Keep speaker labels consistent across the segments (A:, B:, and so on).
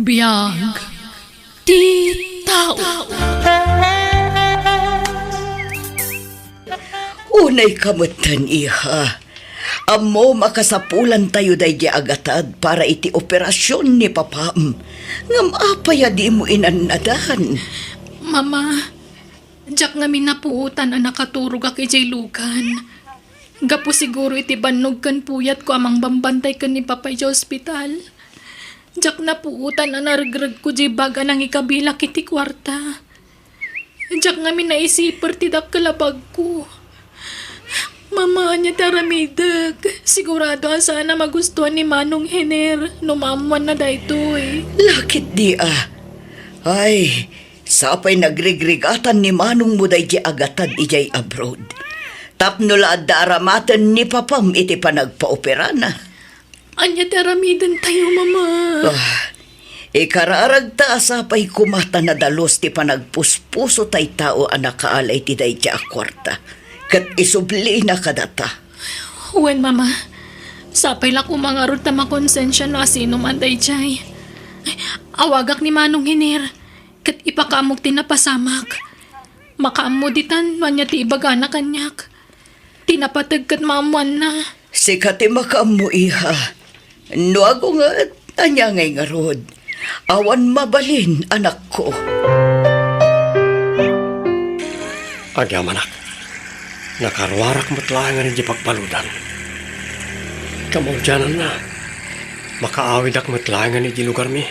A: Biyag ti tao.
B: Unay kamutan, iha. Amo makasapulan tayo day di agatad para iti operasyon ni papam. Ngam apaya di mo inanadahan.
A: Mama, jak nga minapuutan ang nakaturog ak ijay lukan. Gapo siguro iti banog kan puyat ko amang bambantay kan ni papay sa ospital. Jak na puutan ang naragrag ko jay baga nang ikabilak iti kwarta. Jak nga minaisipar ti dak kalabag ko. Mama niya taramidag. Sigurado sana magustuhan ni Manong Hener. Numamuan na daytoy.
B: Lakit di Ay, sapay nagrigregatan ni manong mo day di agatad ijay abroad. Tapno la daramatan ni papam iti panagpaopera na.
A: Anya taramidan tayo, Mama.
B: Ikararag ta sapay kumata na dalos ti panagpuspuso tay tao anak kaalay ti day di akwarta. Kat isubli na kadata.
A: Wen, Mama. Sapay la kumangarot ta makonsensya no asino man day jay. Awagak ni Manong Hiner. Kat ipakamog tinapasamak. Makaamuditan man niya ti ibagana kanyak. Tinapatag kat maamuan na.
B: Sikati makamu iha. Nuago nga anya ngay ngarod. Awan mabalin anak ko.
C: Agyam anak. Nakarwarak matlahangan ni pagbaludan. Kamudyanan na. Makaawid ak matlahangan ni lugar mi.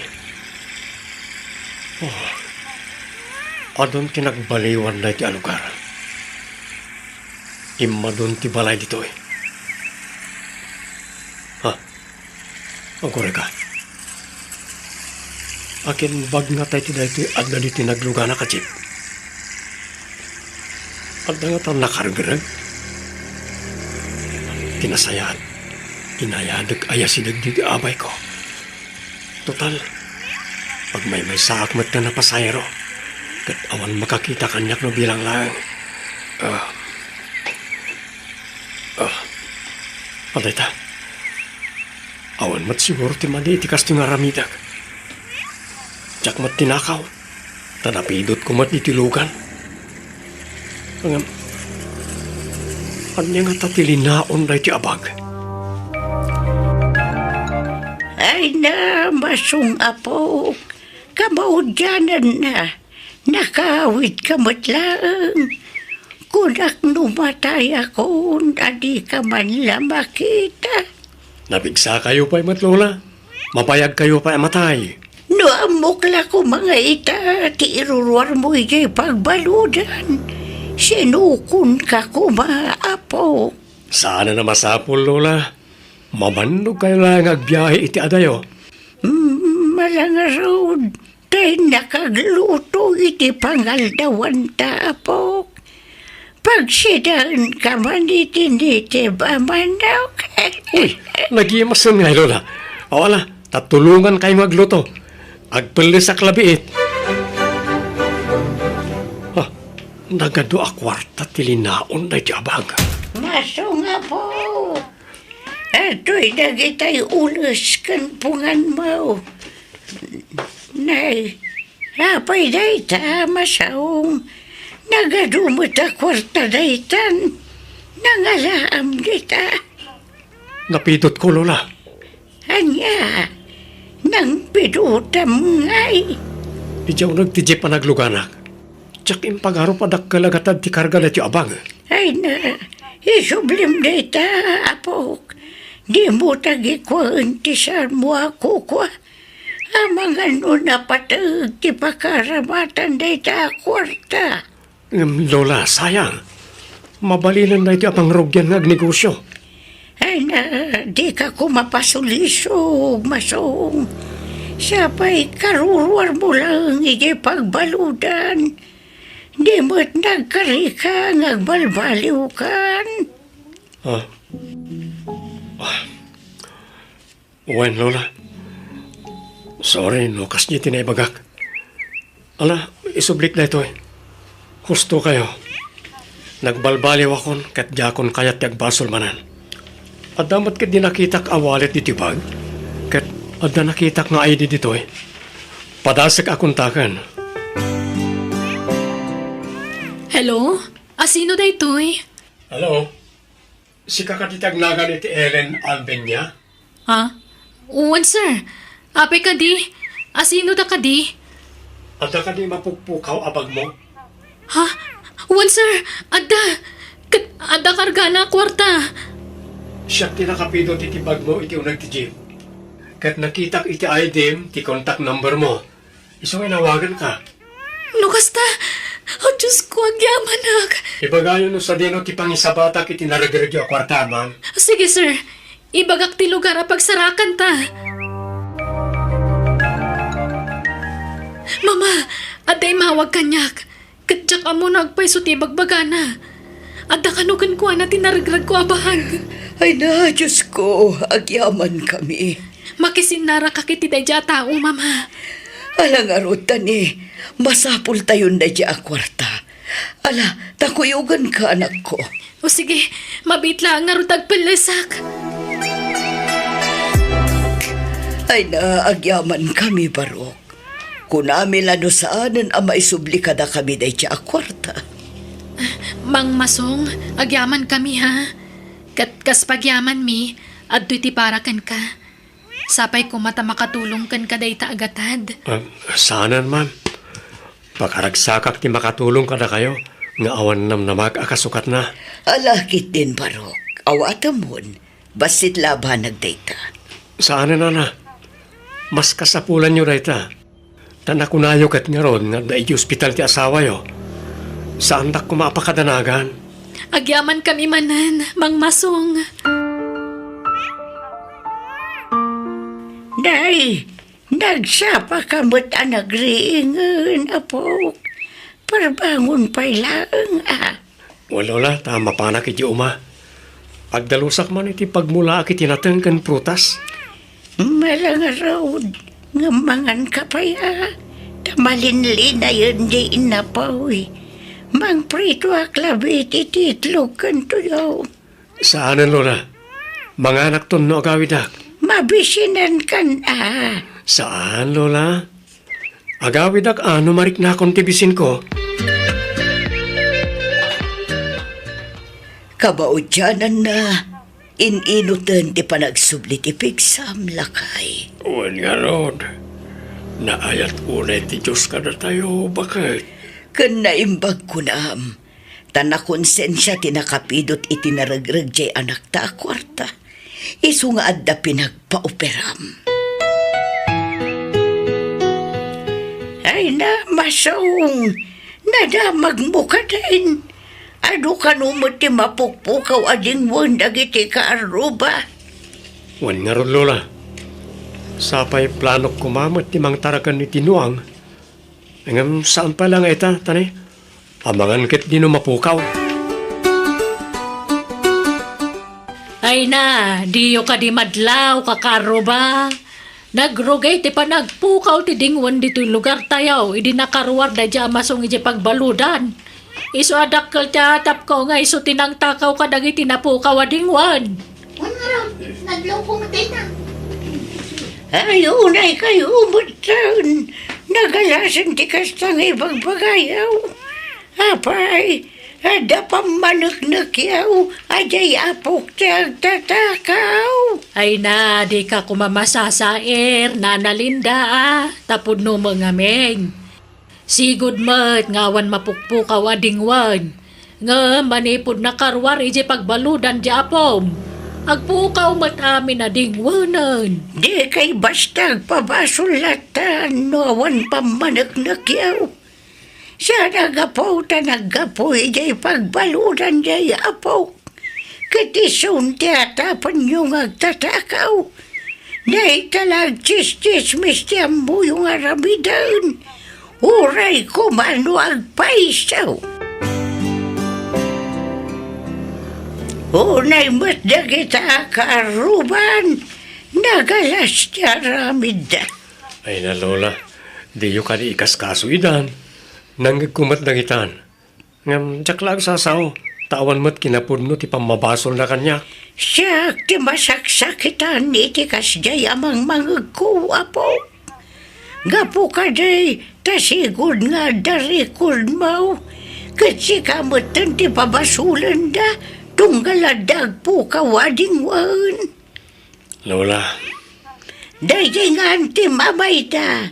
C: Adon tinagbaliwan na iti alugar. Imadon ti balay dito eh. Agore ka. Akin bag nga tayo ti dito adda di tinaglugana ka, Chip. Adda nga tayo nakargarag. Tinasayaan. Inayadag ayasidag di abay ko. Total, pag may saak mat na napasayro, kat awan makakita kanyak no bilang lang. Patay ta. Awan mat siguro ti madi iti kasto nga ramidag. Tsak mat tinakaw. Tanapidot ko mat itilugan. Anya nga tatilinaon na iti abag.
B: Ay na, masung apo. Kamaudyanan na. Nakawit ka matlaang. Kunak numatay ako, adi ka man lang makita.
C: Nabigsa kayo pa'y matlola. Mapayag kayo pa'y matay.
B: No, amukla ko mga ita, ti iruruar mo ijay pagbaludan. Sinukun ka kumaapo.
C: Sana na masapol, Lola. Mamandog kayo lang agbiyahe iti adayo.
B: Malangarod, tayo nakagluto iti pangaldawan tapok. Pagsidaan ka man iti ba manok?
C: Uy, nagimasan nga, Lola. Wala, tatulungan kayo magluto. Agpalis sa klabiit. Nagado akwarta tilinaon na iti abag.
B: Maso nga po. Ato'y nagitay ulos kan pungan mo. Nay, apay day ta masaong. Nagadumot a kwarta day tan. Nangalaam kita.
C: Napidot ko, Lola.
B: Anya, nang pidutam ngay.
C: Di jaw nagtijip pa nagluganak. Tsak impagaro pa dakalagatad ti karga na ti abang.
B: Ay na, isublim day ta, apok. Di mo tagikuan ti saan mo ako kwa. Amang ano na patag ti pakaramatan day ta kwarta.
C: Lola, sayang. Mabalinan na iti apang rogyan nga agnegosyo.
B: Ay na, di ka kumapasulisog, masong. Sapay karuruar mo lang iti pagbaludan. Di mo't nagkarika ngagbalbaliw kan.
C: Uwan, Lola. Sorry, nukas niya tinaybagak. Ala, isublik na ito eh. Gusto kayo. Nagbalbaliw akon, kat jakon kayat yagbasol manan. Adamat kat di nakitak awalit di tibag, kat ada nakitak nga ID dito eh. Padasek akong takan.
A: Hello? Sino da ito'y?
C: Hello? Si kakatitagnagan iti Ellen Albenia?
A: Ha? Uwan, sir. Apay ka di? Sino da ka di?
C: Ada ka di mapukpukaw abag mo?
A: Ha? Uwan, sir. Ada karga na kwarta.
C: Siya tinakapidot iti bag mo iti unag ti jeep. Kat nakitak iti item ti contact number mo. Isong inawagan ka.
A: Lukas ta. Oh, Diyos ko, agyaman ak.
C: Ibagayon no sa dino ti pangisabatak iti naragregyo kwarta, ma'am.
A: Sige, sir. Ibagak ti lugar pagsarakan ta. Mama, aday mawag kanyak. Kadyak amo nagpaiso ti bagbagana. Ada kanugan ko na tinaragrag ko abahag.
B: Ay na, Diyos ko, agyaman kami.
A: Makisinara ka kiti dadya tao, mama.
B: Alang arutan masapul tayo na dya kwarta. Ala, takuyugan ka anak ko.
A: O sige, mabit lang nga rutag palasak.
B: Ay na, agyaman kami barok. Kunami lano saanan ang maisubli kada kami na dya kwarta.
A: Mang Masong, agyaman kami ha. Kas pagyaman mi, adto iti parakan ka. Sapay ko mata makatulong kan kaday ta agatad.
C: Saanan, ma'am. Pagkaragsakak ti makatulong ka na kayo. Nga awan nam na mag-akasukat na.
B: Alakit din barok. Awatamon, basit laban nagdayta.
C: Saanan na? Mas kasapulan nyo rayta. Tanakunayo kat nga ron nga daigi hospital ti asawa yo. Saan tak kumapakadanagan?
A: Agyaman kami manan, Mang Masong.
B: Day, nagsapa ka mo't nagriingan, apo. Parbangon pa lang,
C: Wala, tama pa na kiti uma. Pagdalusak man iti pagmula akit tinateng kan prutas.
B: Malang raod, ngamangan ka pa Tamalinli na yun di inapaw, Mang prito aklabit ititlog kan tuyaw.
C: Saanan, Lola? Mga anak ton no agawidak.
B: Mabisinan kan,
C: Saan, Lola? Agawidak ano marik na akong tibisin ko.
B: Kabaudyanan na, ininutan ti panagsublit ipigsam lakay.
C: Uwan nga, Lord. Naayat ulit ti Diyos ka na tayo. Bakit?
B: Kan naimbag ko na tanakonsensya tinakapidot itinaragrag jay anak ta kwarta. Isu nga adda pinagpaoperam. Ay na, Masong, nadamag mo ka din. Ano ka numot ti mapukpukaw ading wanda iti kaaruba?
C: Wan nga ron, Lola. Sapay planok kumamot ti mang tarakan ni Tinuang. Ngam saan pa lang ita, tani? Amangan kit di no mapukaw.
D: Ay na, diyo ka di madlaw, kakaro ba? Nagrugay ti pa nagpukaw ti dingwan dito lugar tayaw, idi nakaruwar da dya masong iji pagbaludan. Iso adakkel tiya tap ko nga iso tinang takaw ka dagiti napukaw a dingwan.
E: Naglaw ko matay na.
B: Ayunay kayo umutan. Nagalasan ti kastang ibagbagayaw. Apay, ada pamanak yaw. Ajay apok ti agtatakaw.
D: Ay na, di ka kumamasasair, nanalinda tapod no mga men. Sigud mat, ngawan mapukpukaw a dingwan. Nga manipod na karwar iji pagbaludan di apom. Agpukaw mat amin na dingwanan.
B: Di kay bastag pabasulatan no awan pamanak yaw. Siya nagapaw ta nagapoy jay pagbaludan jay apaw. Katisun ti atapan yung agtatakaw. Day talag chis-chismis ti ambo yung aramidan. Uray ko mano agpaisaw. Unay mat dagita karuban. Nagalas ti aramida.
C: Ay na, Lola. Di yung kani ikaskaso idan. Nanggagkumat na gitan. Ngam, jaklag sasaw. Tawan mo't kinapudno ti pamabasol na kanya.
B: Siya ti masaksakitan iti kasjay amang mangagkuwa po. Gapo ka day, tasigod nga darikod mo. Kasi kamutan ti pabasulan da, tunggaladag po kawading wan.
C: Lola,
B: Dahil nga ti mamay da,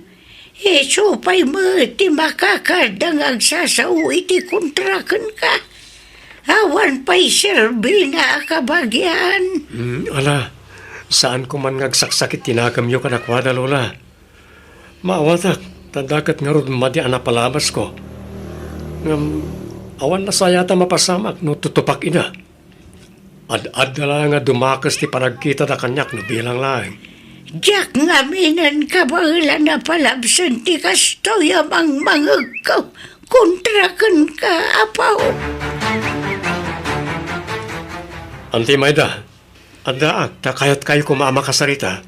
B: supay mo ti makakardang agsasaw iti kontrakan ka. Awan pa'y serbi na kabagyan.
C: ala, saan ko man ngagsaksakit tinagamyo ka nakwada, Lola. Maawatak, tadakat nga ron madi palabas ko. Awan na sayata mapasamak no tutupak ina. Ad-ad na lang nga dumakas ti panagkita da kanyak no bilang laing.
B: Diyak nga minan kabahila na palabsan ti kastoy amang mangagaw. Kontrakan ka, apaw.
C: Anti Mayda, adaak, takayat kayo kumama kasarita.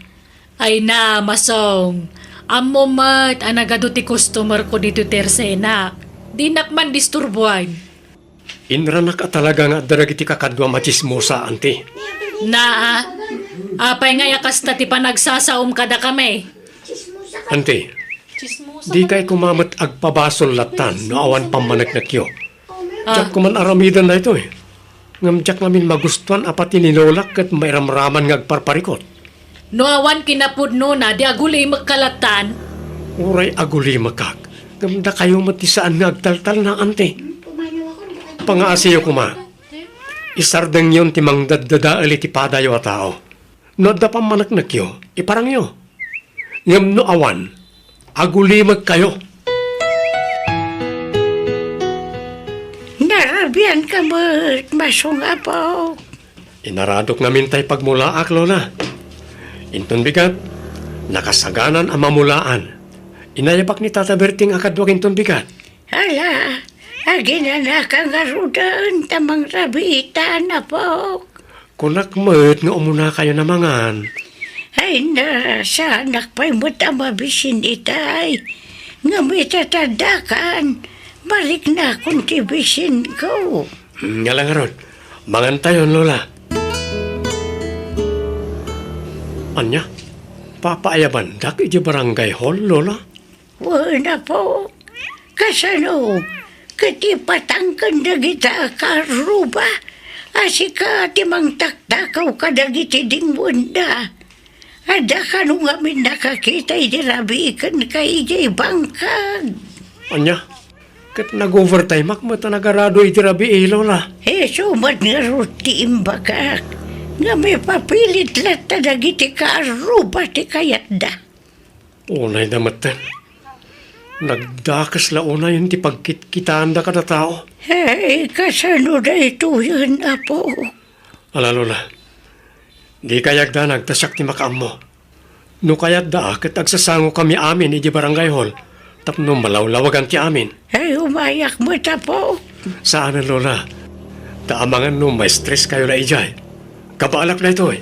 D: Ay na, Masong. Amo mat, anagado ti customer ko dito tersena. Di nakman disturbuan.
C: Inranak at talaga nga daragiti kakadwa machismosa, anti.
D: Na, apay nga yakas na ti panagsasaom kada kami.
C: Anti, di kay kumamat agpabasol latan no awan pamanagnak yo. Diyak kuman aramidan na ito eh. Ngam diyak namin magustuhan apat ininolak at mayramraman nga agparparikot.
D: No awan kinapudno na di agulay magkalatan.
C: Uray aguli makak. Ngam da kayo matisaan nga agtaltal na ante. Pangaasiyo kuma. Isardeng yon timang daddadaali ti padayo a tao. No da pamanagnak yo, iparang yo. Ngam no awan, agulimag kayo.
B: Narabian ka mo, Masong apaw.
C: Inaradok namin tay pagmulaak, Lola. Inton bigat, nakasaganan ang mamulaan. Inayabak ni Tata Berting akadwak inton bigat.
B: Hala, aginanak ang arudan tamang rabitan apaw.
C: Kunak met nga umuna kayo namangan.
B: Ay na, sa anak pa'y matababisin itay. Nga may tatadakan, balik na kung tibisin ko.
C: Nga lang ron, mangan tayo, Lola. Anya, papaayaban, dak iti barangay hall, Lola?
B: Wala po, kasano, katipatangkan na kita karuba. Asika timang taktakaw ka na giti ding wanda. Ada ka nung amin nakakita idirabikan ka ijay bangkag.
C: Anya, kat nag-overtime akmat na nagarado iti rabi Lola.
B: Sumat nga ruti imbagak. Nga may papilit lata na giti karuba ti kayat da.
C: Unay damatan. Nagdakas la una yun ti pagkitkitaan da kada tao.
B: Kasano na ito yun, apo?
C: Ala, Lola, di kayag da nagtasyak ti makaam mo. No kayat da, kat agsasango kami amin iti barangay hall, tapno malawlawagan ti amin.
B: Umayak mo tapo.
C: Saan na, Lola? Taamangan no, may stress kayo na ijay. Kabaalak na ito eh.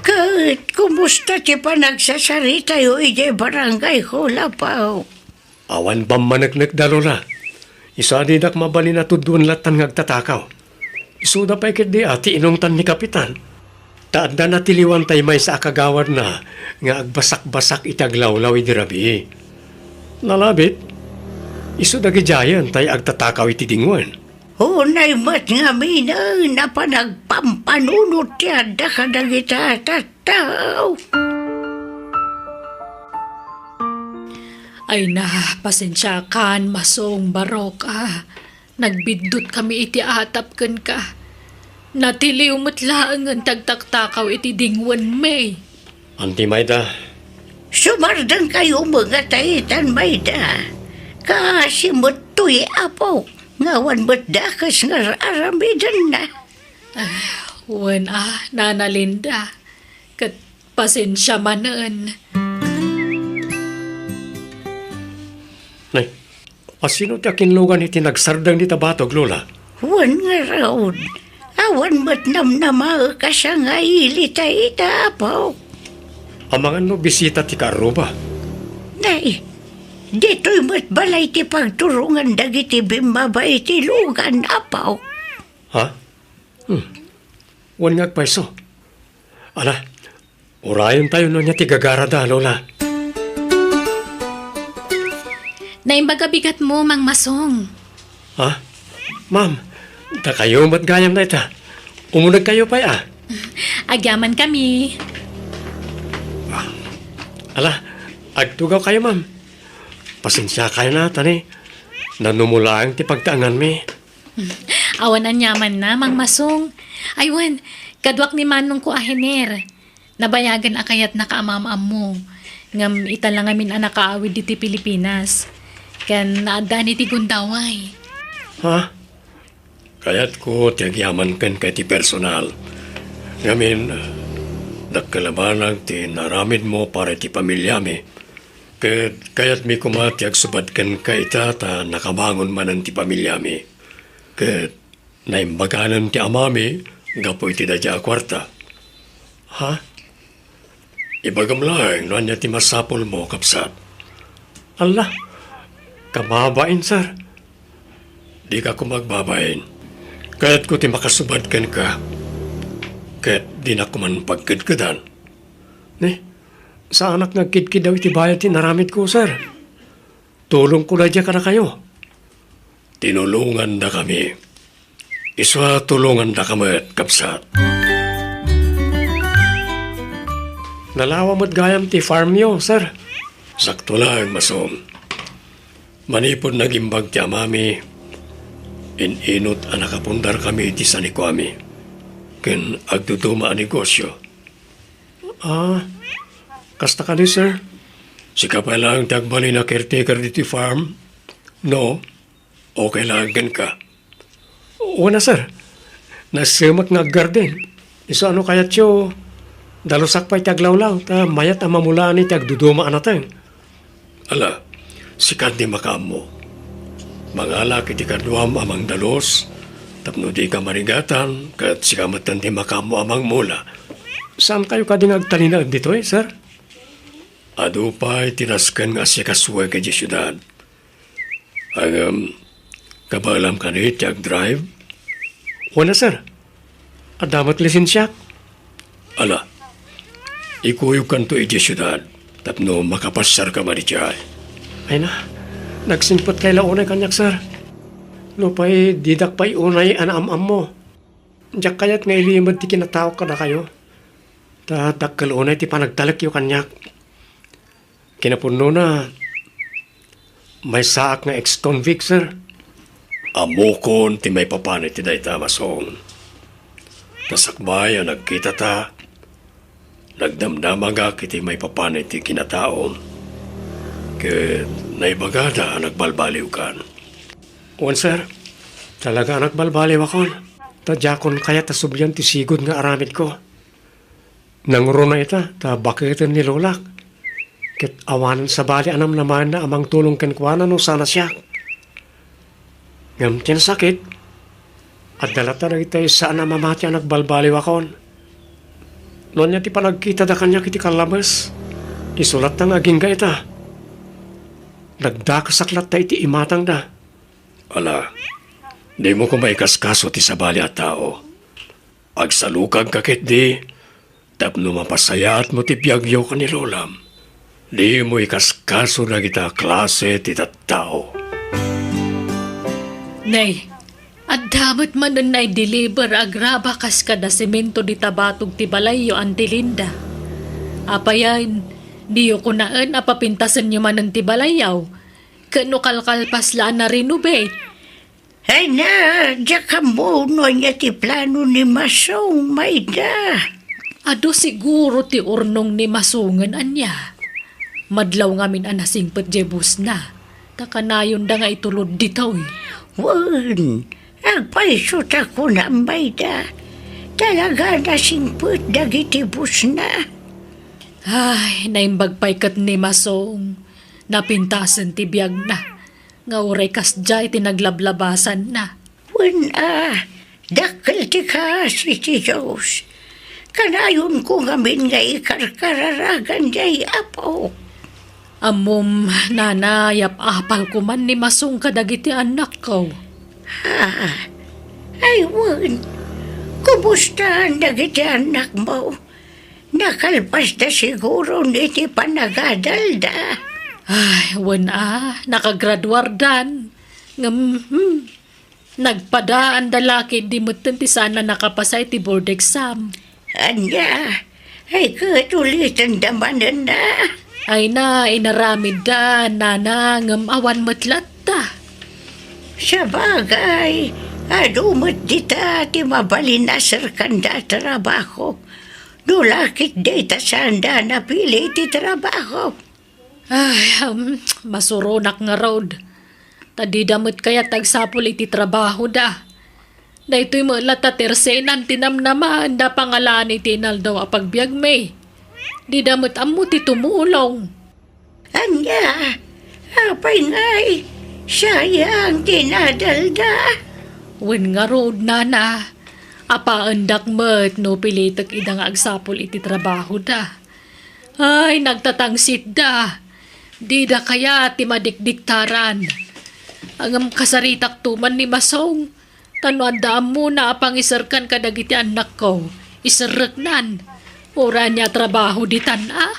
B: Kat, kumusta ti pa nagsasarita yung ijay barangay hall, apo?
C: Awan ba managnak da, Lola? Isa di dak mabali na tudun latan ngagtatakaw. Isuda pa ikit di ati inungtan ni Kapitan. Taanda na tiliwan tay may sa akagawad na nga agbasak-basak itaglawlaw iti rabi. Nalabit, isuda gijayan tay agtatakaw iti dingwan.
B: Unay mat nga mina na pa nagpampanunot yada ka na kita tataw.
D: Ay na, pasensya kan, Masong barok Nagbidot kami iti atap kan ka. Natiliw matlaang ang tagtaktakaw iti dingwan may.
C: Anti Mayda,
B: Sumardang kayo mga taitan, Mayda. Kasi mo'y apo. Ngawan mo't dakas nga aramidan na.
D: Wan Nana Linda. Kat pasensya manan.
C: nay, asino ti akinlugan iti nagsardang di tabatog, Lola?
B: Wan nga raon. Awan mo't namnama ka siya nga ilita ita, apo.
C: Amangan no bisita ti karuba.
B: Nay, dito'y mo't balay ti pagturungan dagiti bimaba iti lugan, apo.
C: Ha? Wan nga agpaiso. Ala, Urayon tayo no niya tigagarada, Lola.
A: Naimbagabigat mo, Mang Masong.
C: Ha? Ma'am, da kayo matgayam na ita. Umunag kayo pa ya.
A: Agyaman kami.
C: Ala, agtugaw kayo, ma'am. Pasensya kayo na, tani. Nanumula ang ti pagtaangan mi.
A: Awan ang yaman na, Mang Masong. Aywan, kadwak ni Manong ko ahiner. Nabayagan akayat nakaamam-am mo. Ngam italang amin anak kaawid diti Pilipinas. Kan naadaan iti gundaway.
C: Ha? Kaya't ko tiyagyaman kan kay ti personal. Ngamin, nagkalabanag ti naramid mo para ti pamilya mi. Kaya't mi kumatiyag subad kan kay ita ta nakabangon man ang ti pamilya mi. Kaya't naimbaganan ti amami, gapoy ti dadya kwarta. Ha? Ibagam lang, noan niya ti masapol mo, kapsat. Allah, kamabain, sir. Di ka ko magbabain. Kaya't ko ti makasubad kan ka. Kaya't di na ko man pagkidkidan. Ne, sa anak nagkidkid daw iti bayad ti naramit ko, sir. Tulong ko na dyan ka na kayo. Tinulungan na kami. Iswa tulungan na kami, kapsat. Nalawa mo't gayam ti farm yo, sir. Sakto lang, Masong. Manipod nagimbag ti amami. Inot ang nakapundar kami ti sanikwami. Ken agduduma ang negosyo. Kasta ka ni, sir? Sika pa lang tagbali na caretaker di ti farm? No? Okay lang gan ka? Una, sir. Nasimak nga garden. Iso ano kaya tiyo? Dalusak pa'y taglawlaw, ta mayat ang mamulaan ni tagduduma anateng. Ala, sikat di makam mo. Mangalak iti kaduam amang dalos, tapno di ka marigatan, kat sikamatan di makam mo amang mula. Saan kayo kading agtalinag dito sir? Adu pa'y tinaskan nga siya kasuway ka di syudad. Kabalam ka ni drive? Wala, sir. Adamat lisensya. Ala, ikuyog kan to iti syudad, tapno makapasyar ka maritiyay. Ay na, nagsimpot kay launay kanyak, sir. No pa'y didak pa'y unay anam-am mo. Diyak kaya't nga ilimad ti kinatawag ka na kayo. Tadak kalunay ti panagtalak yung kanyak. Kinapuno na, may saak nga ex-convict, sir. Amukon ti may papanit ti dayta, Masong. Tasakbay ang nagkita ta, nagdamdamaga kiti may papanit ti kinataom. Ket naibagada ang nagbalbaliw kan. Wan, sir, talaga nagbalbaliw akon. Tadyakon kaya tasubyan ti sigod nga aramid ko. Nanguro na ita, ta bakitin ni Lolak. Ket awanan sa bali anam naman na amang tulong kenkwana no sana siya. Ngam tinasakit, at dalata na itay saan na mamati ang nagbalbaliw akon. Noon niya ti panagkita da kanya kiti kalabas, isulat na aging ga ita. Nagdakasaklat ta iti imatang da. Ala, di mo ko maikaskaso ti sabali at tao. Agsalukag kakit di, tapno mapasayat mo ti piyagyo ka ni Lolam. Di mo ikaskaso na kita klase ti tattao.
D: Nay, at damat man nun nay deliver agraba kas kada semento di tabatog ti balayo antilinda. Apayan, diyo ko naan apapintasan nyo man ng ti balayaw. Kano kalkalpas laan na renovate.
B: Ay na, diya ka muna niya ti plano ni Masong, Mayda.
D: Ado siguro ti urnong ni masungan anya. Madlaw ngamin anasingpet jebus na. Takanayon da nga itulod ditaw
B: Wan, agpaisot ako na, Mayda. Talaga nasingput dagiti bus na.
D: Ay, naimbagpay kat ni Masong. Napintasan ti biyag na. Nga uray kas jay tinaglablabasan na.
B: Wan dakil ti kasi ti Diyos. Kanayon ko ngamin nga ikarkararagan jay apo.
D: Amom, nanayap apal ko man ni Masong kadagiti anak ko.
B: Ay, wan. Kumusta ang dagiti anak mo? Nakalpas na siguro niti panagadal da.
D: Ay, wan nakagraduar dan. Nagpadaan dalaki di mo ti sana nakapasay ti board exam.
B: Anya, ay katulitan damanan na.
D: Ay na, inaramid da, nana, awan matlat ta.
B: Sa bagay, adumot dita ti mabalinasar kanda trabaho. Dulakit dita sanda napili ti trabaho.
D: Ay, masuronak nga road. Tadi damot kaya tagsapol iti trabaho da. Da ito'y mula ta tersenan tinamnaman da pangalan iti inaldaw apagbiag may. Di damot amo ti tumulong.
B: Anya, apay ngay, sayang tinadalda.
D: Wen nga road nana. Apaandak met no pilitak idang agsapol iti trabaho da. Ay, nagtatangsit da. Di da kaya ti madikdiktaran. Ang kasaritak tuman ni Masong. Tanuan da mo na apang isarkan kadagiti anak ko. Isaragnan. Ura niya trabaho di tana.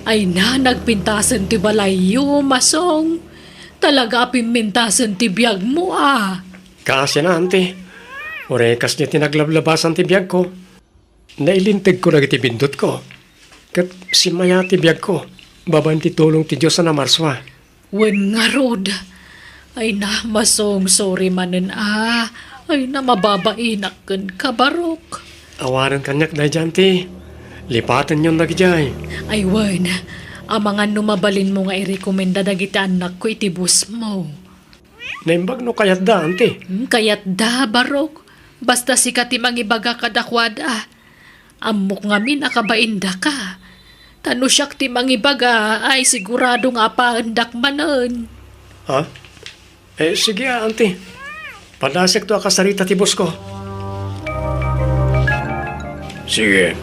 D: Ay na, nagpintasan ti balayo, Masong. Talaga pimintasan ti biyag mo
C: Kasi na, ante. Orekas niya tinaglablabasan ti biyag ko. Nailintig ko na iti bindot ko. Kat si Maya ti biyag ko. Baban ti tulong ti Diyos na marswa.
D: Wen nga rod. Ay na, Masong, sorry manen Ay na, mababainak kan kabarok.
C: Awanan kanyak na dyan, ti. Lipatan yung nagyay.
D: Ay wen, amangan numabalin mo nga irekomenda dagiti anak ko iti bus mo.
C: Naimbag no kayat da, ante.
D: Kayat da, barok. Basta sikat imang ibaga kadakwad Amok nga min akabainda ka. Tano siyak timang ibaga ay sigurado nga paandak manen.
C: Ha? Sige, ante. Padasik to akasarita ti boss ko. Sige,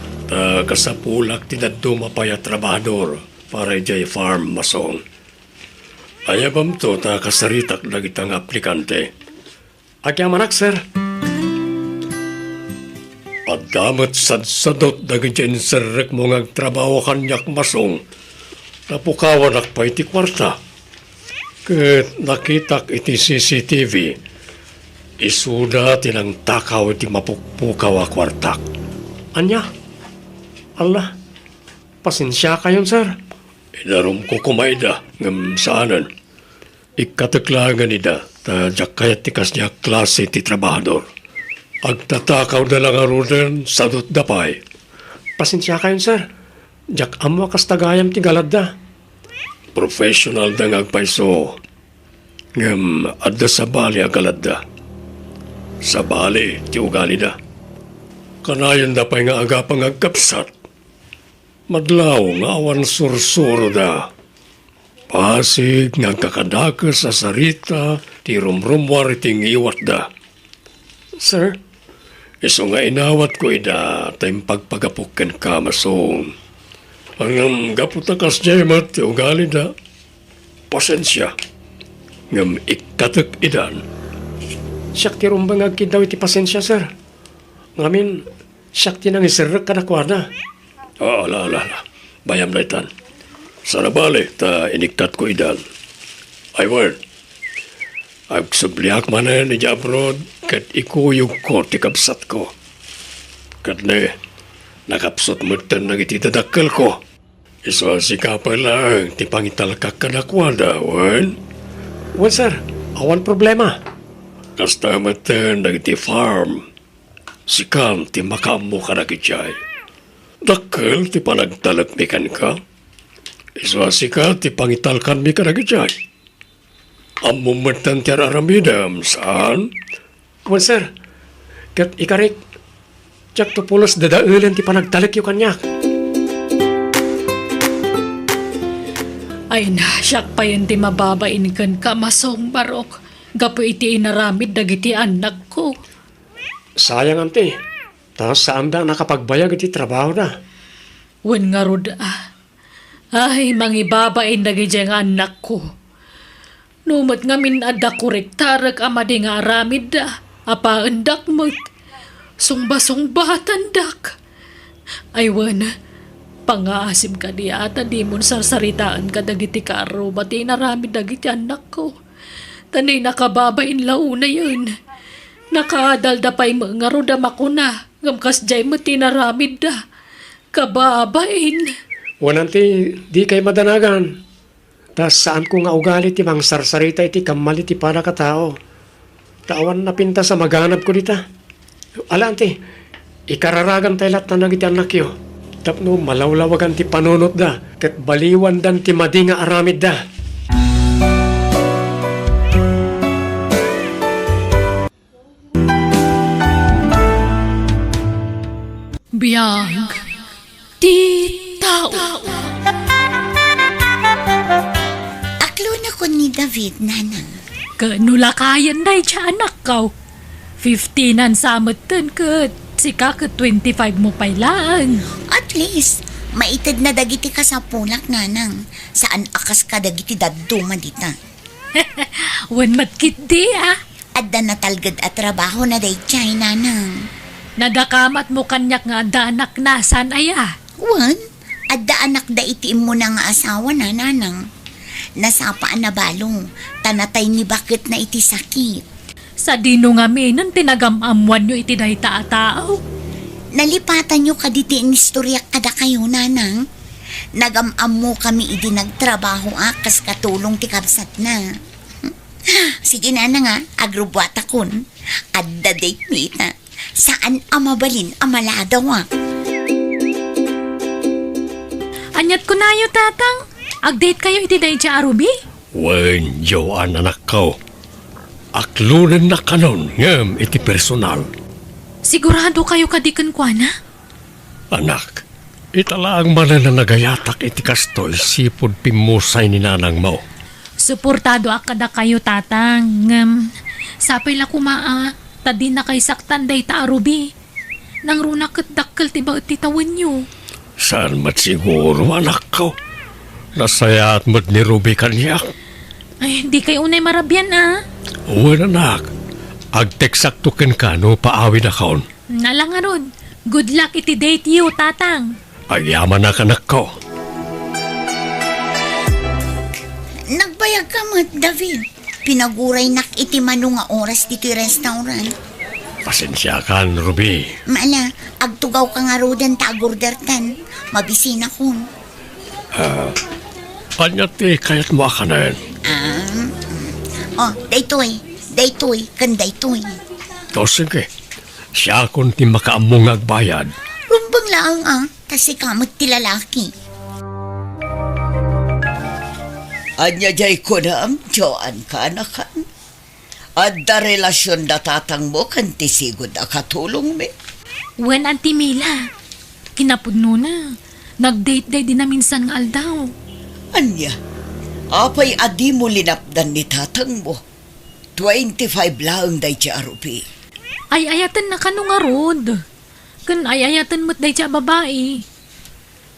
C: kasapulak ti daddo mapaya trabahador para jay farm Masong. Ayabam to ta kasaritak dagitang aplikante. Agyaman sir. At damat sadsadot dagityan serrek mo ngagtrabaho kanyak Masong. Napukawan ak pa iti kwarta. Ket nakitak iti CCTV. Isuda tinang takaw iti mapukpukaw a kwartak. Anya? Allah, pasensya kayon, sir. Idarom ko kumayda ngam saanan. Ikataklangan nida ta jak kayat tikas niya klase ti trabahador. Agtatakaw na lang arunan sadot dapay. Pasensya kayon, sir. Jak amo kas tagayam ti galad da. Professional da ngagpaiso. Ngam adda sa bali agalad da. Sa bali ti ugali da. Kanayan da pa'y nga agapang agkapsat. Madlaw nga awan sursuro da. Pasig nga kakadakas sa sarita, ti rumrumwar iting iwat da. Sir, iso nga inawat ko ida, tayong pagpagapukan ka, Masong. Ang gaputakas jemat, ti ugali da. Pasensya. Ngam ikatak idan. Siyak ti rumbang agkidaw iti pasensya, sir. Ngamin, siyak ti nang isirrek kadakwada. Ala. Bayam na itan. Sana bali, ta iniktat ko idan. Ay word. Agsubliak manan ni abroad, kat ikuyog ko ti kapsat ko. Kat ne, nakapsot mo tan nagititadakkel ko. Iso sikapay lang, ti pangitalkak kadakwada, wan? Wan, sir. Awan problema. Kasta matan nagiti farm. Sikam ti makamo ka nakichay. Dakkel ti panagtalakmikan ka. Iswasika ti pangitalkan mi ka nakichay. Amumatan ti aramidam saan? Well, sir. Kat ikarik. Tsak to pulos dadaulan ti panagtalak yu kanyak.
D: Ay na, siyak pa yun ti mababain kan ka, Masong, barok. Gapo iti inaramid dagiti anak ko.
C: Sayang, ante. Tapos saan da nakapagbayag iti trabaho na?
D: Wen nga rod Ay, mangibabain dagiti ang anak ko. Numot nga min adda korek tarag amadi nga aramid Apa endak mo.
A: Sungba-sungbatan, dak.
D: Aywan, pangaasim ka di ata di mo sarsaritaan ka dagiti karo, bati narami dagiti anak ko. Tanay nakababain launa yun. Nakadalda pa'y mga roda makuna, ngamkas jay mo tinaramid da. Kababain.
C: Wananti, di kay madanagan. Tas saan ko nga ugali ti mang sarsarita iti kamali ti para ka tao. Tawan na pinta sa maganap ko dita. Alanti, ikararagan tayo lahat na nagiti anak yo. Tapno malawlawagan ti panunot da, kat baliwan dan ti madi nga aramid da.
A: Biyag. Ti tao.
E: Aklo na ko ni David, nanang.
D: Kanulakayan day siya anak ko. 15 ang samutan ka. Sika ka 25 mo pa'y lang.
E: At least, maitid na dagiti ka sa pulak, nanang. Saan akas ka dagiti daduma dita.
D: Wan matkit di ah.
E: Adda na talgad at trabaho na day chay, nanang.
D: Nagakamat mo kanyak nga danak na san aya.
E: Wan, adda anak da itiim mo na nga asawa na, nanang. Nasapaan na balong, tanatay ni bakit na iti sakit.
D: Sa dino nga minon tinagamamuan nyo iti day tao.
E: Nalipatan nyo kaditi ang istoryak kada kayo, nanang. Nagamam mo kami idi nagtrabaho akas katulong ti kabsat na. Sige na nga, agrobwata kun. Adda date mita. Saan amabalin amaladaw
D: Anyat ko na yo tatang. Agdate kayo iti day siya arubi?
C: Wen, Joan anak ko. Aklunan na kanon ngem iti personal.
A: Sigurado kayo kadikan kwa na?
C: Anak, italaang man na nagayatak iti kastol sipod pimusay ni nanang mo.
A: Suportado akada kayo, tatang. Sapay la kumaa. Tadi na kay saktan day ta arubi. Nang runa kat dakkel tiba iti tawan nyo.
C: Saan mat siguro anak ko? Nasaya at mat ni Ruby kanyak.
A: Ay, di kayo unay marabyan ah.
C: Uwan anak, agteksakto ken ka no paawi na kaon.
A: Nalang nga ron. Good luck iti date you, tatang.
C: Agyaman na kanak ko.
E: Nagbayag ka mat, David. Pinaguray nak iti mano nga oras dito restaurant.
C: Pasensya ka, Ruby.
E: Maala, agtugaw ka nga rodan tagordertan. Mabisina kun.
C: Anyati kayat mo akanan.
E: Oh, daytoy, kan daytoy.
C: To sige, siya kung ti makaamong agbayad.
E: Rumbang laang kasi kamot ti lalaki.
B: Anya jay ko na Joan ka anakan. Adda relasyon da tatang mo kan tisigod akatulong me.
A: Wen, Auntie Mila. Kinapudno na. Nag-date day din na minsan nga aldaw.
B: Anya, apay adi mo linapdan ni tatang mo. 25 lang day siya arupi.
A: Ay ayatan na kano nga rod. Kan ay ayatan mo't day siya babae.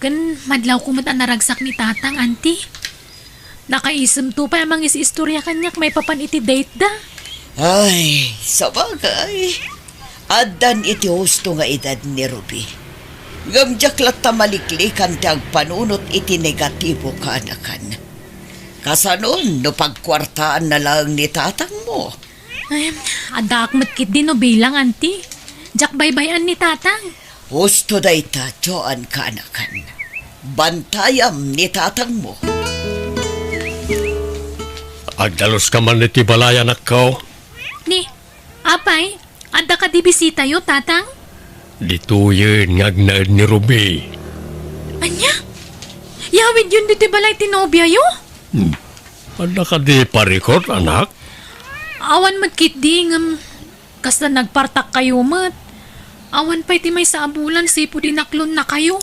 A: Kan madlaw ko mo't ang naragsak ni tatang, Auntie. Nakaisem to pa amang istorya kanyak may papan iti date da.
B: Ay, sabagay. Adan iti husto nga edad ni Ruby. Gamjak lat tamaliklikan tag panunot iti negatibo ka anakan. Kasanon no pagkwartaan na lang ni tatang mo.
A: Ay, adak matkit din no bilang, Auntie. Jak baybayan ni tatang.
B: Husto day ta, Joan ka anakan. Bantayam ni tatang mo.
C: Agdalos ka man iti balay anak ko.
A: Ni, apay, ada ka di bisita yo, tatang?
C: Dito yun ngagnaed ni Ruby.
A: Anya? Yawid yun dito balay tinobya yo?
C: Ada ka di parikot anak?
A: Awan matkit di kasta nagpartak kayo mat. Awan pa'y ti may sa abulan sipo dinaklon na kayo.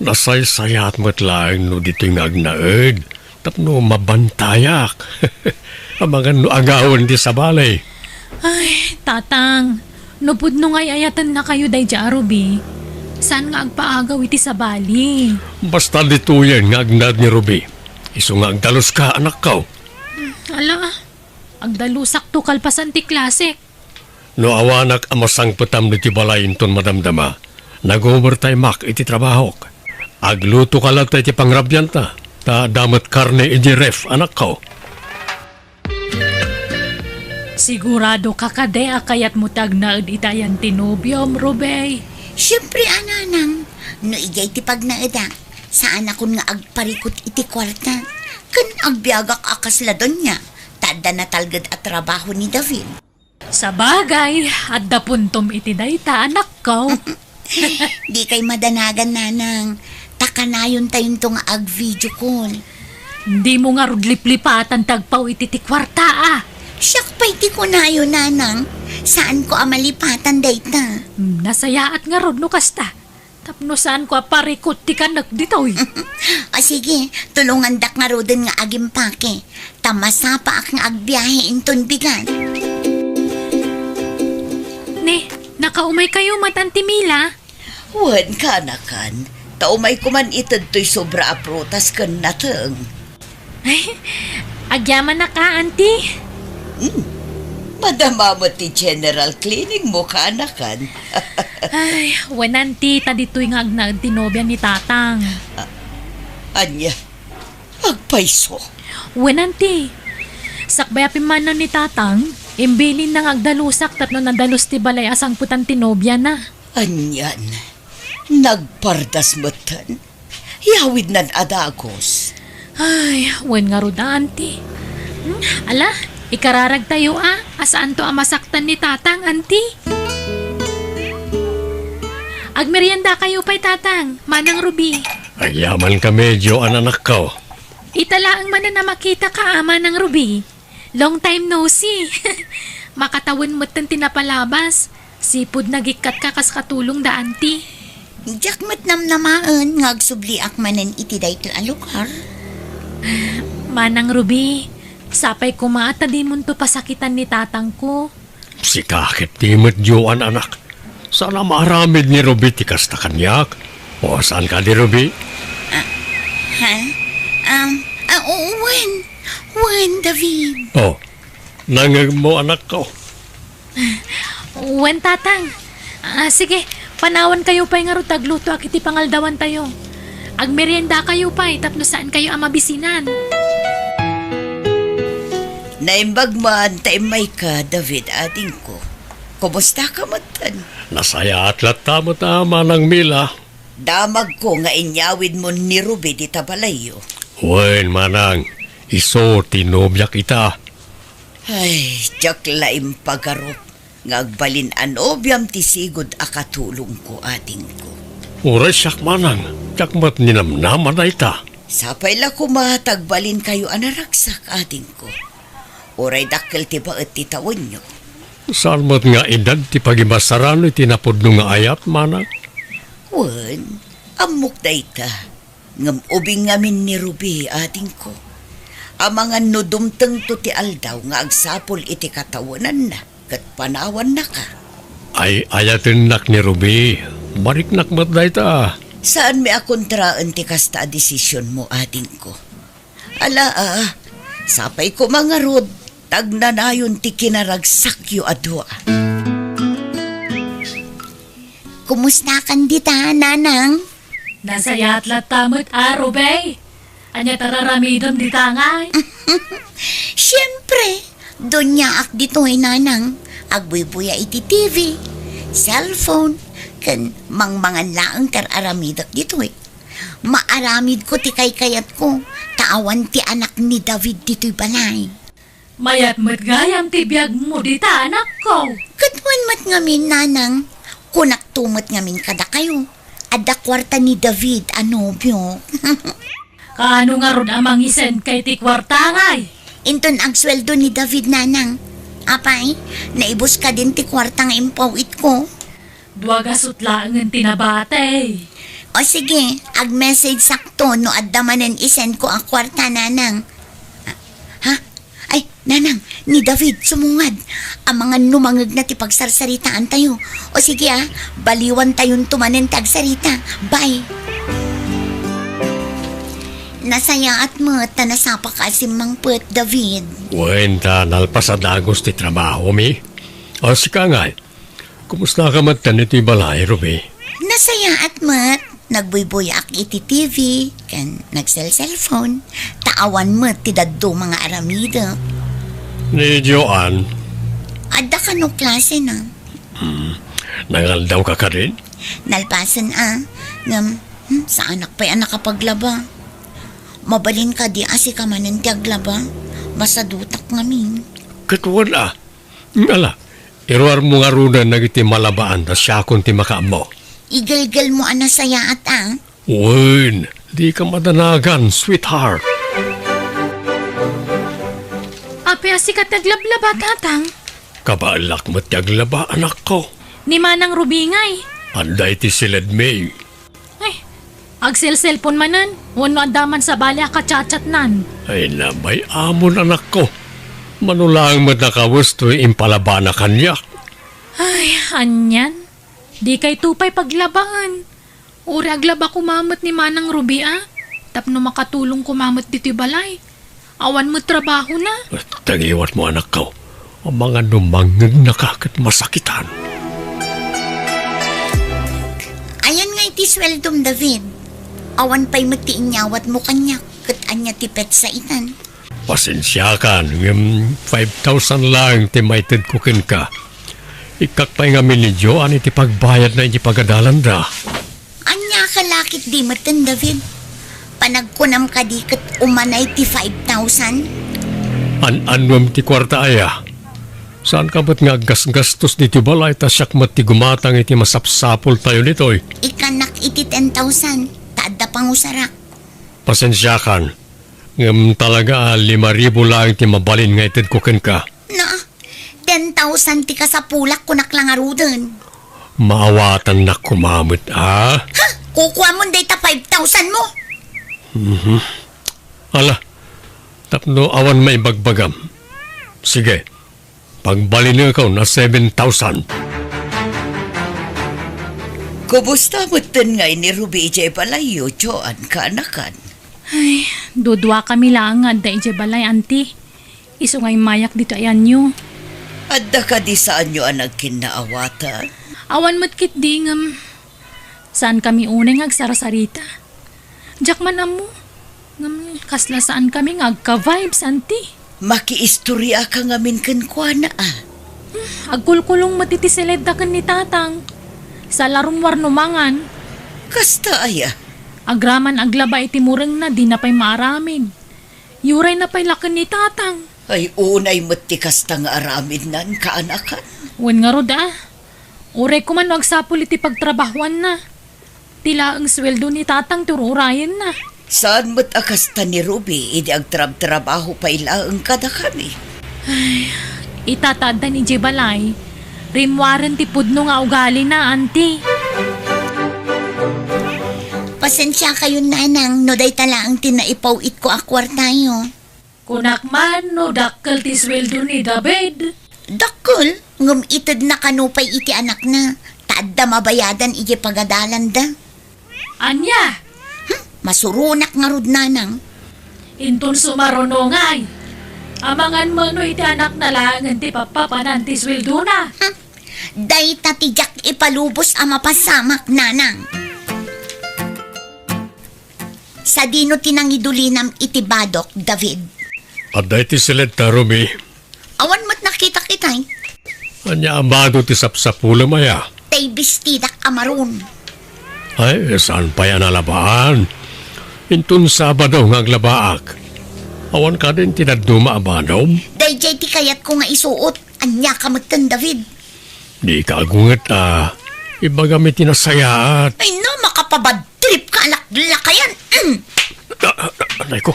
C: Nasaysayat mo't lang no dito ngagnaed. Tapno mabantayak. Amangan no agawon di sa balay.
A: Ay, tatang, nupod no ngay ayatan na kayo day Ruby. Saan nga agpaagaw iti sa bali?
C: Basta dito yan ngagnad ni Ruby. Iso nga agdalos ka anak ko.
A: Ala, agdalusak to kalpasan ti klasik.
C: No awanak amasang petam di balay inton madamdama. Nag-overtime mak iti trabaho. Agluto ka lang tayo ti pangrabyan ta. Ta damat karne iti ref anak ko.
D: Sigurado ka kade akayat mo tag na itayan tinubyom, Rubey.
E: Siyempre, ananang, no igay ti pagnaeda, saan akon nga agparikot iti kwarta. Kan agbiagak akasladon niya, tada na talgad at trabaho ni David.
D: Sa bagay, at dapuntom iti dayta anak ko.
E: Di kay madanagan, nanang. Takanayon tayon to nga ag-video call.
D: Hindi mo nga rudlip-lipatan tagpaw iti ti kwarta ah.
E: Siyak pa iti ko na yun, nanang. Saan ko amalipatan dayta?
D: Nasayaat nga rod no kasta. Tapno saan ko aparikot ti kanak ditoy.
E: O sige, tulungan dak nga roden nga agimpake. Tamasapa ak nga agbiyahe inton bigan.
A: Ne, nakaumay kayo matanti Mila.
B: Wan ka na kan. Taumay kuman itad to'y sobra aprotas kan natang.
A: Agyaman na ka, auntie.
B: Madama mo ti general cleaning mo ka na kan.
A: Ay, wananti, tadito'y nga agnatinobya ni Tatang.
B: Anya, agpaiso.
A: Wananti, sakbayapin man ni Tatang, imbilin nang agdalusak tatno nadalos ti balay asang putan tinobya na.
B: Anyan, nagpardas matan. Yawid nan adagos.
A: Ay, wen nga rod, auntie. Ala, ikararag tayo asaan to masaktan ni Tatang, auntie? Agmerienda kayo pa'y Tatang, Manang Ruby.
C: Ayaman ka medyo ananak ko.
A: Italaang man na makita ka, Manang Ruby. Long time no see. Makatawan mo't tan tinapalabas. Sipod nagikat ka kas katulong da, auntie.
E: Jakmat namnamaan nga agsubli ak manen iti dayto a lugar.
A: Manang Ruby, sapay kumata di mo to pasakitan ni Tatang ko.
C: Si kakit di medyoan anak. Sana maramid ni Ruby ti kasta kanyak. O saan ka di Ruby?
E: Ha? Wen, David.
C: Oh, nangag mo anak ko.
A: Wen, Tatang. Sige, panawan kayo pa'y nga tagluto ak iti pangaldawan tayo. Agmerienda kayo pa'y tapno saan kayo amabisinan.
B: Naimbag man taimay ka, David, ating ko. Kumusta ka matan?
C: Nasaya at latamo tama ng Mila.
B: Damag ko nga inyawid mo ni Ruby di tabalayo.
C: Wen manang, iso tinobya kita.
B: Ay, jak laim pagarop. Ngagbalin anobyam ti sigod akatulong ko ating ko.
C: Uray siyak manang, jakmat ninamnaman na ita.
B: Sapay la kumatagbalin kayo anaragsak ating ko. Uray dakkel ti baet ti tawon nyo.
C: Salmat nga edad ti pagimasarano itinapod nung nga ayat manang.
B: Wan, amok da ita. Ngam ubing ngamin ni Ruby ating ko. Amangan no dumteng to ti aldaw nga agsapol iti katawanan na. Kat panawan na ka.
C: Ay ayatin nak ni Ruby. Mariknak mat da ita.
B: Saan may akontraan ti kasta desisyon mo ating ko? Ala sapay ko mga rod. Tagnanayon ti kinaragsakyo adwa.
E: Kumusta kan dita, nanang?
D: Nasayat latamot Rubey. Anya tararamidom di tangay.
E: Siyempre, doon niya ak dito ay nanang. Agbuy-buya iti TV, cellphone, kan mangmangan laang tararamidak dito eh. Maaramid ko ti kay-kayat ko, taawan ti anak ni David dito'y balay.
D: Mayat matgayam ti biyag mo di ta anak ko.
E: Katwan mat ngamin, nanang. Kunak tumat ngamin kada kayo. Ada kwarta ni David, anobyo.
D: Kaano nga ron amang isen kay ti kwartangay?
E: Inton ang sweldo ni David, nanang. Apay, naibos ka din ti kwarta nga impawit ko.
D: Duwaga sutlaangan tinabate.
E: O sige, ag-message sakto no addamanen isen ko ang kwarta, nanang. Ha? Ay, nanang, ni David sumungad. Ang mga numangag na ti pagsarsaritaan tayo. O sige baliwan tayong tumanen tagsarita. Bye. Nasaya at mo, tanasapa ka si Mang Puet, David.
C: Wen ta nalpasadagos ti trabaho mi. O, si Kangay. Kumusta ka matan ito balay, Ruby?
E: Nasaya at mat. Nagbuy-buyak iti TV, kan nagsel-cellphone. Taawan mat ti daddo mga aramida.
C: Ni Joanne,
E: Adda ka no klase na.
C: nangaldaw ka ka rin?
E: Nalpasan ngam, sa anak pa'y anak kapaglaba. Mabalin ka di asi ka manan ti aglaba. Masadutak ngamin.
C: Katuwan Ngala, iruar mo nga runan nagiti malabaan na siya kung ti makaamo.
E: Igalgal mo saya at
C: Uwan, di ka madanagan, sweetheart.
A: Ape asikat naglablaba, tatang.
C: Kabaalak mo tiaglaba, anak ko.
A: Ni Manang Ruby ngay.
C: Anday ti silad May.
A: Ay, agsel-cellphone manan. Wano andaman sa balya ka chat nan.
C: Ay nabay amon, anak ko. Manulang mo nakawasto impalaba na kanya.
A: Ay, anyan. Di kay tupay paglabaan. Uri aglaba kumamot ni Manang Ruby Tapno makatulong kumamot dito balay. Awan mo trabaho na.
C: Tagiwat mo, anak ko. Ang mga numangag nakakat masakitan.
E: Ayan nga iti sweldom, David. Awan pa'y matiinyawat mo kanya. Kat anya tipet sa itan.
C: Pasensya ka, ng 5,000 lang timayted kukin ka. Ikakpay nga minidyo, ani ti pagbayad na iti pagadalan da.
E: Anya ka lakit di matan, David. Panagkunam ka di kat umanay ti 5,000.
C: Anwam ti kwarta aya. Saan ka ba't nga gastos ni ti balay ta siyak mat ti gumatang iti masapsapol tayo nito'y?
E: Ikanak iti 10,000. Taadda pang usarak.
C: Pasensya kan. Ngam talaga 5,000 lang ti mabalin nga ited kukin ka.
E: Na, 10,000 ti ka sa pulak kunak lang arudan.
C: Maawatan na kumamit, ha?
E: Ha? Kukuha mo data 5,000 mo.
C: Ala, tapno awan may bagbagam. Sige, pagbalin niyo ikaw na 7,000.
B: Kumusta mo ngay ni Ruby J. Palayo, Joan, kaanakan?
A: Ay, dudwa kami lang nga da ije balay, auntie. Iso ngay mayak dito ayan nyo.
B: Adda ka di saan nyo ang nagkinaawatan?
A: Awan mo't kit di ngam. Saan kami unay agsarasarita? Diyak man amo. Ngam, kasla saan kami agka-vibes, auntie.
B: Makiistorya ka ngamin kenkwana
A: Agkulkulong matitisilid da kan ni tatang. Sa larong warnumangan.
B: Kasta aya.
A: Agraman aglaba iti mureng na di na pa'y maaramid. Yuray na pa'y lakan ni tatang.
B: Ay unay mati kasta nga aramid nan kaanakan.
A: Wen nga rod Uray ko man agsapul iti pagtrabahuan na. Tila ang sweldo ni tatang tururayan na.
B: Saan mo't akasta ni Ruby, idi agtrab-trabaho pa ilaang kada kami.
A: Itatada ni Jibalay. Rimwaran ti pudno nga ugali na, auntie.
E: Pasensya kayo nanang, no day tala ang tinaipawit ko akwar tayo.
D: Kunakman no dakkel ti sweldo ni David.
E: Dakol, ngum itid na kanupay iti anak na. Taadda mabayadan iti pagadalan da.
D: Anya,
E: Masurunak nga rod nanang.
D: intun sumarunongay. Amangan mo no iti anak na langan ti papapanan ti sweldo na.
E: Day tatijak ipalubos ang mapasamak nanang. Sa dino tinangidulinam iti badok, David.
C: Aday ti silad ta, Ruby.
E: Awan mo't nakita kitay.
C: Anya amado ti sapsapula maya.
E: Tay bistidak amaron.
C: Ay, saan pa yan alabaan? Intun Sabado nga aglabaak. Awan ka din tinaduma abanaw.
E: Day jay ti kayat ko nga isuot. Anya kamutan, David.
C: Di ka agungat Iba gamit tinasayaat.
E: Ay no, makapabad trip ka alak-lakayan.
C: Anay ko,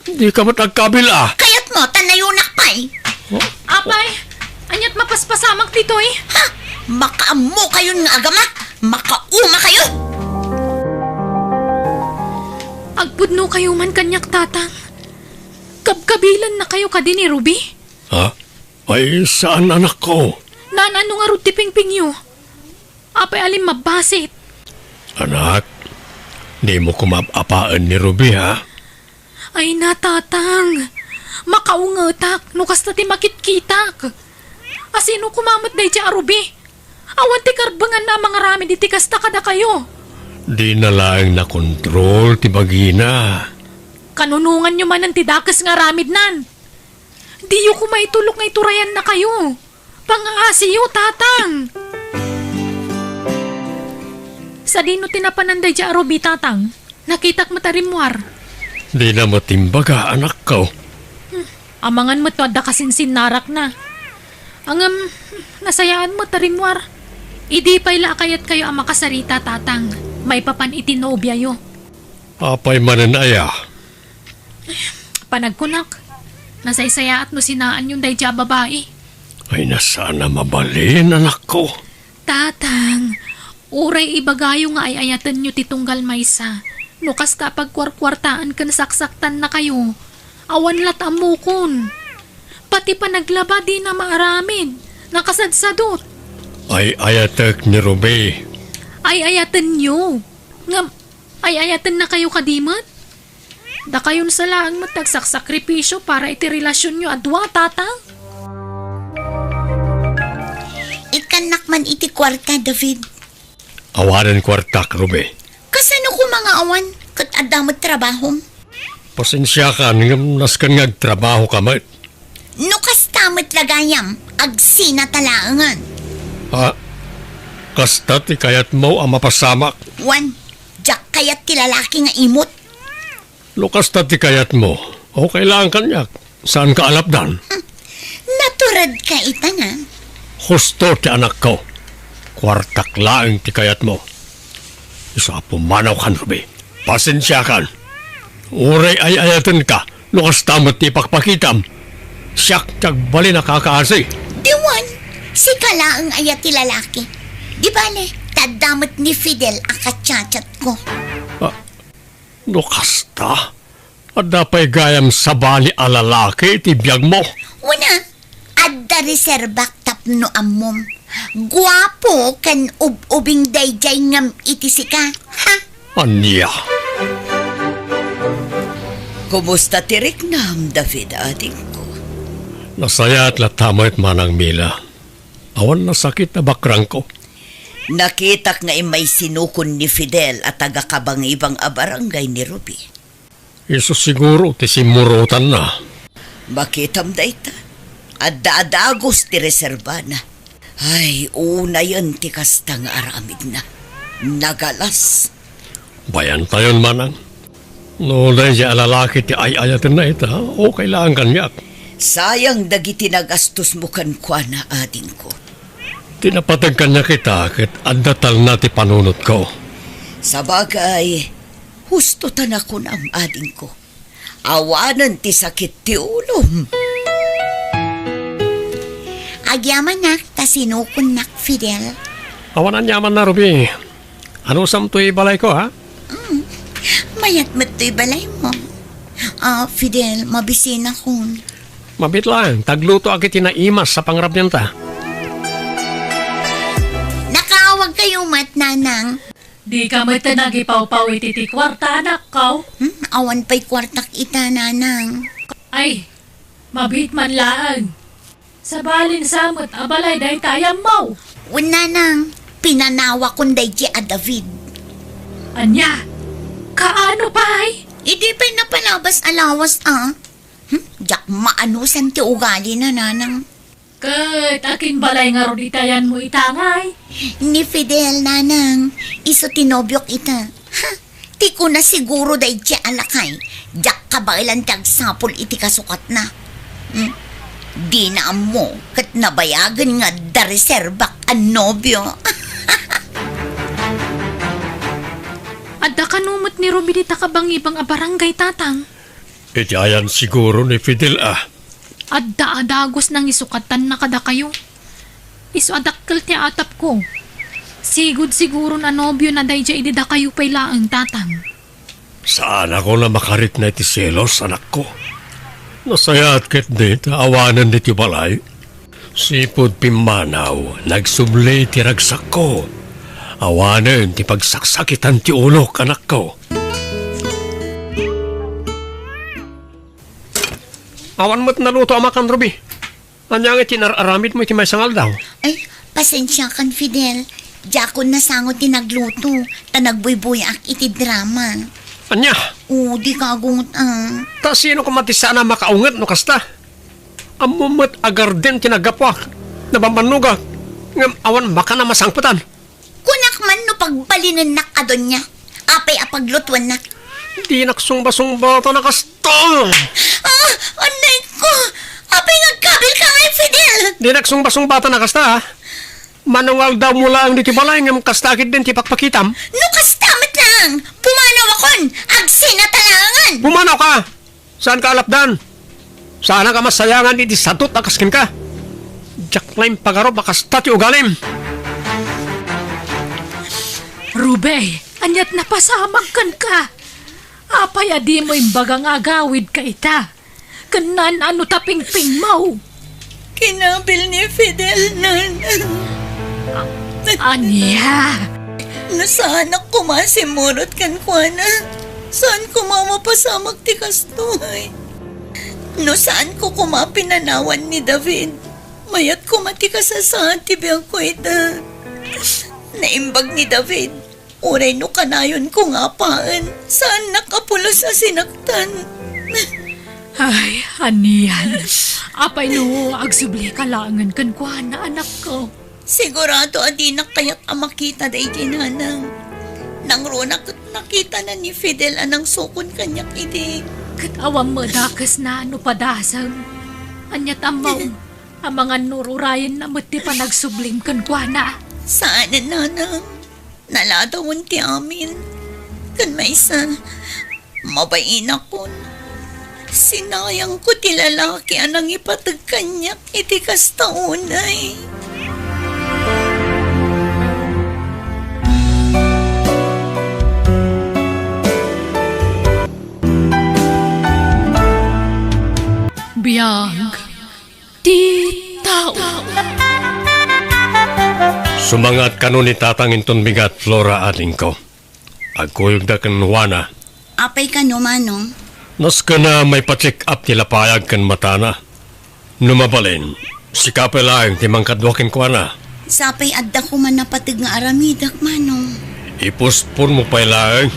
C: di ka ba't agkabila?
E: Kayat mo, tanayunak pa'y.
A: Apay, anyat mapaspasamak dito
E: Ha? Makaamo kayo nga agama. Makauma kayo.
A: Agpudno kayo man kanyak tatang. Kabkabilan na kayo ka din ni Ruby.
C: Ha? Ay, saan anak ko?
A: Nan ano nga rod ti pingping yo? Apay alim mabasit.
C: Anak, di mo kumapapaan ni Ruby, ha?
A: Ay natatang. Makaungetak, nukas na ti makitkitak. Asino kumamot day dya arubi? Awan ti karbangan na mga rami di ti kasta kada kayo.
C: Di na laing na kontrol ti bagina.
A: Kanunungan nyo man ang tidakas nga ramid nan. Di yu kumaitulok nga iturayan na kayo. Pangaasiyo, tatang. Sa dino tinapananday dya arubi, tatang. Nakitak matarimwar.
C: Di na matimbaga, anak ko.
A: Amangan mo to, da kasinsin narak na. Angam, nasayaan mo tarimwar. Idi pa'y lakayat kayo ang makasarita, tatang. May papan itinobya yo.
C: Apay mananaya.
A: Panagkunak. Nasaysaya at no sinaan yung dayja babae.
C: Ay nasana mabalin, anak ko.
A: Tatang, uray ibagayo nga ay ayatan nyo titunggal maysa. No kasta pagkwarkwartaan kan saksaktan na kayo. Awan lat amukon. Pati pa naglaba di na maaramid. Nakasadsadot.
C: Ay ayatek ni Ruby.
A: Ay ayatan nyo. Ngam, ay ayatan na kayo kadimat? Da kayon sa laang matagsaksakripisyo para iti relasyon nyo adwa, tatang?
E: Ikanak man iti kwarta, David.
C: Awanan kwartak, Ruby.
E: Kasano ko mga awan? Kat adamot trabaho?
C: Pasensya ka, ngam naskan ngagtrabaho ka mat.
E: No kastamot lagayam, agsina talaangan.
C: Ha? Kasta ti kayat mo ang mapasamak.
E: Wan, jak kayat ti lalaki nga imot.
C: Lukas ta ti kayat mo. O kailangan kanyak. Saan ka alapdan?
E: Naturad ka ita nga.
C: Husto ti anak ko. Kwartak laing ti kayat mo. Isa pumanaw kan, Ruby. Pasensya kan. Uray ay ayatan ka. Lukas tamat ti pakpakitam. Siyak tagbali na kakaasi.
E: Diwan, si kalaang ayat ti lalaki. Di bale, tadamot ni Fidel ang katsatsyat ko.
C: Lukas ta. At dapay gayam sa bali alalaki ti biyag mo.
E: Una, adda reserbak tapno ammom. Guwapo kan ubing dayjay ngam itisika. Ha?
C: Anya.
B: Kumusta tirik nam, David, ating ko?
C: Nasaya at latamay at manang Mila. Awan na sakit na bakrang ko.
B: Nakitak nga may sinukon ni Fidel at taga-kabangibang abarangay ni Ruby.
C: Iso siguro ti simurutan na.
B: Makitam dayta. At daadagos ti reserba na. Ay, una yun ti kastang aramid na. Nagalas.
C: Bayan tayon manang. No na siya alalaki ti ay-ayatin na ita. O kailangan kanyak.
B: Sayang dagiti nagastos mo kan kwa na ading ko.
C: Tinapatag kanya kita kit andatal na ti panunot ko.
B: Sa bagay, husto tanako na ang ading ko. Awanan ti sakit ti ulo.
E: Agyaman nak, tasinukon nak, Fidel.
C: Awanan yaman na, Ruby. Ano samtoy balay ko, ha?
E: Mayat mato'y balay mo. Fidel, mabisin ako.
C: Mabit lang. Tagluto agit tinaimas sa pangrabyan ta.
E: Nakaawag kayo mat, nanang.
D: Di ka may tanagipaw-paw iti ti kwarta, anak ko.
E: Awan pa'y kwartak ita, nanang.
D: Ay, mabit man laang. Sa balin samot, abalay dahi tayang mo.
E: Nanang, pinanawa kong dayji a David.
D: Anya, kaano pa'y?
E: Hindi pa'y napalabas alawas, Jak maanusan ti ugali na, nanang.
D: Kat akin balay nga ron itayan mo itangay.
E: Ni Fidel, nanang, iso tinobyok ita. Ha, ti ko na siguro dayji alakay. Jak kabailan tagsapol iti kasukat na. Di na mo, kat nabayagan nga da reserbak ang nobyo.
A: Adda kanumot ni Ruby di takabangibang abarangay, tatang.
C: Iti ayan siguro ni Fidel,
A: Adda adagos nang isukatan na kada kayo. Isu adakkel ti atap ko. Sigud siguro na nobyo na dayja idida kayo pay laang, tatang.
C: Saan ako na makarit na iti selos, anak ko? Nasaya at ket dit, awanan dit yung balay. Sipod pimanaw, nagsubli ti ragsak ko. Awanan ti pagsaksakitan ti ulok, anak ko. Awan mo't naluto amakan, Ruby. Anyang itinararamid mo iti may sangal daw.
E: Ay, pasensya kan, Fidel. Jakon na sangot ti nagluto. Ta nagbuybuyak iti drama.
C: Anya,
E: Di ka agungot
C: ta sino ka matisana makaungat no kasta? Amumot agar din tinagapwak. Nabambanugak. Ngam awan baka na masangputan.
E: Kunak man no pagbalinan nak adon niya. Apay apaglutuan na.
C: Di naksumba-sumba to na kasta.
E: Anay ko! Apay nagkabil ka ngay, Fidel!
C: Di naksumba-sumba to na kasta ha. Manuwal daw mula ang ditibala ngam kastakit din tipakpakitam.
E: No kastamit lang! Pumanaw akon! Agsin na talangan!
C: Pumanaw ka! Saan ka alapdan? Sana ka masayangan iti satot akaskin ka. Jaklaim pagaro bakas tati ugalim.
D: Rube, anyat napasamagkan ka. Apay adi mo imbagang agawid ka ita. Kanan ano taping-ping mo.
E: Kinabil ni Fidel nan.
D: Anya,
E: Nasaan ako masimurot kan kuana? Saan ko mamapasamag ti kastoy? No saan ko kumapinanawan ni David? Mayat ko matikasasahan ti biyang ko ita. Naimbag ni David. Uray no kanayon ko nga paan. Saan nakapulos sa sinaktan?
D: ay, aniyan. Apay no, agsubli kalangan kan kuha na anak ko.
E: Sigurado adi na kaya't amakita da itinanang. Nang runak nakita na ni Fidel anang sukon kanyak iti.
D: Katawang mo dakas na ano padasang. Anyat amaw, ang mga nururayan na mati pa nagsubling kan kuha na.
E: Saan na nanang? Naladawon ti amin. Kan may isa, mabain ako. Sinayang ko ti lalaki anang ipatag kanyak iti kastaunay.
D: Biyag, di tao.
C: Sumangat kanu ni tatangin ton bigat Flora aling ko. Agkuyog da kan wana.
E: Apay ka no, Manong?
C: Nas ka na may pa-check up tila payag kan matana. Numabalin, si kapelaang timang kadwakin ko na.
E: Sapay adda ko man napatig nga aramidak, Manong.
C: Ipuspon mo pa ilang.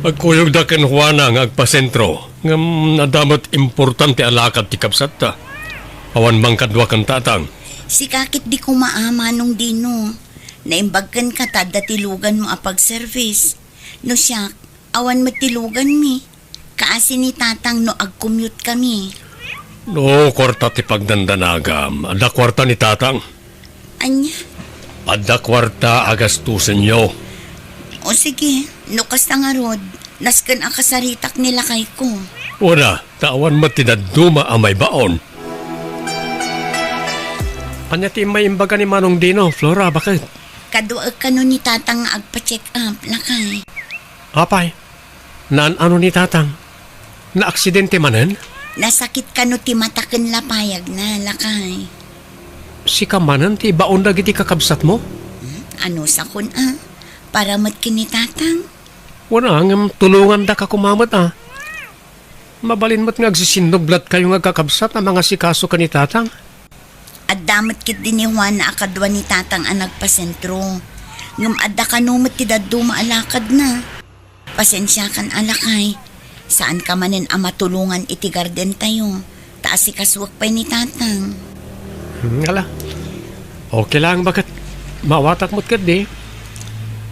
C: Agkuyog da kan wana nga agpasentro. Ngam nadamot importante alakad ti kapsat ta. Awan bang kadwakan tatang.
E: Si kakit di ko maamanong dino. Naimbagkan ka tada tilugan mo apag-service. No siya, awan mo tilugan mi. Kaasi ni tatang no ag-commute kami.
C: No, kwarta ti pagdandanagam. Ada kwarta ni tatang.
E: Anya?
C: Ada kwarta agastusin nyo.
E: O sige, nukas na nga rod. Naskan ang kasaritak nila kay ko.
C: Una, tawan matinaduma ang may baon. Anya ti may imbaga ni Manong Dino, Flora, bakit?
E: Kaduag ka no ni tatang nga agpa-check up, lakay.
C: Apay, naan ano ni tatang? Na-aksidente manen?
E: Nasakit ka no ti mataken lapayag na, lakay.
C: Si kamanan ti baon na giti kakabsat mo?
E: Ano sa kun para mat kini tatang?
C: Wala, ngam tulungan da ka kumamat Mabalin mo't nga agsisinuglat kayo nga kakabsat ang mga sikaso ka ni tatang.
E: At damat kit din ni Juan na akadwa ni tatang ang nagpasentro. Ngam adda ka no mat ti daddo maalakad na. Pasensya kan alakay. Saan ka manen ang matulungan iti garden tayo. Taas si kaswak pa'y ni tatang.
C: Ngala, okay lang bakit mawatak mo't kat di.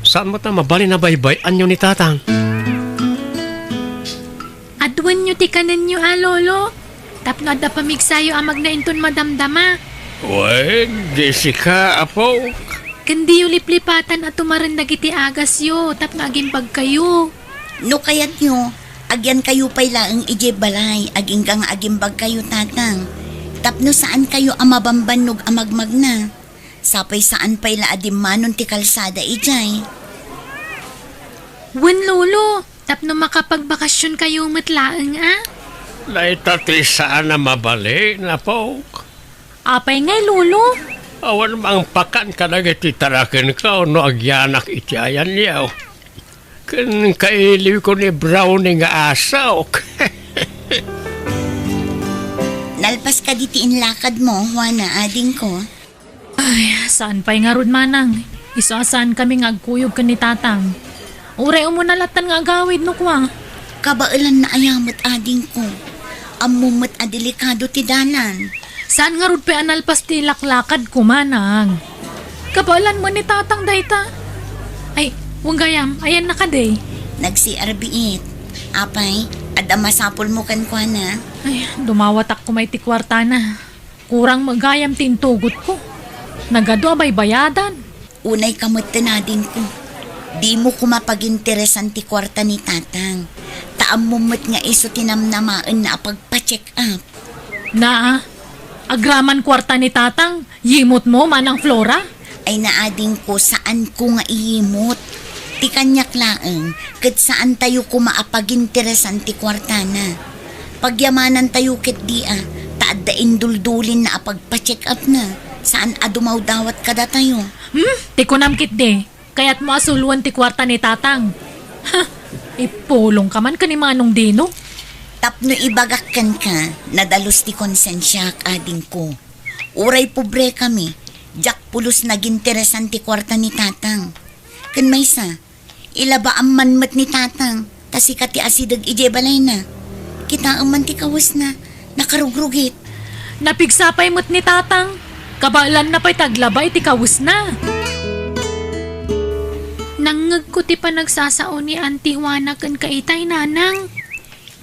C: Saan mo't na mabalin na baybay anyo ni tatang?
A: Adwan nyo ti kanan nyo, lolo. Tapno da pamigsayo amag na inton madamdama.
C: Uy, Jessica, apo.
A: Kandi yu liplipatan at tumaran dagiti agas yo. Tapno aging pag kayo.
E: No kayat nyo, agyan kayo pa'y laang ije balay. Aging gang agimbag kayo tatang. Tapno saan kayo amabambanog amagmag na. Sapay saan pa'y laadim manon ti kalsada ijay.
A: Wen, lolo. Tapno makapagbakasyon kayo matlaang,
C: Naitati saan na mabali na po.
A: Apay ngay, lolo.
C: Awan mang pakan ka na titarakin ka o no agyanak iti ayan niyaw. Kan kailiw ko ni Brownie nga asok.
E: Nalpas kaditiin lakad mo, Juana, ading ko.
D: Ay, saan pa'y nga rod manang? Isasaan kami nga agkuyog ka ni tatang. Uray mo nalatan nga agawid no kwa.
E: Kabailan na ayamot ading ko. Amumot a delikado ti dalan.
D: Saan nga rod pa analpas ti laklakad ko manang? Kabalan mo ni tatang dayta. Ay, huwag gayam, ayan na ka day.
E: Nagsi-arbiit. Apay, adamasapol mo kan kwa na.
D: Ay, dumawatak ko may tikwarta na. Kurang magayam tintugot ko. Nagado abay bayadan.
E: Unay kamot tinadin ko. Di mo kumapaginteresan ti kwarta ni tatang. Taamumot nga iso tinamnamaan na pagpa-check up.
D: Na, agraman kwarta ni tatang, yimot mo manang Flora?
E: Ay naading ko saan ko nga iyimot. Ti kanyak laeng, kat saan tayo kumaapaginteresan ti kwarta na. Pagyamanan tayo ket dia, taad da induldulin na apagpa-check up na. Saan adumaw dawat kada tayo?
D: Ti kunamkit de, kaya't mo asuluan ti kwarta ni tatang. Ha, ipulong ka man ka ni Manong Dino.
E: Tapno ibagakkan ka, nadalos ti konsensya ading ko. Uray pobre kami, jak pulos naginteresan ti kwarta ni tatang. Kan maysa, ilaba ang manmat ni tatang, tasika ti asidag ije balay na. Kita ang man ti kawas na, nakarugrugit.
D: Napigsapay mo't ni tatang, kabalan na pa'y taglabay ti kawus na.
A: Nangag ko ti pa nagsasao ni Auntie Juana kan kaitay nanang.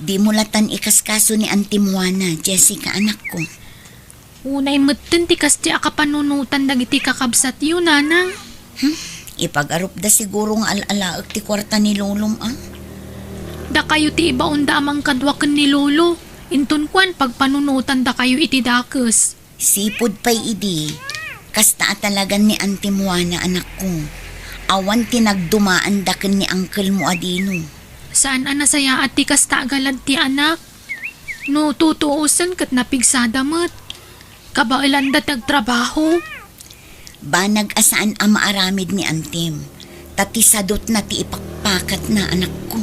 E: Di mo latan ikaskaso ni Auntie Juana, Jessica anak ko.
A: Unay mutten ti kas ti akapanunutan dagiti kakabsat yun nanang.
E: Ipag-arup da siguro nga alalaag ti kwarta ni Lolom ah.
A: Da kayo ti ibaon da amang kadwakan ni Lolo. Intun kwan pagpanunutan da kayo iti dakes.
E: Sipod pa'y idi, kasta talagan ni Auntie Juana anak ko. Awan tinagdumaan daken ni uncle mo adino.
A: Saan anasaya at ti kas tagalad ti anak? No tutuusan kat napigsada mat. Kabailan da tagtrabaho.
E: Banag asaan ang maaramid ni Antim. Tatisadot na ti ipakpakat na anak ko.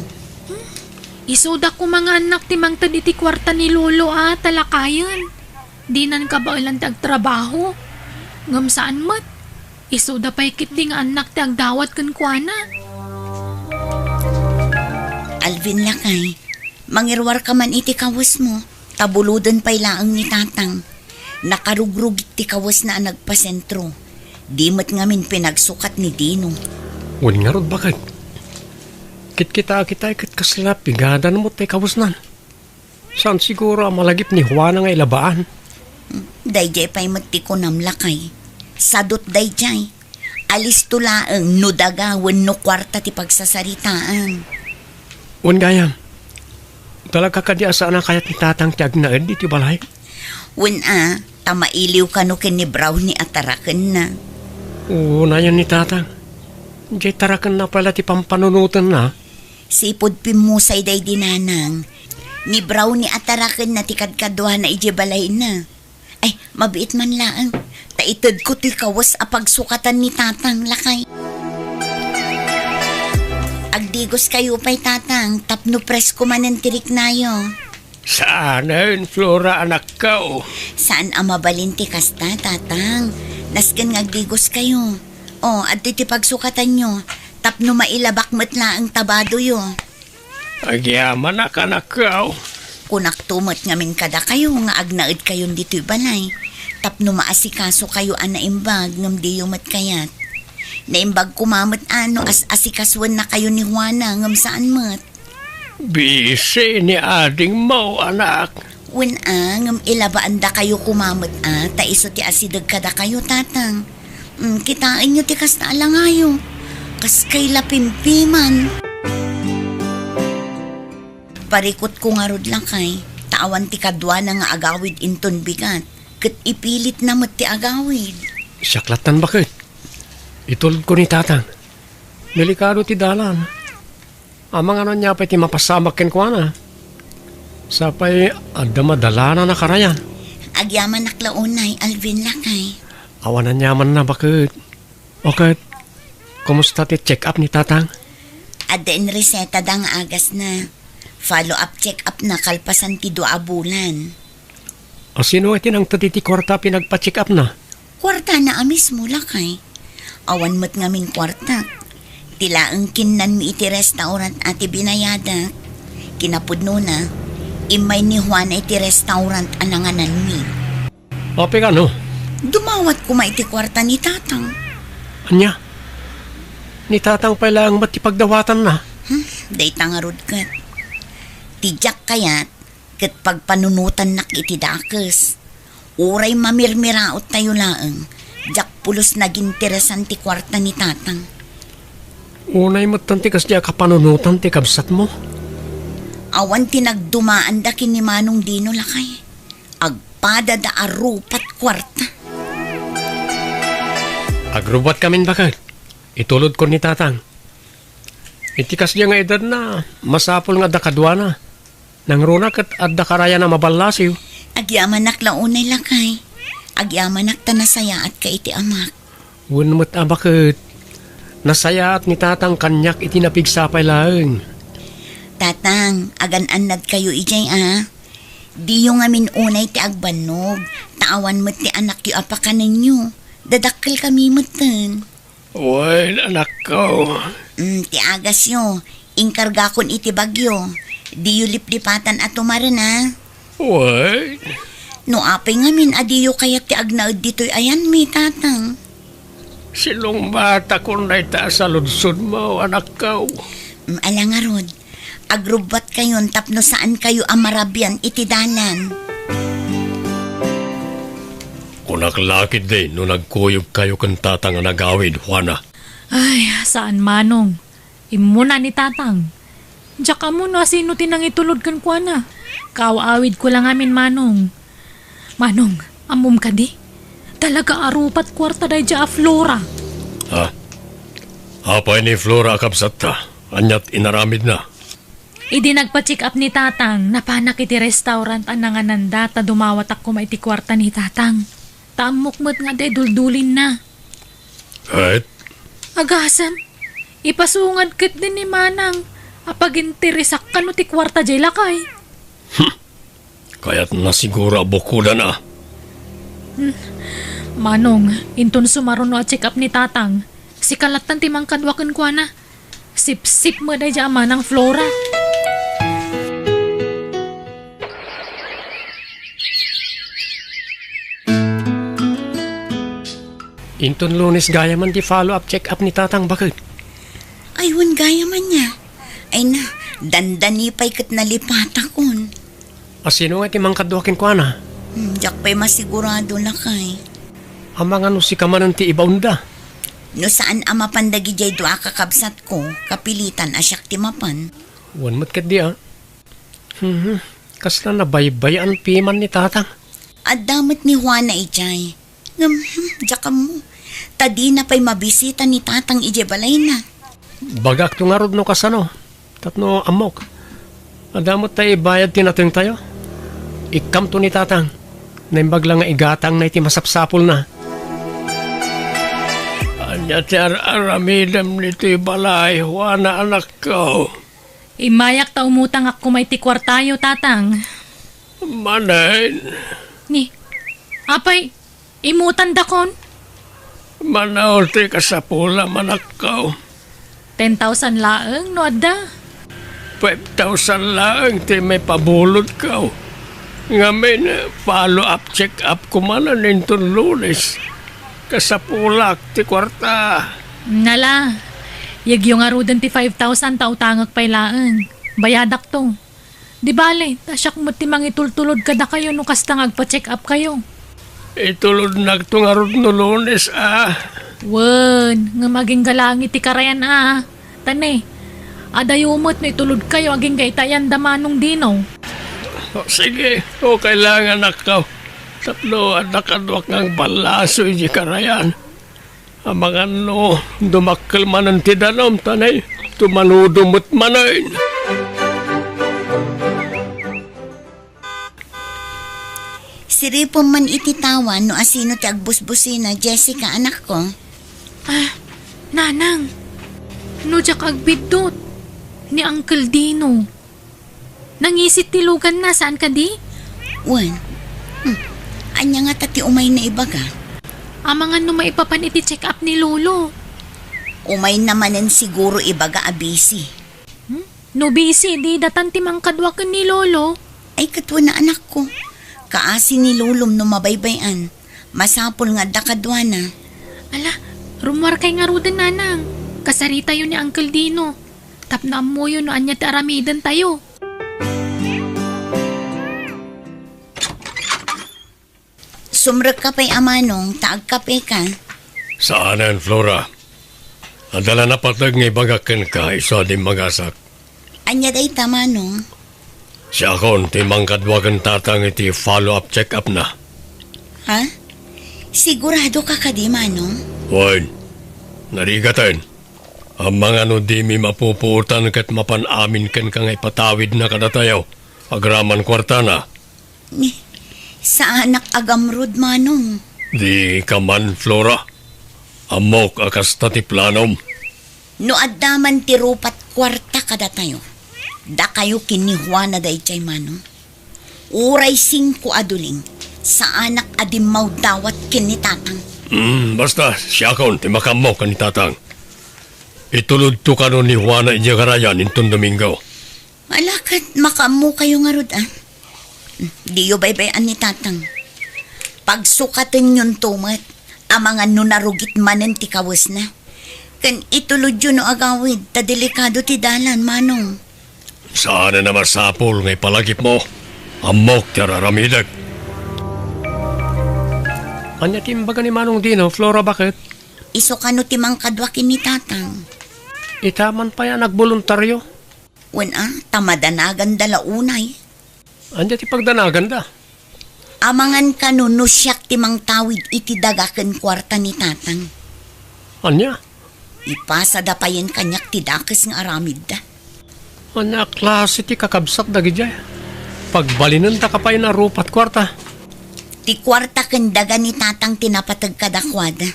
A: Isuda ko mga anak ti mangtad iti kwarta ni Lolo talakayan. Di nan kabailan tagtrabaho. Ngam saan mat? Isuda pa'y kit di nga anak ti agdawat kan kuana.
E: Alvin lakay, mangirwar ka man iti kawas mo. Tabuludan pa'y laang ni tatang. Nakarugrug ti kawas na nagpasentro. Di mat ngamin pinagsukat ni Dino.
C: Wali nga rod bakit? Kita kit kasla pigadan mo tay kawusnan. Saan siguro ang malagip ni Juana nga ilabaan?
E: Dayjay pa'y matiko namlakay. Sadot dayjay. Alis tulaang no dagawan no kwarta ti pagsasaritaan.
C: Wan gayam. Talaga ka di asaan ang kayat ni tatang ti agnaed di ti balay?
E: Wen tamailiw ka no ken ni Brownie at taraken na.
C: Oo na yan ni tatang. Diyay tarakan na pala ti pampanunutan na.
E: Sipod pimusay day dinanang. Ni Brownie at taraken na ti kadkadwa na ijebalay na. Ay, mabiit man laang. Taitad ko ti kawas apagsukatan ni tatang lakay. Agdigos kayo pa'y tatang, tapno presko manen tirik nayo.
C: Saan Flora anak ka o?
E: Saan ang mabalinti kasta, tatang? Nasgan nga agdigos kayo. O, at ti pagsukatan nyo, tapno mailabak matla ang tabado yo.
C: Agyaman anak ka o.
E: Kunak tumot ngamin kada kayo, nga agnaid kayon dito'y balay. Tapno maasikaso kayo anaimbag, ngam di yumat kayat. Naimbag kumamot as asikaswan na kayo ni Juana, ngam saan mat.
C: Bisi ni ading mo anak.
E: Wen ngam ilabaan da kayo kumamot taiso ti asidag kada kayo tatang. Kitain nyo ti kas na alangayo. Kas kay lapimpiman. Parikot ko nga rod lang kay, tawan ti kadwa na nga agawid inton bigat. Kat ipilit na mat ti agawid.
C: Saklatan bakit? Itulog ko ni tatang. Delikado ti dalan. Amang ano niya pa ti mapasamak ken ko na. Sapay adda madala na nakarayan.
E: Agyaman naklaunay, Alvin lakay.
C: Awanan yaman na bakit? Okay. Kumusta ti check up ni tatang?
E: Adda in reseta dang agas na. Follow-up check-up na kalpasan ti 2 bulan.
C: O sino iti nang taditi kwarta pinagpa-check up na?
E: Kwarta na amis mo lakay. Awan mo't ngamin kwarta. Tilaang kinan mi iti restaurant ati binayada. Kinapudno na, imay ni Juan iti restaurant ananganan mi.
C: Ope ka no?
E: Dumawat ko iti kwarta ni tatang.
C: Anya? Ni tatang pala ang matipagdawatan na.
E: Day tangarod kat. Tijak kayat, kat pagpanunutan nak iti dakes. Uray mamirmiraot tayo laang. Jak pulos naging interesan ti kwarta ni tatang.
C: Unay mo't tantikas diya kapanunutan ti kabsat mo.
E: Awan tinagdumaan da kin ni Manong Dino lakay. Agpada da arupat kwarta.
C: Agrubat kamin bakit? Itulod ko ni tatang. Itikas diya nga edad na masapol nga da kadwa na. Nang runak at adda karaya na mabalasiw.
E: Agyaman nak launay lakay. Agyaman nak tanasaya at kaiti amak.
C: Wan mo't bakit? Nasaya at ni tatang kanyak itinapigsapay laeng.
E: Tatang, agan-anad kayo ijay Di yung amin unay ti agbanog. Taawan mo't ti anak yu apakanan nyo. Dadakkel kami mo'ten.
C: Uy, anak ko.
E: Ti agas yo. Inkarga kon iti bagyo. Di yu liplipatan at tumaran
C: Uy.
E: No apay ngamin adiyo kaya ti agnaud dito'y ayan mi tatang.
C: Silong bata ko na ita sa lunsod mo, anak ko.
E: Alangarod. Agrubat kayon tapno saan kayo amarabyan iti dalan.
C: Kunaklakid din no nagkuyog kayo kan tatang nga nagawid, Juana.
D: Ay, saan manong? Imuna ni tatang. Diyak mo no asino tinang itulod kan kwa na. Kawaawid ko lang amin manong. Manong, amom ka di? Talaga arupat kwarta day dya Flora.
C: Ha? Hapay ni Flora kapsat ta. Anyat inaramid na.
D: Idi nagpa-check up ni tatang. Napanak iti restaurant ananganan data dumawat ako maiti kwarta ni tatang. Tamukmat nga day duldulin na.
C: Kahit?
D: Agasam, ipasungad kit din ni Manang. Apag-interesak ka no ti kwarta jay lakay.
C: Kaya't nasigura bukuda na.
D: Manong, inton sumaron no at check up ni tatang. Si kalatan timang kadwakan kwa na. Sip-sip mo day dya Manang Flora.
C: Inton Lunes gaya man di follow-up check-up ni tatang bakit?
E: Aywan gaya man niya. Ay na, dandani pa'y kat nalipata kon.
C: Asino nga timang kadwakin ko na?
E: Diyak pa'y masigurado lakay.
C: Amang ano si kamanan ti ibaunda.
E: No saan ama pandagi jay doa kakabsat ko, kapilitan asyak timapan.
C: Wan mo't kat di Kasla na baybayan piman ni tatang.
E: At damat ni Juana ijay. Diyak mo. Tadi na pa'y mabisita ni tatang ijay balay na.
C: Bagak to nga rod no kasano. Tatno amok. Adamot tayo bayad tinating tayo. Ikam to ni tatang. Naimbag lang nga igatang na iti masapsapol na. Anya ti aramidam nito'y balay, Juana anak ko.
D: Imayak ta umutang ako may ti kwartayo tatang.
C: Manain.
D: Ni, apay, imutan dakon.
C: Manaw ti kasapula manak ko.
D: 10,000 laeng no adda.
C: 5,000 lang ti may pabulot ko. Ngamin, follow-up check-up ko man nintong Lunes. Kasapulak ti kwarta.
D: Nala, yagyo nga rudan ti 5,000 tautangak pay laeng. Bayadak to. Di bale, tasyak mo ti mangitultulod kada kayo no kastang agpa-check up kayo.
C: Itulod nagtungarod no Lunes
D: Wen, nga maging galangi ti karayan Tane, adayumot na itulod kayo aging gaitayan damanong dinaw.
C: Sige, kailangan ako. Tatlo at nakadwak ng balaso iji karayan. Ang mga dumakkel man ang tidanom, tanay, tumanudumot manayin.
E: Siripon man ititawan no asino ti agbusbusina, Jessica anak ko.
A: Nanang, nujak agbidot ni Uncle Dino. Nangisit tilugan na, saan ka di?
E: Wan, Anya nga tati umay na ibaga.
A: Amangan no maipapan iti check up ni Lolo.
E: Umay namanen siguro ibaga abisi.
A: No busy, di datan timang kadwa ken ni Lolo.
E: Ay katwa na anak ko. Kaasi ni lulom no mabaybayan. Masapol nga dakadwa na.
A: Ala, rumwar kay nga rudan nanang. Kasarita yun ni Uncle Dino. Tapna mo yun no anya ti aramidan tayo.
E: Sumrek ka pa'y amanong, taag kape ka.
C: Saanan, Flora? Adala na patag nga ibagakan ka, isa din magasak.
E: Anya day tamanong.
C: Siya kon, timang kadwagan tatang iti follow-up check-up na.
E: Ha? Sigurado ka ka di manong?
C: Wine, narigatan. Ang mga no di mi mapupuutan kat mapanamin kan kang ipatawid na kadatayaw. Agraman kwarta na.
E: Sa anak agamrod manong.
C: Di ka man, Flora. Amok akas tati planom.
E: No addaman ti rupat kwarta kada tayo. Da kayo kinihuana day chay manong. Uray 5 aduling. Sa anak adimaw dawat kinitatang.
C: Basta, siya kon, timakam mo kanitatang. Itulod to ka no ni Juana Inyagarayan intong Domingo.
E: Malakat makamu kayo nga rod Di yo baybayan ni tatang. Pagsukatan yun tumat, ang mga nunarugit manen ti kawas na. Kan itulod yun no agawid, ta delikado ti dalan, manong.
C: Saan na masapol ngay palagip mo? Amok ti araramidag. Anya timbaga ni Manong Dino, Flora, bakit?
E: Iso ka no timang kadwakin ni tatang.
C: Itaman pa yan nagboluntaryo.
E: Tamadanagan dala unay.
C: Anya ti pagdanagan da.
E: Amangan ka no syak timang tawid iti dagaken kwarta ni tatang.
C: Anya?
E: Ipasa da pa yan kanyak ti dakes nga aramid da.
C: Anya klase ti kakabsat dagi jay. Pagbalinan ta ka pa yun na rupat kwarta.
E: Ti kwarta ken daga ni tatang tinapatag kadakwada.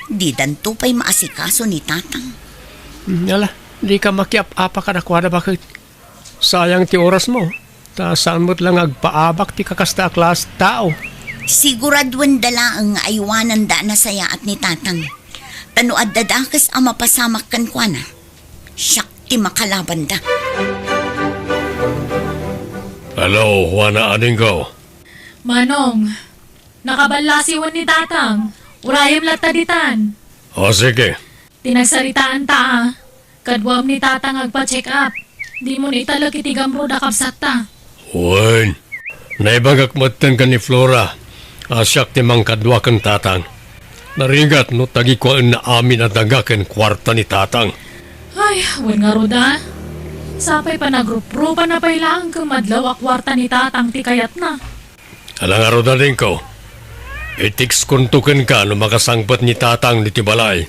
E: Di danto pa'y maasikaso ni tatang.
C: Yala, di ka makiap-apa ka nakwada bakit? Sayang ti oras mo. Ta saan mo't lang agpaabak ti kakasta klas tao.
E: Siguradwan dala ang aywanan da na saya at ni tatang. Tano at dadakas ang mapasamak kan kwa na. Siyak ti makalaban da.
C: Hello, Juana Adingo.
D: Manong, nakabalasiwan ni tatang. Urayam lataditan.
C: O sige.
D: Tinagsaritaan ta. Kadwam ni tatang agpa-check up. Di mo na italag itigamro da kapsat ta.
C: Uwan, naibagakmatan ka ni Flora. Asyak ti mang kadwa kan tatang. Narigat no tagi ko na amin at dagaken kwarta ni tatang.
D: Ay, wen nga roda. Sapay pa nagruprupa na pailang kang madlaw akwarta ni tatang ti kayat na.
C: Alang araw na rin ko. Itiks kuntukan ka no makasangpat ni tatang ni Tibalay.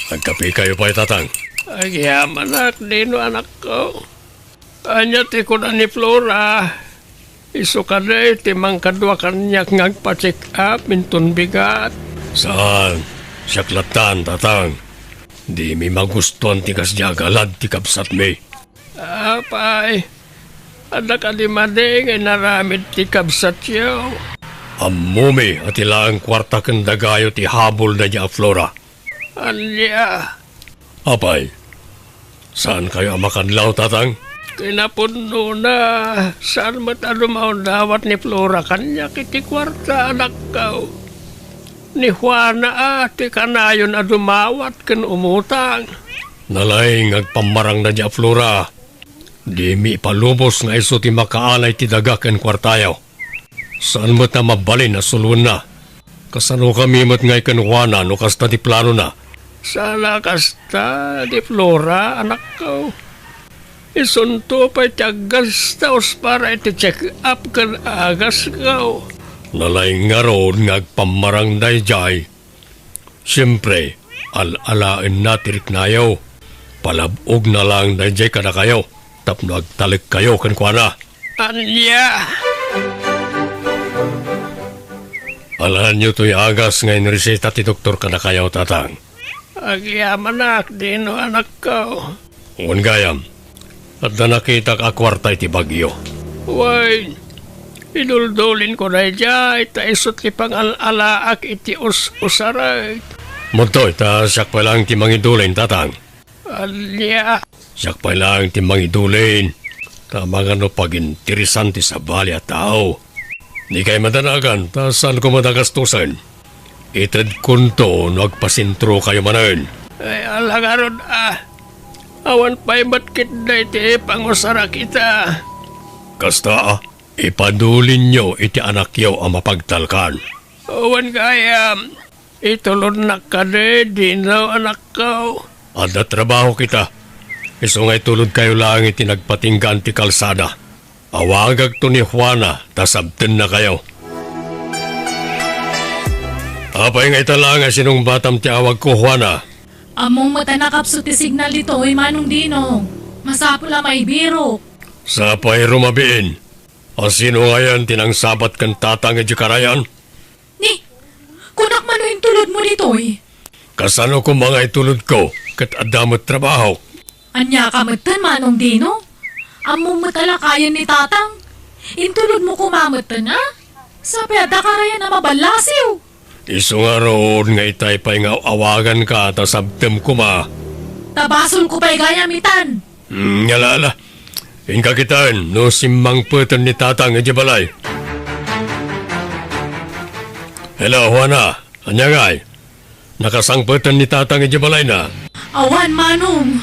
C: Nagkape kayo pa tatang. Ay, yaman anak, dino anak ko. Anya ti ko na ni Flora. Iso ka na timang kadwa kanyak ngagpa-check up minton bigat. Saan? Siyaklatan, tatang. Di mi magustuhan ti kasya galad ti kapsat mi. Apay, anak ka di mading ay naramid ti kapsat yaw. Amumi at ilang kwarta kandagayo ti habol na niya Flora. Anya. Apay, saan kayo makanlaw, tatang? Kinapuno na. Saan matalumaw dawat ni Flora kanya kiti kwarta anak kao. Ni Juana ati kanayon na dumawat kan umutang. Nalaing agpamarang na niya Flora. Di mi palubos nga iso ti makaalay ti dagaken kwartayaw. Saan mo't na mabalin na sulun na? Kasano kami mo't ngay kan Juana no kasta ti plano na? Sana kasta di Flora anak ko. Isunto pa tiagas taos para iti check up kan agas ko. Nalaing nga roon ngagpamarang dayjay. Siyempre, al-alain na tirik nayaw. Palabog na lang dayjay ka na kayo. Tapno agtalik kayo kan kwa na. Anya! Alahan nyo to'y agas ngayon reseta ti doktor ka na kayo, tatang. Agyaman anak, dino anak ko. Uwan gayam, at na nakita ka kwarta iti bagyo.
F: Way, iduldulin ko na dya, itaisot ki pang alaak iti usaray.
C: Munto, ita siyak pa lang ti mangidulin, tatang.
F: Alya,
C: Siyak pa lang ti mangidulin. Tama nga no pagintirisan ti sa bali at tao. Di kay madanagan, ta saan ko madagastusan. Itad kunto, nagpasintro kayo manan.
F: ay alangaron awan pa'y matkit na iti pangusara kita.
C: Kasta, ipadulin nyo iti anak yaw ang mapagtalkan.
F: Awan kaya, itulod na ka di na anak ko.
C: Ada trabaho kita. Iso ngay tulod kayo lang iti nagpatinggan ti kalsada. Awagag to ni Juana, tasabten na kayo. Apay ngay talaga sinong batam ti awag ko, Juana.
D: Among mata nakapso ti signal dito, Manong Dino. Masapo la may biro.
C: Sa pay rumabiin. O sino ngayon tinangsabat kan tatang iti karayan?
D: Ni, kunak man yung tulod mo dito
C: Kasano ko mga itulod ko, kat adamot trabaho.
D: Anya ka matan, Manong Dino? Among matala kaya ni tatang. Intulod mo kumamatan na? Sa peda karayan na mabalasiw.
C: Iso nga roon nga itay pa'y nga awagan ka tasabtem ko ma.
D: Tabasol ko pa'y gayamitan.
C: Ngalala. Inka kitaan, no simang putan ni tatang iti balay. Hello, Juana. Anya ngay? Nakasangputan ni tatang iti balay na.
D: Awan, Manong.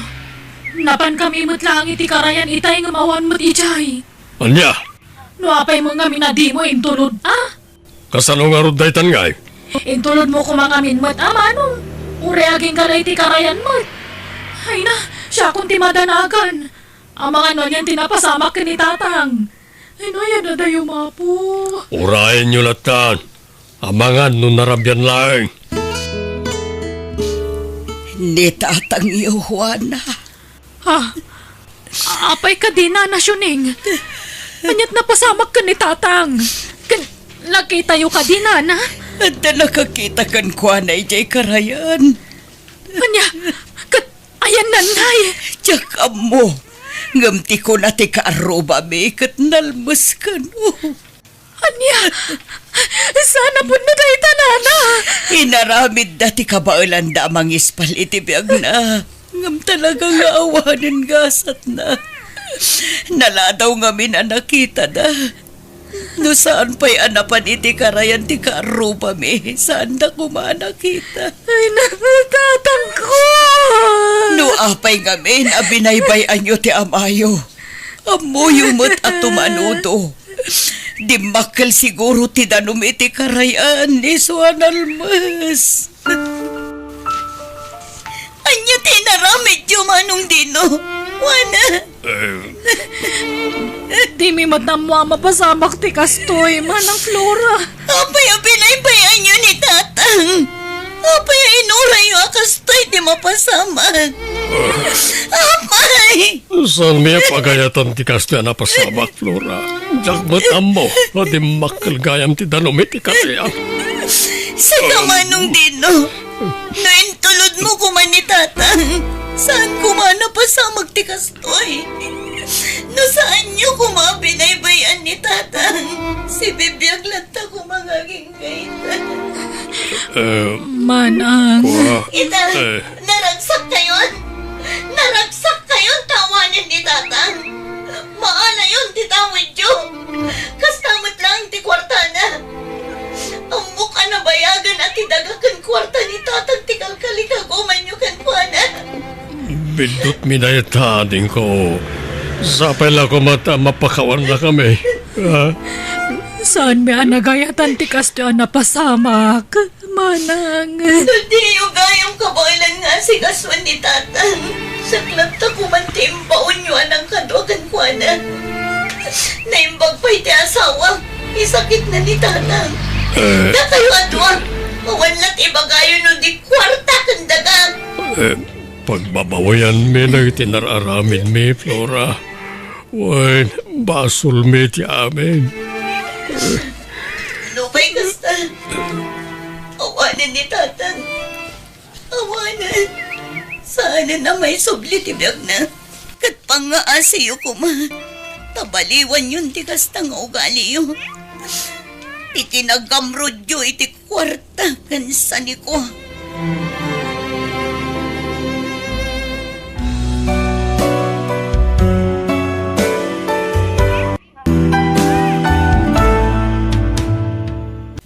D: Napan kami lang iti karayan itay nga mawan mo't ijay.
C: Anya?
D: No apay mo nga minadi mo intulod,
C: Kasano nga rod daytan ngay?
D: Intulod mo kumangamin mo't, Manong. Ureaging ka na iti karayan mo't. Ay na, siya kung timadanagan. Ang mga nonyan tinapasamak ka ni tatang. Ay no, yan na dayo mapo.
C: Urayan nyo latan. Amangan no narabyan lang.
B: Ni tatang iyo, Juana.
A: Apay ka din na nasyuning. Anyat napasamak ka ni tatang. Nakita yu ka din na.
B: At na nakakita kan Juana ijay karayan.
A: Anya, ayan nanay.
B: Tsaka mo, ngamti ko na ti kaaruba mi kat nalmas ka no.
A: Anya, sana po na tayo tanana.
B: Inaramid dati kabailan da mang ispal itibiyag na. Ngam talaga nga awanin gasat na. Naladaw nga min nakita na. No saan pa'y anapan iti karayan ti kaaruba mi. Saan na kumanakita.
A: Ay, nakatatang ko.
B: No apay nga min, abinaybayan nyo ti amayo. Amoyo mo't at tumanudo. Di makal siguro ti danum iti karayan ni Suan Almas. Anya tinaramid yung Manong Dino. Wana.
A: Di mi matamwa mapasamak ti kastoy, Manang Flora.
B: Apay abinaybayan nyo ni tatang. Apay inuray yung akastoy di mapasamak. Apay.
C: Saan may pagayatan ti kastya na pasamak, Flora? Jakmat amo, di makal gayam ti danumit ti karayan.
B: Sa Manong Dino. Naintulod mo kuman ni tatang. Saan kumana pa sa magtikastoy? No saan niyo kumabinaybayan ni tatang? Si bibiyag lanta kumangaging kaitan.
A: Manang.
B: Ita, naragsak kayon? Naragsak kayon tawanin ni tatang? Maana yun titawid yun? Kastamot lang ti kwarta na. Ang mukha na bayagan at idagakan kwarta ni tatang tikalkalikaguman nyo kan kuana.
C: Bindot minayatading ko. Sapay lang ko mata mapakawan na kami.
A: Saan may anagayatan ti kastoy na pasamak, Manang.
B: Hindi yung gayong kabailan nga si kaswan ni tatang. Saklap ta kumantimbaon nyo anang kaduagan kuana. Naimbag pa iti asawa. Isakit na ni tatang. Na kayo adwa. Mawanlat ibagayo no di kwarta kandagang.
C: Pagbabawayan mi na itinararamin mi, Flora. Wan, basol mi ti amin.
B: Lupay kasta. Awanan ni tatang. Awanan. Sana na may subli tibiyag na. Kat
E: pangaasiyo ko ma. Tabaliwan yun tikas tang ugali yun. Itinagamrod yun iti kwarta kansan ko.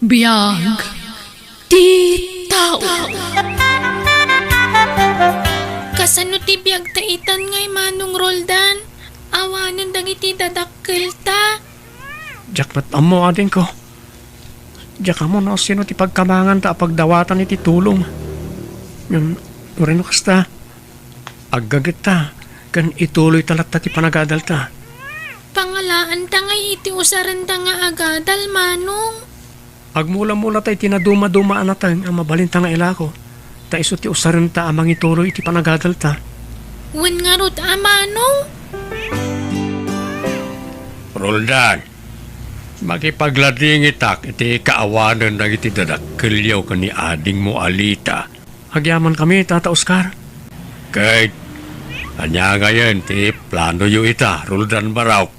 A: Biyag. Ti tao. Kasano ti biyag taitan ngay Manong Roldan? Awanan dang iti dadakkel ta.
C: Diyak mat amo ading ko. Diyak amo no sino ti pagkamangan ta pagdawatan iti tulong. Yung ureno kasta. Aggagit ta. Kan ituloy talat ta ti panagadal ta.
A: Pangalaan ta ngay iti usaran ta nga agadal Manong.
C: Agmula-mula tayo tinaduma-dumaan na tayo ang mabalinta nga ilako. Ta iso ti usarin ta amang ituloy iti panagadal ta.
A: Wen nga rot Manong.
F: Roldan, makipaglading itak iti kaawanan na iti dadakkelyaw ka ni ading mo Alita.
C: Agyaman kami, Tata Oscar.
F: Kahit, anya ngayon ti plano yu ita, Roldan Barauk.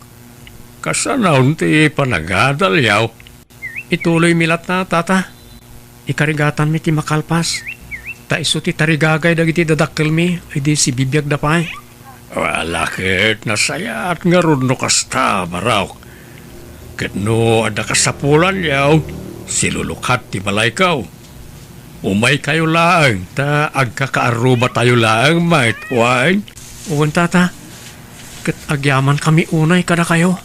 F: Kasanaw ti panagadal yaw.
C: Ituloy milat na, Tata. Ikarigatan mi ti makalpas. Ta iso ti tarigagay dagiti dadakkel mi, ay di si bibiyag dapay.
F: Walakit nasaya at nga ron no kasta, Barauk. Ket no ada kasapulan yaw, silulukat ti balay kaw. Umay kayo laang, ta agkakaaruba tayo laang, mait wine.
C: Uwan, Tata. Ket agyaman kami unay kada kayo.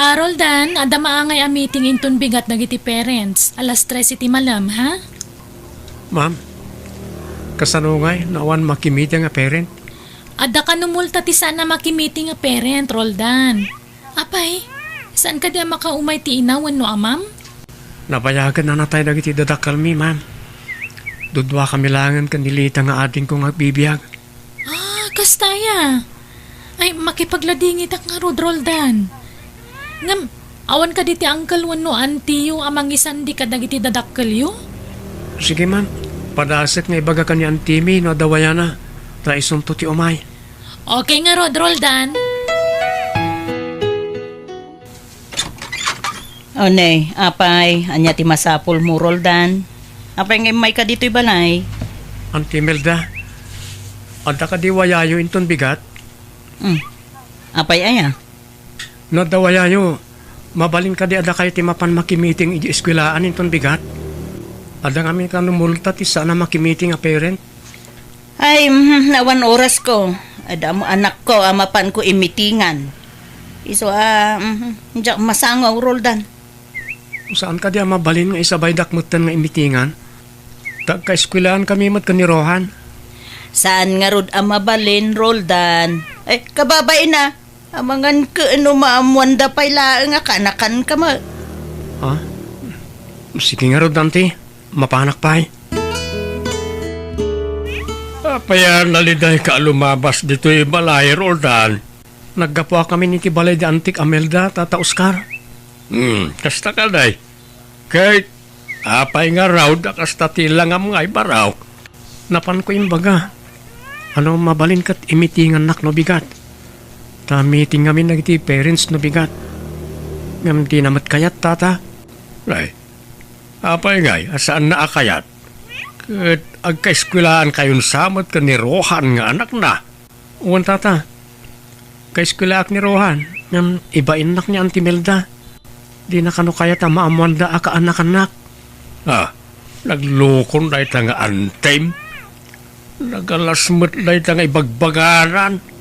D: Roldan, ada maangay a meeting inton bigat nagiti parents. Alas 3 iti malam, ha?
C: Ma'am, kasanungay nawan makimiti nga parent.
D: Ada ka numulta ti sana makimiting nga parent, Roldan. Apay, saan ka di makaumay ti inawan no amam?
C: Nabayagan na natay dagiti dadakkel mi, ma'am. Dudwa kami langan kanilita nga ading kong agbibiyag.
D: Kastaya. Ay, makipagladingit ak nga rod, Roldan. Ngam, awan ka di ti uncle no antiyo amang isan di ka dagiti dadakkel yo?
C: Sige, ma'am. Padaset nga ibaga ka ni Antimi no dawayana. Ta isumto ti umay.
D: Okay nga rod, Roldan.
G: O ne, apay, anya ti masapol mo, Roldan. Apay nga may ka dito'y balay.
C: Auntie Melda, ada ka di wayayo inton bigat?
G: Apay aya.
C: No dawayayo, mabalin ka di ada kayo ti mapan makimiting iji eskwelaan inton bigat? Ada kami ka numulta ti sana makimiting a parent?
G: Ay, nawan oras ko. Ada mo anak ko, amapan ko imitingan. Iso, diyak masangaw, Roldan.
C: Saan ka di mabalin nga isabay dakmutan nga imitingan? Tagka-eskwelaan kami mat kanirohan.
G: Saan nga rod amabalin, Roldan? Ay, kababay na. Amangan ka ano maamuanda pa'y laang nga kanakan ka ma.
C: Ha? Sige nga, Rodante. Mapanak pa eh.
F: Apayan naliday ka lumabas dito'y balay, Roldan.
C: Naggapo kami ni Tibalay di Antik Amelda, Tata Oscar.
F: Kasta ka day. Kahit, apay nga raw, kasta tilang ang ngay baraw.
C: Napan ko yung baga. Ano mabalin kat imitingan nak no bigat. Ta meeting kami nagiti parents no bigat. Ngam di namat kayat, Tata.
F: Ay, apay ngay, asaan na akayat? Kat agkaeskwelaan kayon samot ka ni Rohan nga anak na.
C: Uwan, Tata. Kaiskulaak ni Rohan. Ngam ibain nak ni Auntie Melda. Di na kano kayat ang maamwanda aka anak-anak.
F: Naglukon na ita nga antime. Nagalasmut na ita nga ibagbagaran.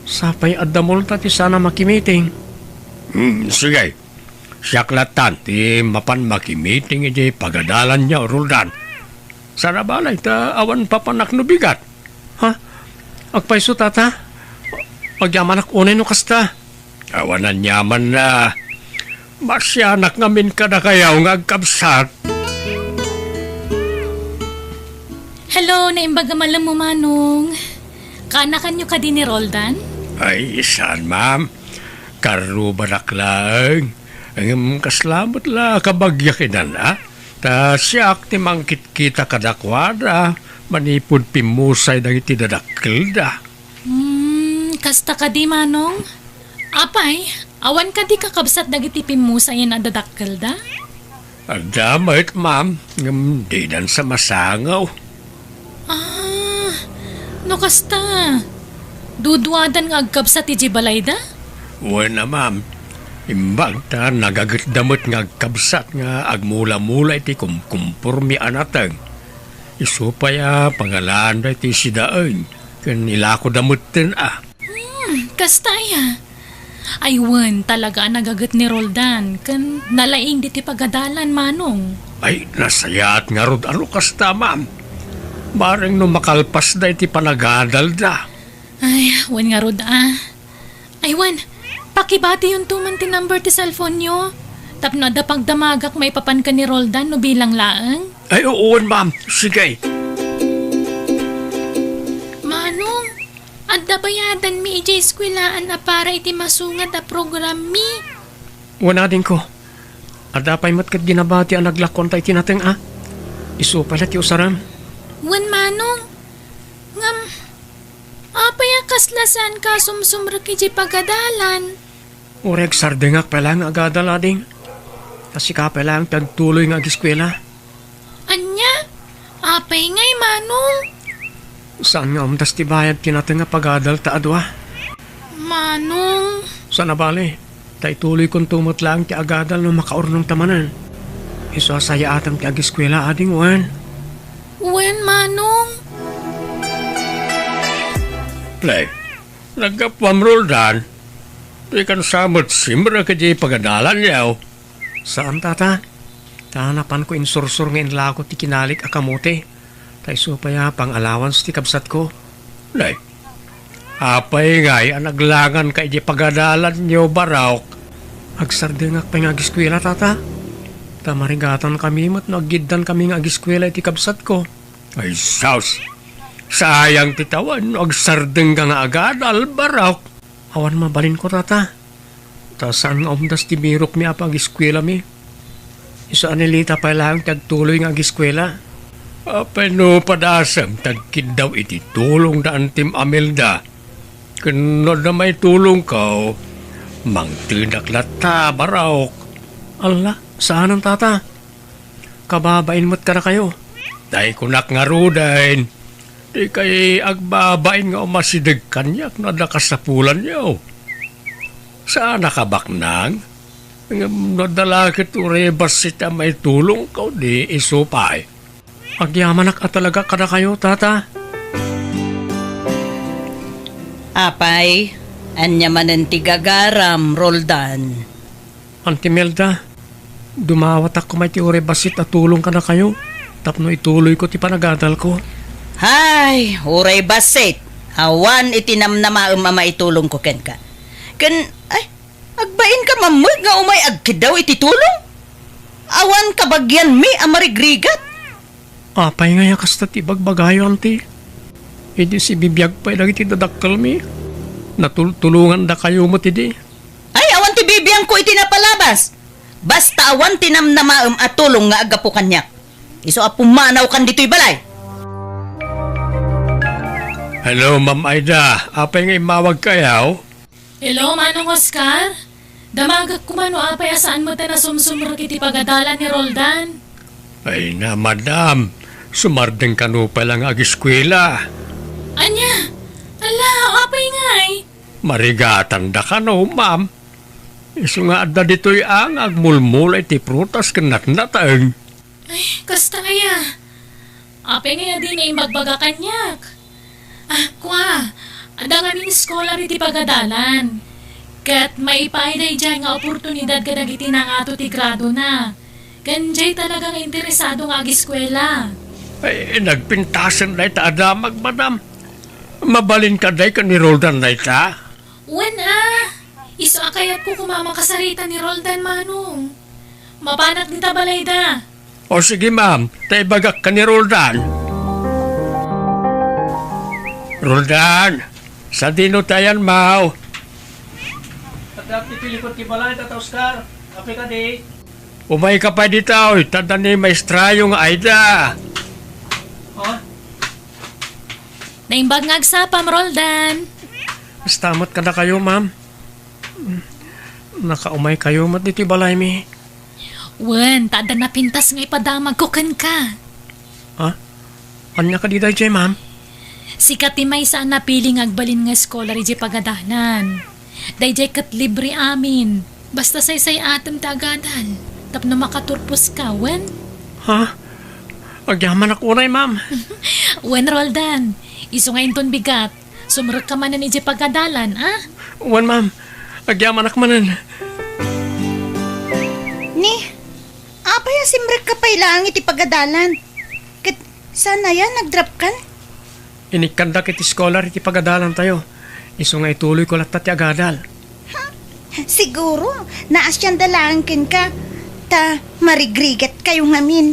C: Sapay adamol ti sana makimiting.
F: Sige, siyaklatan, ti mapan makimiting iti pagadalan niya, Roldan. Sana ba na ita awan papanak no bigat?
C: Ha? Agpaiso, Tata? Pagyamanak unay no kasta.
F: Awanan yaman na. Masyanak ngamin ka na kayaw nga agkabsat.
D: Hello, naimbaga malam mo, Manong. Kanakan nyo ka din ni Roldan?
F: Ay, saan, ma'am? Karubarak lang. Ang kaslamot la kabagyakinan, ha? Ta siyak ti mangkit kita kadakwada, manipod pimusay dagiti dadakkel da.
A: Kasta ka di, Manong? Apay, awan ka di kakabsat dagiti pimusayan na dadakkel da?
F: Agdamit, ma'am, ngam di dan sa masangaw.
A: No kasta, dudwadan nga agkabsat iti balay da?
F: Wala, ma'am. Imbag ta nagagatdamot nga agkabsat nga agmula-mula iti kumkumpurmi anatang. Isupaya pangalaan da iti sidaan. Kan ilako damutin
A: Kasta ya. Aywan talaga nagagat ni Roldan. Kan nalaing diti pagadalan, Manong.
F: Ay, nasayat nga rod ano kasta, ma'am. Barang no makalpas da iti panagadal da.
A: Ay, wan nga rod Aywan, pakibati yung tuman ti number ti cellphone nyo. Tapno da pagdamagak may papan ka ni Roldan no bilang laang.
F: Ay, uon, ma'am. Sige.
A: Manong, adda bayadan mi ijay eskwelaan a para iti masungat a program mi.
C: Wala din ko. Adapay mat kat ginabati ang naglakon tayo tinateng Isu pala ti usaram.
A: Wan Manong, ngam, apaya kaslasan ka sumsumrak ijay pagadalan.
C: Oreg sardengak pala nga agadalading. Kasi ka pala ang pagtuloy nga agiskwela.
A: Anya, apay ngay Manong.
C: Saan nga umdas ti bayad tinateng nga pagadal ta adwa?
A: Manong,
C: Sana bali, tay tuloy kong tumot lang ti agadal no makaurnong tamanan. Isu asaya atam ti agiskwela ading wan.
A: wan Manong.
F: Play. Nagkapwam Roldan. Di kan samot simra ka di pagadalan yaw.
C: Saan tata? Tanapan ko insursur nga inlako ti kinalik akamote. Tay supaya pang allowance ti kabsat ko.
F: Play. Apay ngay ang naglangan ka di pagadalan niyo barawk.
C: Agsardengak pa nga agiskwela tata. Tamarigatan kami mat naggidan kami nga agiskwela iti kabsat ko.
F: Ay, saus. Sayang titawan, agsardeng ka nga agad, albarawk.
C: Awan mabalin ko tata. Ta saan nga umdas ti mirok mi apa agiskwela mi. Isu anilita pa lang tagtuloy nga agiskwela.
F: Apay no padasam, tagkid daw iti tulong da antim Amelda. Kano na may tulong ka, mangtinak lata, barawk.
C: Ala, saan ang tata? Kababain mo't ka na kayo.
F: Day kunak nga rudain. Di kay agbabain nga umasidag kanyak na nakasapulan niyo. Saan nakabaknang? Nadalakit urebas sita may tulong ka di isupay.
C: Agyamanak at talaga ka na kayo, tata.
G: Apay, anya manen ti gagaram, Roldan.
C: Auntie Melda, dumawat ako may tiore basit at tulong ka na kayo. Tapno ituloy ko ti panagadal ko.
G: Hay, uray basit. Awan itinamnama mama itulong ko ken ka. Ken, ay, agbain ka mamag nga umay agkidaw iti tulong? Awan kabagyan mi amarigrigat.
C: Apay nga yakas ti bagbagayo, auntie. Hindi si bibiyag pa lagi ti dadakkel mi. Natulungan da kayo mo ti di.
G: Ay, awan ti bibiyang ko itinapalabas. Basta awan tinamnama at tulong nga agapo kanyak. Iso apumanaw kan dito'y balay.
F: Hello, Ma'am Aida. Apay nga imawag kayaw?
A: Hello, Manong Oscar. Damagak ko man o apay saan mo ta na sumsumrak iti pagadalan ni Roldan.
F: Ay na, madam. Sumardeng ka no palang agiskwela.
A: Anya, ala, apay ngay.
F: Marigatan da ka no, ma'am. Isu nga adda dito'y ang agmulmul iti prutas kanat-natang.
A: Ay, kasta kaya. Apay nga din ay magbaga kanyak. Kwa, ada nga min scholar iti pagadalan. Kat maipaiday dyan nga oportunidad ka dagiti na ato ti grado na. Kanjay talagang interesado nga agiskwela.
F: Ay, nagpintasan na ita adamag, madam. Mabalin ka day ka ni Roldan na ita.
A: Wen iso akayat ko kumamang kasarita ni Roldan Manong. Mapanak ni tabalayda.
F: O sige, ma'am. Taibagak ka ni Roldan. Roldan, sa dinutayan, mau.
C: At pipili ko ti balay, tata Oscar. Api ka di.
F: umay ka pa dito, tada ni maestra yung Aida.
A: Naimbag nga agsapam, Roldan.
C: Stamat ka na kayo, ma'am. Nakaumay kayo, mat dito balay mi.
A: Wen, tada na pintas nga ipadamag ko kan ka.
C: Ha? Anya ka di dayjay, ma'am?
A: Sikat ti may saan napiling agbalin nga scholar iji pagadanan. Dayjay kat libre amin. Basta say atom tagadal. Tapno makaturpos ka, wen?
C: Ha? Agyaman ako unay, ma'am.
A: Wen, Roldan. Iso nga inton bigat. Sumrek ka man iji pagadalan, ah?
C: Wan, ma'am. Agyaman ako manan.
E: Ni, apa ya simrek ka pa ilang iti pagadalan? Kat, sana yan, nagdrap kan?
C: Inikanda kiti scholar iti pagadalan tayo. Iso nga ituloy ko lahat ti agadal.
E: Siguro, naasyan dalangkin ka. Ta, marigrigat kayo ngamin.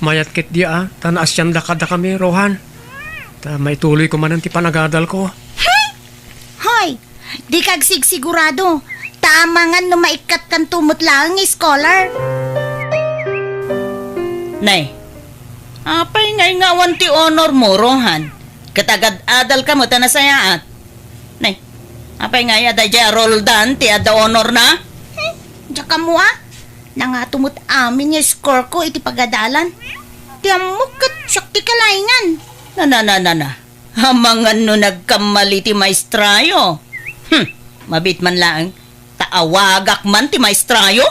C: Mayat kit di tanaas yan dakada kami, Rohan. Ta maituloy ko manan ti panagadal ko.
E: Hoy, di kag sigurado. Taamangan no maikat kan tumot lang ng scholar.
G: Nay, apay ngay ngawan ti honor mo, Rohan. Katagad-adal ka mo, tanasayaat. Nay, apay ngay aday jay Roldan, ti ada honor na?
E: Diyan mo nangatumot amin yung score ko iti pagadalan. Di amok kat syakti kalaingan.
G: Na. Hamangan no nagkamali ti maestrayo. Mabit man lang, taawagak man ti maestrayo.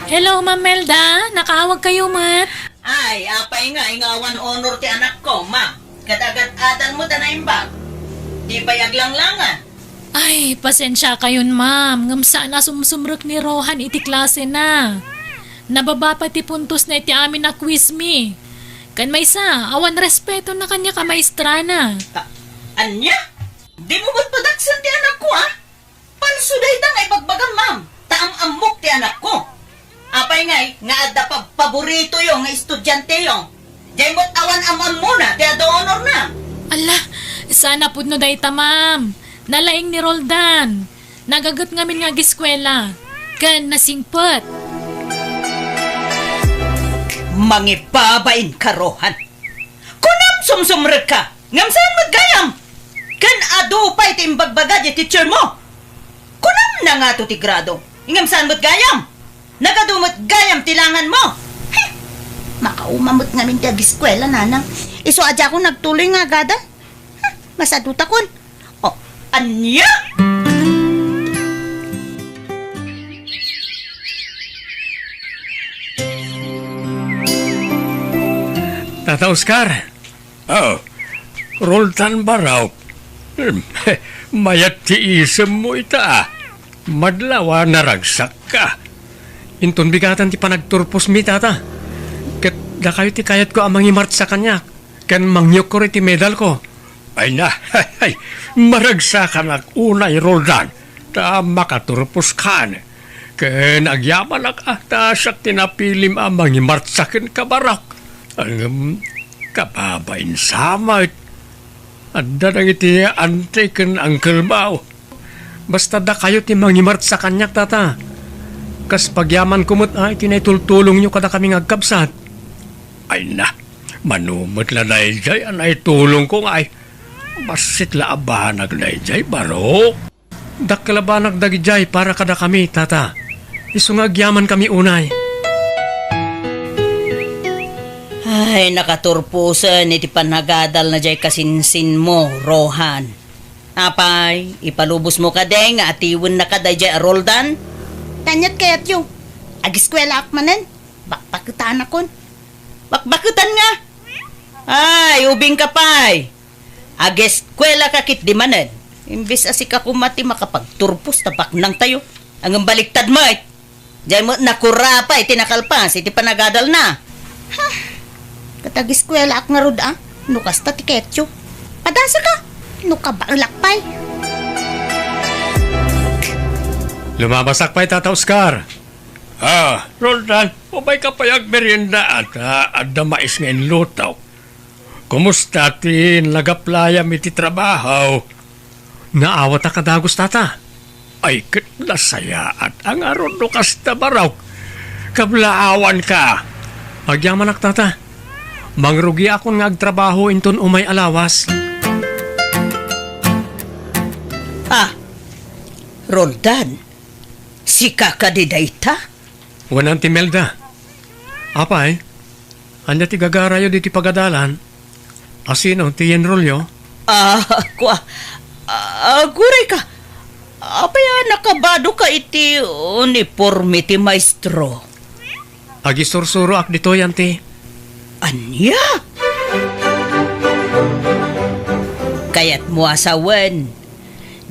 A: Hello, Ma'am Melda. Nakaawag kayo, mat.
G: Ay, apay nga, ingawan honor ti anak ko, ma. Katagat-adan mo tanaimbag. Di payag lang langan.
A: Ay, pasensya kayon, ma'am. Ngam saan na sumsumrek ni Rohan iti klase na. Nababa pa ti puntos na iti amin na quiz mi. Kan may sa, awan respeto na kanya ka maestra na.
G: Anya? Di mo ba't padaksan ti anak ko, ha? Palso dahi tang ay bagbagang, ma'am. Taam-amok ti anak ko. Apay ngay, nga adda paborito yung nga estudyante yung. Diyan mo't awan amon muna, ti ada honor na.
A: Ala, sana pud no dayta, ma'am. Nalaing ni Roldan. Nagagat ngamin nga giskwela. Kan nasingpot.
G: Mangipabain ka, Rohan. Kunam sumsumrek ka. Ngam saan magayam? Kan ado pa iti imbagbagad yung teacher mo. Kunam na nga to ti grado. Ngam saan magayam? Nagadumot gayam tilangan mo.
E: Makaumamot ngamin ti agiskwela, nanang. Iso adya ko nagtuloy nga agada. Masaduta kon.
G: Oh, anya?
C: Tata Oscar.
F: Oh, Roldan Baraw. Mayat ti isem mo ita. Madlawa naragsak ka.
C: Inton bigatan ti panagturpos mi, tata. Ket da kayo ti kayat ko amang imart sa kanya. Ken mangyok ko rin ti medal ko.
F: Ay na, maragsakan ak unay Roldan. Ta makaturpos ka na. Ken agyaman ak ta siya tinapilim amang imartsakin ka barak. Ang kapabain samay. Adda nang iti ante ken Uncle Bao.
C: Basta da kayo ti mangimart sa kanyak, tata. Kas pagyaman kumot ay tinaitultulong nyo kada kaming agkabsat.
F: Ay na, manumot la na ijay anay tulong ko ay. Basit la abanag na ijay baro.
C: Dakkalabanag dagijay para kada kami, tata. Isungagyaman kami unay.
G: Ay, nakaturpusan iti panagadal na jay kasinsin mo, Rohan. Apay, ipalubos mo ka deng nga atiwan na ka jay Roldan.
E: Tanyat kayat yung agiskwela akmanen. Bakbakutan akon.
G: Bakbakutan nga. Ay, ubing ka pay. Ageskwela ka kit di manen. Imbis asik ako mati makapagturpos tapak nang tayo. Ang baliktad mo it. Diyan mo nakura pa iti nakalpas iti panagadal na.
E: Katagiskwela ak nga rod Nukas ta tiketyo. Padasa ka. Nukabaulakpay.
C: Lumabasak pa'y tata Oscar.
F: Roldan, umay ka payag merienda at adda mais ngayon lutaw. Kumusta tin lagaplayam iti trabaho?
C: Naawat ka dagos, tata.
F: Ay ket nasaya at ang aron no kasta baraw. Kablaawan ka. Agyaman tata. Mangrugi akon nga agtrabaho inton umay alawas.
G: Roldan, si kakadidayta?
C: Wanan ti Melda. Apay, anya ti gagarayo diti pagadalan. Asino ti enrolyo?
G: Guray ka. Apaya nakabado ka iti uniforme ti maestro.
C: Agisursuro ak dito yan ti.
G: Anya? Kaya't mo asawan.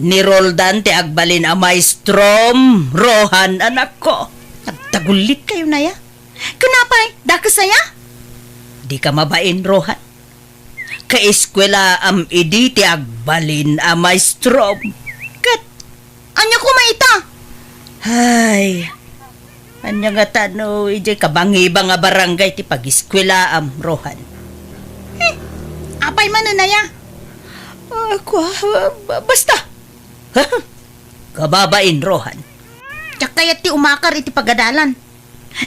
G: Ni Roldan ti agbalin a maestrom, Rohan anak ko. Nagtagulit kayo na ya. Kunapay, dakasaya? Di ka mabain, Rohan. Kaeskwela am idi ti agbalin a maestrom. Kat, anya ko maita? Ay, anya nga tano, ijay kabangiba nga barangay ti pag-eskwela am, Rohan. Apay man na ya? Basta. Kababain, Rohan. Diyak kayat ti umakar iti pagadalan.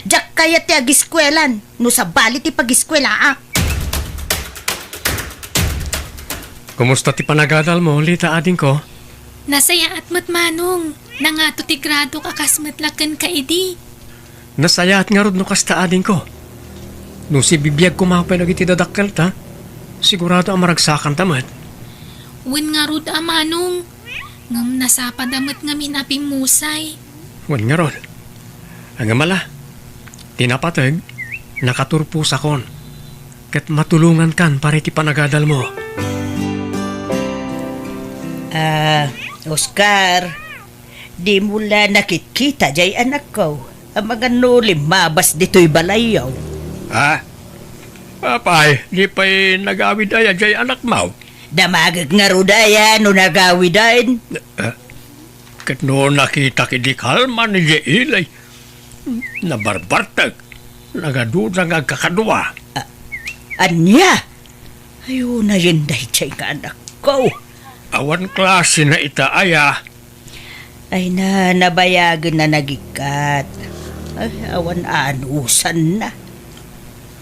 G: Diyak kayat ti agiskwelan. No sa bali ti pag-eskwela.
C: Kumusta ti panagadal mo, Lita ading ko?
A: Nasaya at matmanong. Nangato ti grado kakasmatlakan ka idi.
C: Nasaya at nga rod no kasta ading ko. No si bibiyag kumapay nagiti dadakkel ta, sigurado ang maragsakan tamat.
A: Wen nga rod amanong. Ngam nasapadamat nga minapimusay.
C: Wan nga rod. Ang amala, tinapatag, nakaturpos akon. Kat matulungan kan para ti panagadal mo.
G: Oscar, di mula nakikita jay anak ko. Ang mga nulim mabas dito'y balayaw.
F: Papay, di pa'y nagawid ay jay anak mo.
G: Damagag nga rudaya no nagawidain.
F: Ket no nakita ki kalman ni Ilay. Nabarbartag. Nagaduda nga kakadwa.
G: Anya? Ayun na yun dahi jay ka anak ko.
F: Awan klase na itaaya.
G: Ay nabayagan na nagikat. Ay, awan anusan na.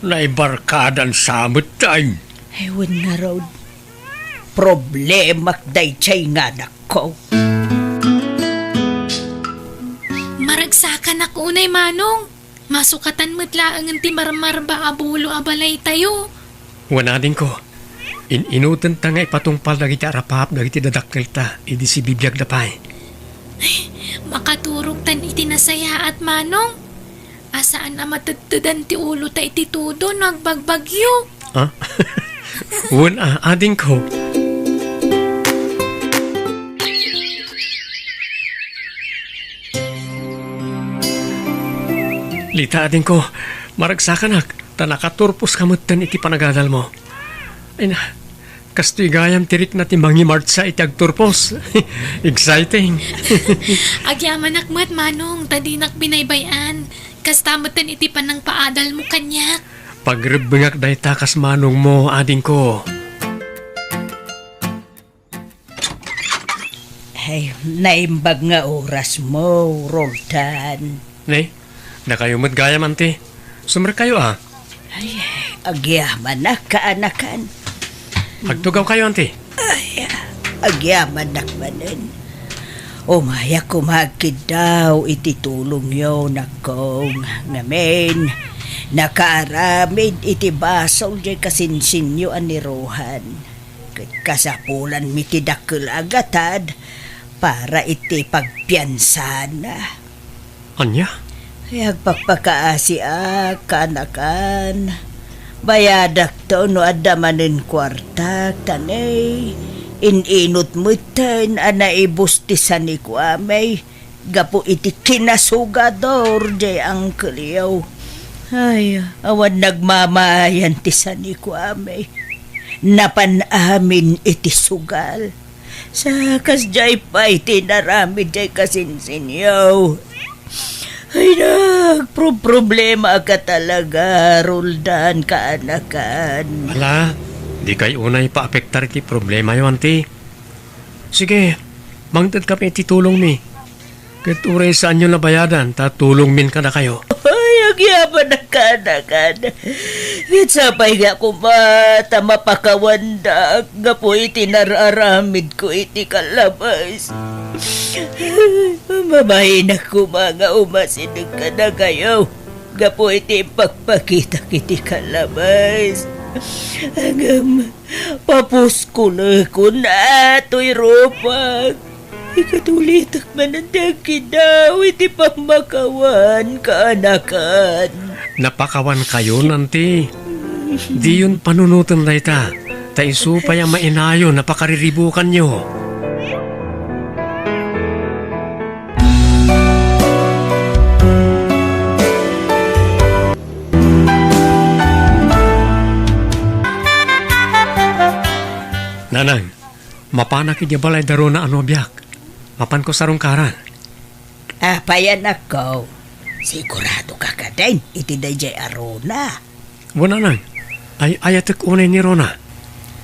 F: Naibarkadan samot tayo.
G: Ayun nga raw. Problema day chay nga anak ko.
A: Maragsakan ako unay manong. Masukatan matlaang ti marmar ba abulo abalay tayo.
C: Wana din ko. Inutan ta nga ipatungpal dagiti arapap dagiti dadakkel ta, idi si bibiyag da pay.
A: Makaturog tan iti nasaya at manong. Asaan na matagtadan ti ulo ta iti tudo nagbagbagyo.
C: Ha? Wana ading ko. Lita ading ko, maragsakan ak, tanakaturpos kamutan iti panagadal mo. Ay na, kastoy gayam tirik na timbangi martsa iti agturpos. Exciting.
A: Agyaman akmat manong, tadinak binaybayan. Kastamatan iti panang paadal mo kanyak.
C: Pagrebengak day takas manong mo, ading ko.
G: Ay, naimbag nga oras mo, Roldan.
C: Nay, na kayo matgayam ante. Sumre kayo
G: Ay, agyaman na kaanakan.
C: Agtugaw kayo ante.
G: Ay, agyaman na manin. Umaya kumagkid daw iti tulong yun akong ngamin. Nakaaramid iti basol jay kasinsinyo ni Rohan. Kasapulan miti dakkel agatad para iti pagpiansana.
C: Anya?
G: Agpagpakaasi kanakan. Bayadak to no adamanin kwarta tanay. Ininot mo ten anaibustisan ni Kwame. Gapo iti kinasugador jay ang kaliyaw. Ay, awan nagmamayan ti san ni Kwame. Napanamin iti sugal. Sa kasjay pa iti narami jay kasinsinyaw. Ay, nagproblema ka talaga, Roldan, kaanakan.
C: Ala, di kayo unay paapektar iti problema yun ante. Sige, mangtad kami iti tulong mi. Kituray saan nyo nabayadan, tatulong min ka na kayo.
G: Ay, agyaman na kada. Itsapay nga kumata mapakawanda. Nga po iti nararamid ko iti kalabas. Mamahin ako mga umasinag ka na kayo. Nga po iti pagpakita kiti kalabas. Hanggang papuskula ko na ito'y ropag. Ikatulitak manandagi daw iti pamakawan kaanakan.
C: Napakawan kayo, nanti. Di yun panunutan na ita. Taiso pa yung mainayo, napakariribukan nyo. Nanang, mapanak niya balay daro na ano biyak. Mapan ko sarong karan.
G: Payan ako. Sigurado ka ka din. Iti dayjay arona.
C: Wala nang. Ay ayatek unay ni Rona.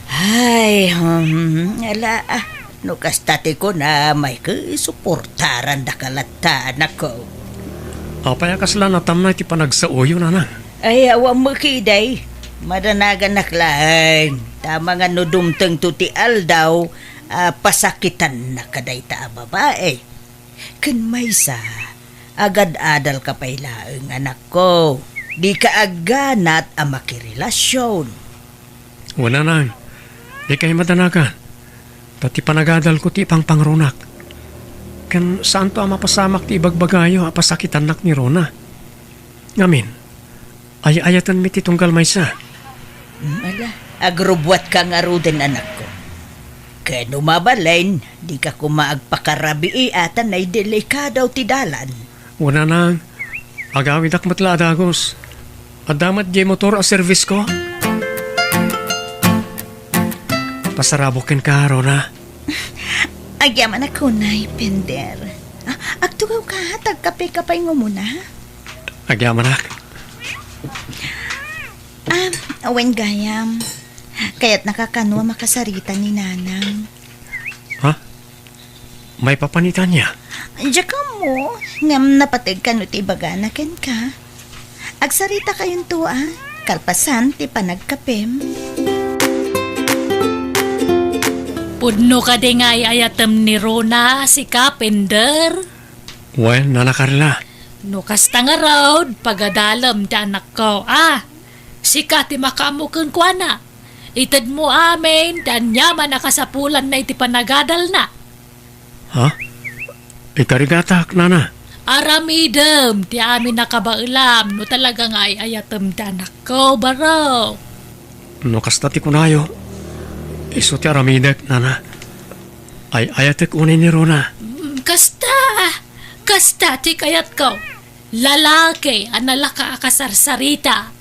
G: Ay, ala no kastati ko na may suportaran da kalataan ako.
C: Apaya kasla natam na iti panagsauyo, nanang.
G: Ay, awang mo kiday. Madanagan naklaan. Tama nga no dumteng tuti aldaw, pasakitan na kaday ta babae. Kan may sa, agad-adal ka pailaang anak ko. Di ka aganat ang makirelasyon.
C: Wala nang. Di kayo madanagan. Tati panagadal ko ti pang pangronak. Kan saan to ang mapasamak ti ibagbagayo apasakitan nak ni Rona. Ngamin, ay-ayatan mi ti tunggal may sa.
G: Ala, agrobwat ka nga ro din anak ko. Kaya numabalain, di ka kumaagpakarabi atan ay delikadaw ti dalan.
C: Wala nang. Agawid ak matla adagos. Adamat di motor a service ko. Pasarabokin ka, Rona.
E: Agyaman ako na, Pender. Agtugaw ka, tagkape-kapay mo muna.
C: Agyaman ak.
E: Awen gayam. Kaya't nakakanwa makasarita ni Nanang.
C: Ha? May papanitan niya.
E: Diya ka mo, ngam napatig ka no ti baganaken ka. Agsarita kayong tuwa, kalpasan ti panagkapem.
D: Pudno ka di nga ayatem ni Rona si Kapender.
C: Well, nanakarla.
D: No kasta nga raw, pagadalam ti anak ko. Si Kati makamukang kwa na. Itad mo amin, dan yaman nakasapulan na iti panagadal na.
C: Ha? Ikarigatak, nana.
D: Aramidem, ti amin nakabailam, no talagang ay ayatem ti anak ko, baro.
C: No kasta ti kunayo. Iso ti aramidek, nana. Ay ayatek unay ni Rona.
D: Kasta ti kayat ko. Lalaki, analaka akasarsarita.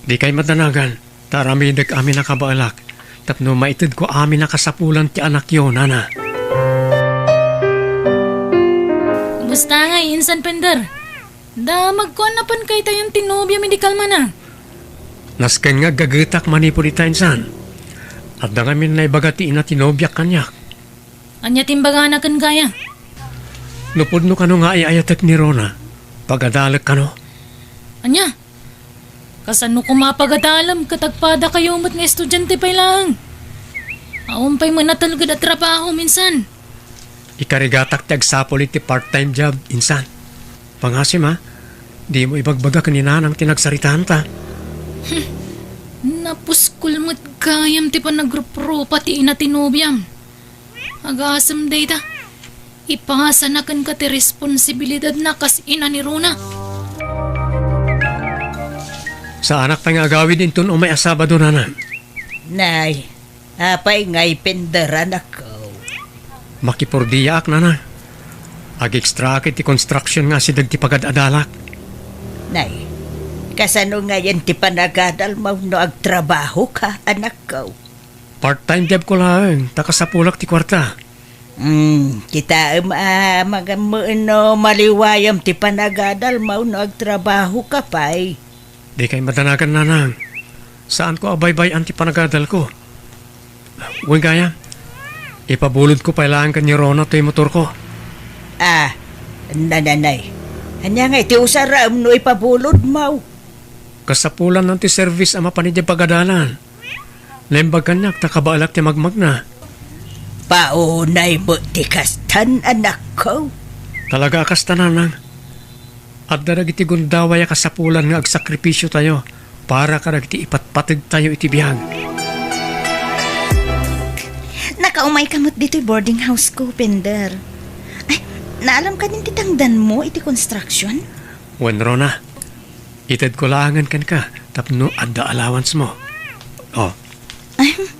C: Di kay madanagan. Taramidek amin nakabaalak. Tapno maitid ko amin nakasapulan ti anak yo, nana.
A: Kumusta nga, Insan Pender? Da, magkuhan na pan kay tayong tinobya medikal man na.
C: Nasken nga gagitak manipo di tainsan. At da ngamin na ibagatiin na tinobyak kanyak.
A: Anya timbaga na kan kaya.
C: Nupod no kano nga ay ayatek ni Rona. Pagadalek kano.
A: Anya? Kasano ko mapagadalam katagpada kayo mat nga estudyante pa lang. Aumpay mo na talaga na trabaho minsan.
C: Ikarigatak ti agsapol iti part-time job, insan. Pangasim ha, di mo ibagbaga kanina nang tinagsaritaan ta.
A: Napuskul mo't kayam ti pa nagrupro pati ina tinobyam. Agasam day ta. Ipasanakan ka ti responsibilidad na kas ina ni Rona.
C: Sa anak pa nga agawid inton o may asabado na.
G: Nay, apay ngay penderan ako.
C: Makipordiya ak na. Ag-extra akit ti construction nga si dagti pagad-adalak.
G: Nay, kasano nga yan ti panagadal mo no agtrabaho ka, anak ko?
C: Part-time job ko lang, takasapulak ti kwarta.
G: Kita mga no maliwayam ti panagadal mo no agtrabaho ka pa'y.
C: Di kay madanagan nanang. Saan ko abay-bayan ti panagadal ko? Uy gaya, ipabulod ko pailangan ka ni Rona to'y motor ko.
G: Nananay. Anya nga iti usaram no ipabulod mau.
C: Kasapulan ng ti service ama panidya pagadalan. Lembag kanyak takabaalak ti magmag na.
G: Paunay mo ti kastan anak ko.
C: Talaga akas tananang. At darag iti gundaway kasapulan nga agsakripisyo tayo para karag iti ipatpatid tayo iti biyag.
E: Nakaumay kamot dito boarding house ko, Pender. Ay, naalam ka din titangdan mo iti construction?
C: Wen Rona, ited ko laangan kan ka tapno adda allowance mo. Oh,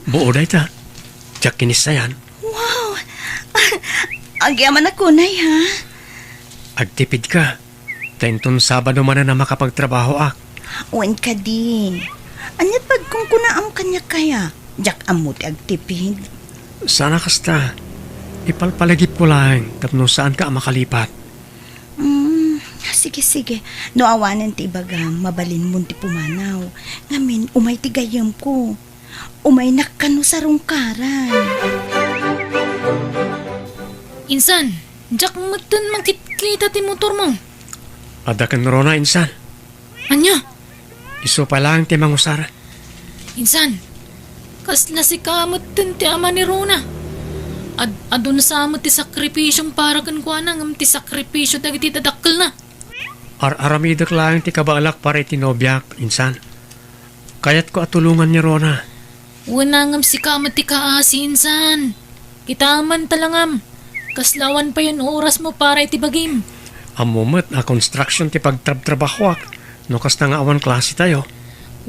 C: buo day ta. Tiyak kinisayan.
E: Wow! Ang yaman ako, Nay, ha?
C: Agtipid ka. Tainton Sabado man na makapagtrabaho ak.
E: Uwan ka din. Anyat pag kung kunaam kanya kaya, jak amuti agtipid.
C: Sana kasta. Ipalpalagip ko lang tapno saan ka makalipat.
E: Sige. No awanan ti ibaga, mabalin mo ti pumanaw. Ngamin, umay ti gayam ko. Umay nakano sa rungkaran.
A: Insan, Jack matan mangkitkita ti motor mo.
C: Ada kan Rona insan.
A: Anya?
C: Iso pa lang ti mangusara.
A: Insan, kasla si kamot din ti ama ni Rona. Adun sa amot ti sakripisyong para kan kwa na ngam ti sakripisyo dagiti dadakkel na.
C: Aramidak lang ti kabaalak para itinobyak, insan. Kayat ko atulungan ni Rona.
A: Wala ngam si kamot ti kaasi, insan. Kitaman talangam. Kaslawan pa yun oras mo para itibagim.
C: Amumat na construction ti pagtrabtrabahwak. No kas nga awan klase tayo.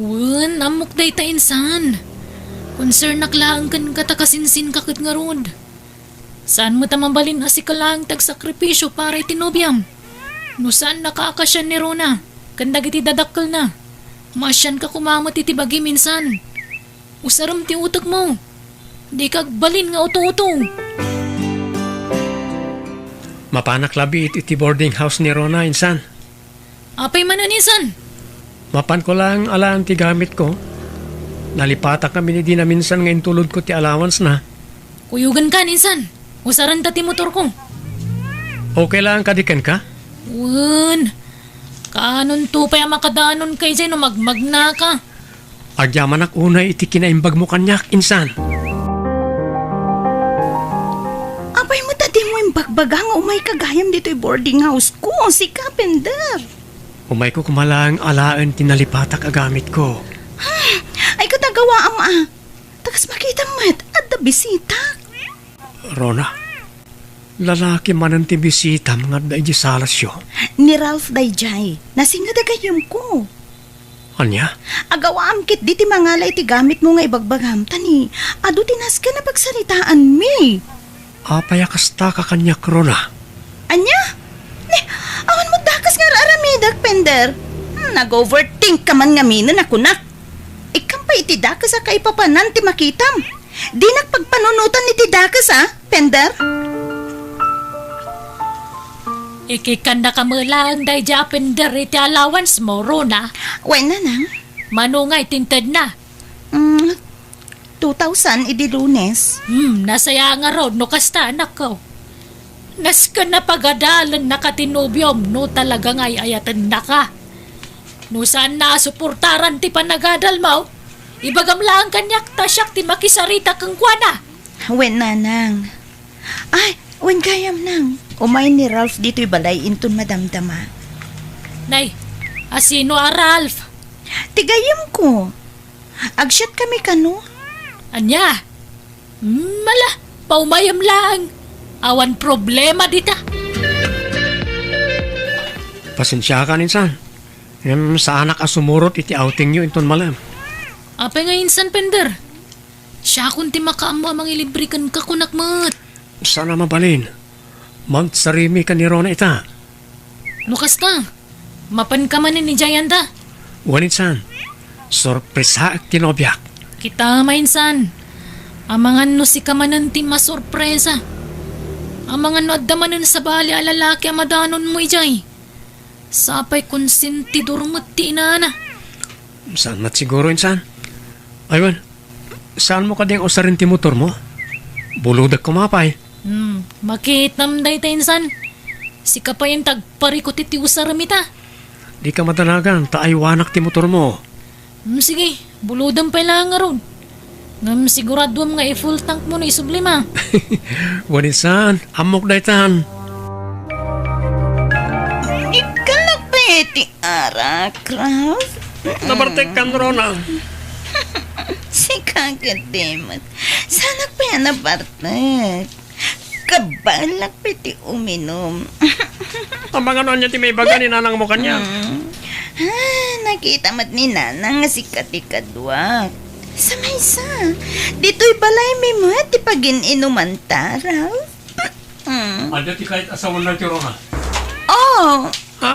A: Wan, amok day ta insan. Concern naklaan kan katakasinsin kakit nga rod. Saan mo tamambalin asi ka lang tagsakripisyo para itinobyam? No saan nakakasyan ni Rona? Kandag iti dadakkel na. Masyan ka kumamot iti bagi minsan. Usaram ti utak mo. Di kagbalin nga uto-uto.
C: Mapanak labi iti boarding house ni Rona, insan.
A: Apay man insan.
C: Mapan ko lang alaan ti gamit ko. Nalipata kami ni Dina minsan ngayon tulod ko ti allowance na.
A: Kuyugan ka insan. Usaran ta ti motor ko.
C: Okay lang kadikan ka?
A: Wan. Kanon to pa yung makadanon kay Jay no magmagna ka.
C: Agyaman ak unay iti kinaimbag mo kanyak, insan.
E: Abay mo tati mo yung bagbaga nga umay kagayam dito yung boarding house ko, si Kapender.
C: Umay ko kumalang alaan tinalipatak agamit ko.
E: Ay katagawa ama. Tagas makita mat at da bisita.
C: Rona, lalaki man ang tibisita mga dahi salasyo.
E: Ni Ralph Dayjay, nasingadagayam ko.
C: Anya?
E: Agawaam kit di ti mangalay ti gamit mo nga ibagbagam tani. Ado tinas ka na pagsalitaan mi.
C: Apaya kasta ka kanyak, Rona.
E: Anya? Awan mo dakas nga aramidak, Pender. Nag-overthink ka man nga minan ako na. Ikam pa iti dakas sa kaipapanan ti makitam. Di nagpagpanunutan ni ti dakas Pender?
D: Ikikanda ka mo lang day Japan dari ti allowance mo, Rona.
E: Wen na nang?
D: Manungay tinted na.
E: 2,000 idi Lunes.
D: Nasaya nga raw no kasta anak ko. Nas ka na pagadalan nakatinubyom no talaga nga'y ayatan na ka. No saan na suportaran ti panagadal mo? Ibagam lang kanyak tasyak ti makisarita kang kwana.
E: Wen na nang. Ay, wen kayam nang. Umay ni Ralph dito'y balay inton madamdama.
D: Nay, asino a Ralph?
E: Tigayam ko. Agsyat kami kano.
D: Anya? Mala, paumayam lang. Awan problema dita.
C: Pasensya ka, insan. Sa anak asumurot iti outing nyo inton malam.
A: Apay nga insan, Pender. Siya kunti makaamo amang ilibrikan ka kunakmat.
C: Sana mabalin. Magsarimi ka ni Rona ita.
A: Lukas ka. Mapan ka man ni Jayanda.
C: Wan insan. Sorpresa at tinobyak.
A: Kita mainsan. Amangan no si kamanan ti masorpresa. Amangan no adamanan sa bali alalaki amadanon mo ijay. Sapay konsentidor mo ti inana.
C: Saan mat siguro insan? Aywan, saan mo ka diyang usarin ti motor mo? Buludag kumapay.
A: Makitam day ta insan.
D: Si kapayan tagparikot iti usaramita.
C: Di ka madanagan, taay wanak ti motor mo.
D: Sige, buludan pa lang nga ron. Ngam sigurado nga i-full tank mo na isublima.
C: Wanisan, amok daytan.
G: Ikalak pa iti arakras.
C: Nabartek kan Rona.
G: Si kagademat. Sana pa yan nabartek. Kabalak pa iti uminom.
C: Ang mga noon niya ti may baga ni nanang mo kanya.
G: Nakita mat ni Nanang nga si Katikadwak. Sa maysa, dito'y balay may mga ti pagin-inuman taraw.
C: Ada ti kahit asawan lang ti Rona.
G: Oh,
C: Ha?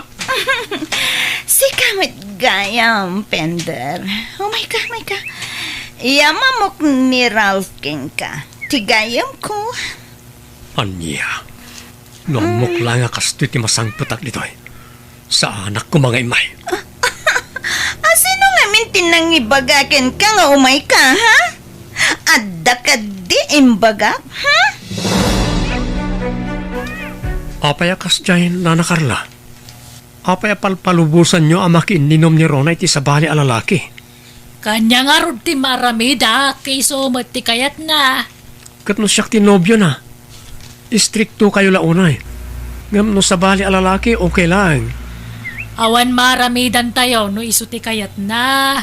G: si kamit gayam, Pender. Oh my God. Yamamok ni Ralph King ka. Tigayam ko.
C: Anya. Nomok lang nga kasto ti masangputak dito eh. Sa anak ko mga imay.
G: Sino nga mintin nang ibagakin ka nga umay ka, ha? Adda ka di imbagak, ha?
C: Apaya kas dyan, Nana Carla. Apaya palpalubusan nyo ang makininom ni Rona iti sa bali alalaki.
D: Kanya nga ron ti maramida, kayso mati kayat na.
C: Kat no siyak ti nobyo na. Istrikto kayo launay. Ngam no sa bali alalaki, okay lang.
D: Awan maramidan tayo no isuti kayat na.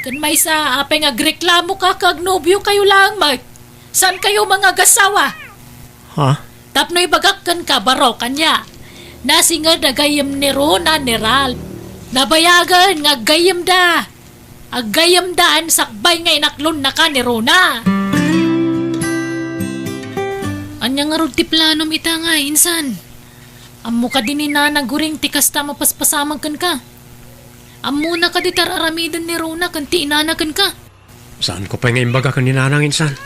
D: Kan may sa apay nga agreklamo ka kag nobyo kayo lang mag. San kayo mga gasawa?
C: Ha?
D: Tapno ibagakkan ka baro kanya. Nasinga na gayam ni Rona ni Ralph. Nabayagan nga gayam da. Agayam daan sakbay nga inaklon na ka ni Rona. Anya nga ron ti planom ita nga insan. Ammo ka din ni Nanang guring ti kasta mapaspasamag kan ka. Ammo na ka di tararamidan ni Rona kan ti inanakan ka.
C: Saan ko pa nga imbaga ka ni Nanang insan?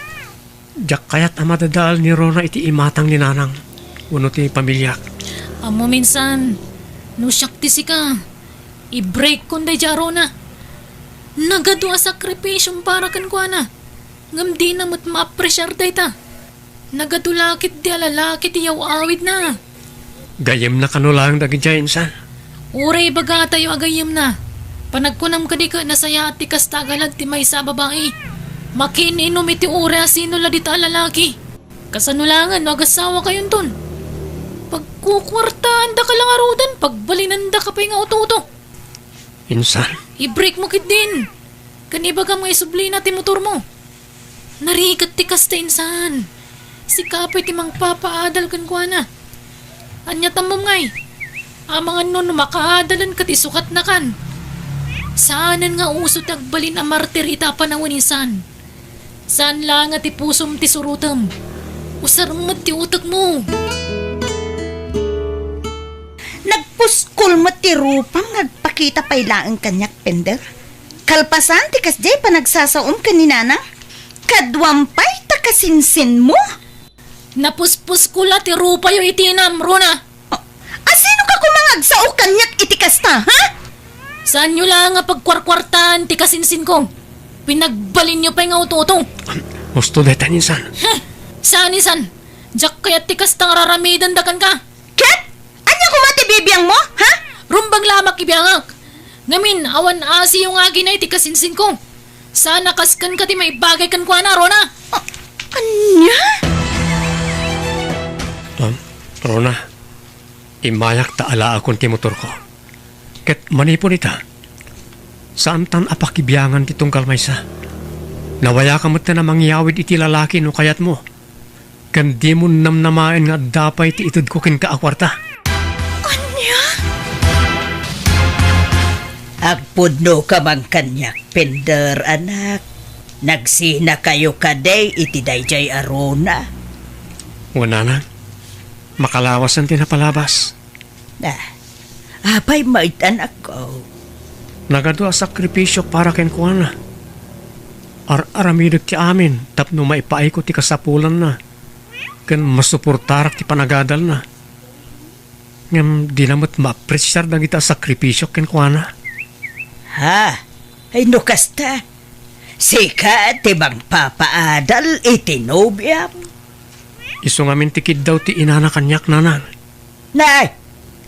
C: Diyak kayat amadadaal ni Rona iti imatang ni Nanang. Uno ti pamilyak.
D: Ammo minsan, no syakti si ka. I-break kon day ja Rona. Nagado a sakripisyong para kan kwa na. Ngam di na mat ma-appresyar day ta. Nagadulakit di alalakit iyaw awid na.
C: Gayem na kanulang dagin dyan insan.
D: Uray baga tayo agayam na. Panagkunam ka di ka nasaya at tikas tagalag ti may sa babae. Makininom iti ura sino la dita lalaki. Kasanulangan no agasawa kayon ton. Pagkukwartaan da ka lang arudan, pagbalinan da ka pa nga uto-uto.
C: Insan,
D: I-break mo kit din. Kanibaga mga isubli na ti motor mo. Narikat ti kasta insan. Si kapay ti mang papaadal kan kwa na. Anya tamom ngay. Amangan nun makaadalan kat isukat na kan. Saanan nga uso tagbalin ang martir ita panawin insan. Saan lang at ipusom ti surutam. Usarmat ti utak mo.
G: Nagpuskol mo ti rupang nagpakita pa ilaan kanyak, Pender. Kalpasan ti kasjay pa nagsasaom ka ni Nanang. Kadwampay ta kasinsin mo.
D: Napuspus ko la ti rupa yung itinam, Rona.
G: Sino ka kumangag sa kanyak iti kasta, ha?
D: Saan nyo lang nga pagkwarkwartan ti kasinsin ko? Pinagbalin nyo pa yung uto-uto.
C: gusto detan insan.
D: Saan isan? Diyak kaya't ti kastang raramidan dakan ka.
G: Ket? Anya kumati bibiyang mo, ha?
D: Rumbang lamak ibiyangak. Ngamin, awan asi yung agi na iti kasinsin ko. Sana kaskan ka ti may bagay kan kwa na, Rona.
G: Anya?
C: Rona, imayak ta ala akong ti motor ko. Ket manipon ita. Saan tan apakibiyangan kitong kalmaysa? Nawaya ka mo't na mangyawid iti lalaki no kayat mo. Kan di mo namnamain nga dapay ti itud ko kin kaakwarta.
G: Anya? Agpudno ka mang kanyak, Pender, anak. Nagsina kayo kaday iti dayjay arona.
C: Wala na. Makalawasan tinapalabas.
G: Apay mait anak ko.
C: Nagado a sakripisyo para ken kuana. Aramidot ti amin, tapno maipaiko ti kasapulan na. Ken masuportarak ti panagadal na. Ngam di namot ma-apresyar na kita sakripisyo ken kuana.
G: Ha? Ay no kasta. Sika ti bang papaadal iti nobyam.
C: Iso ngamin tikid daw ti inana kanyak nanang.
G: Nay,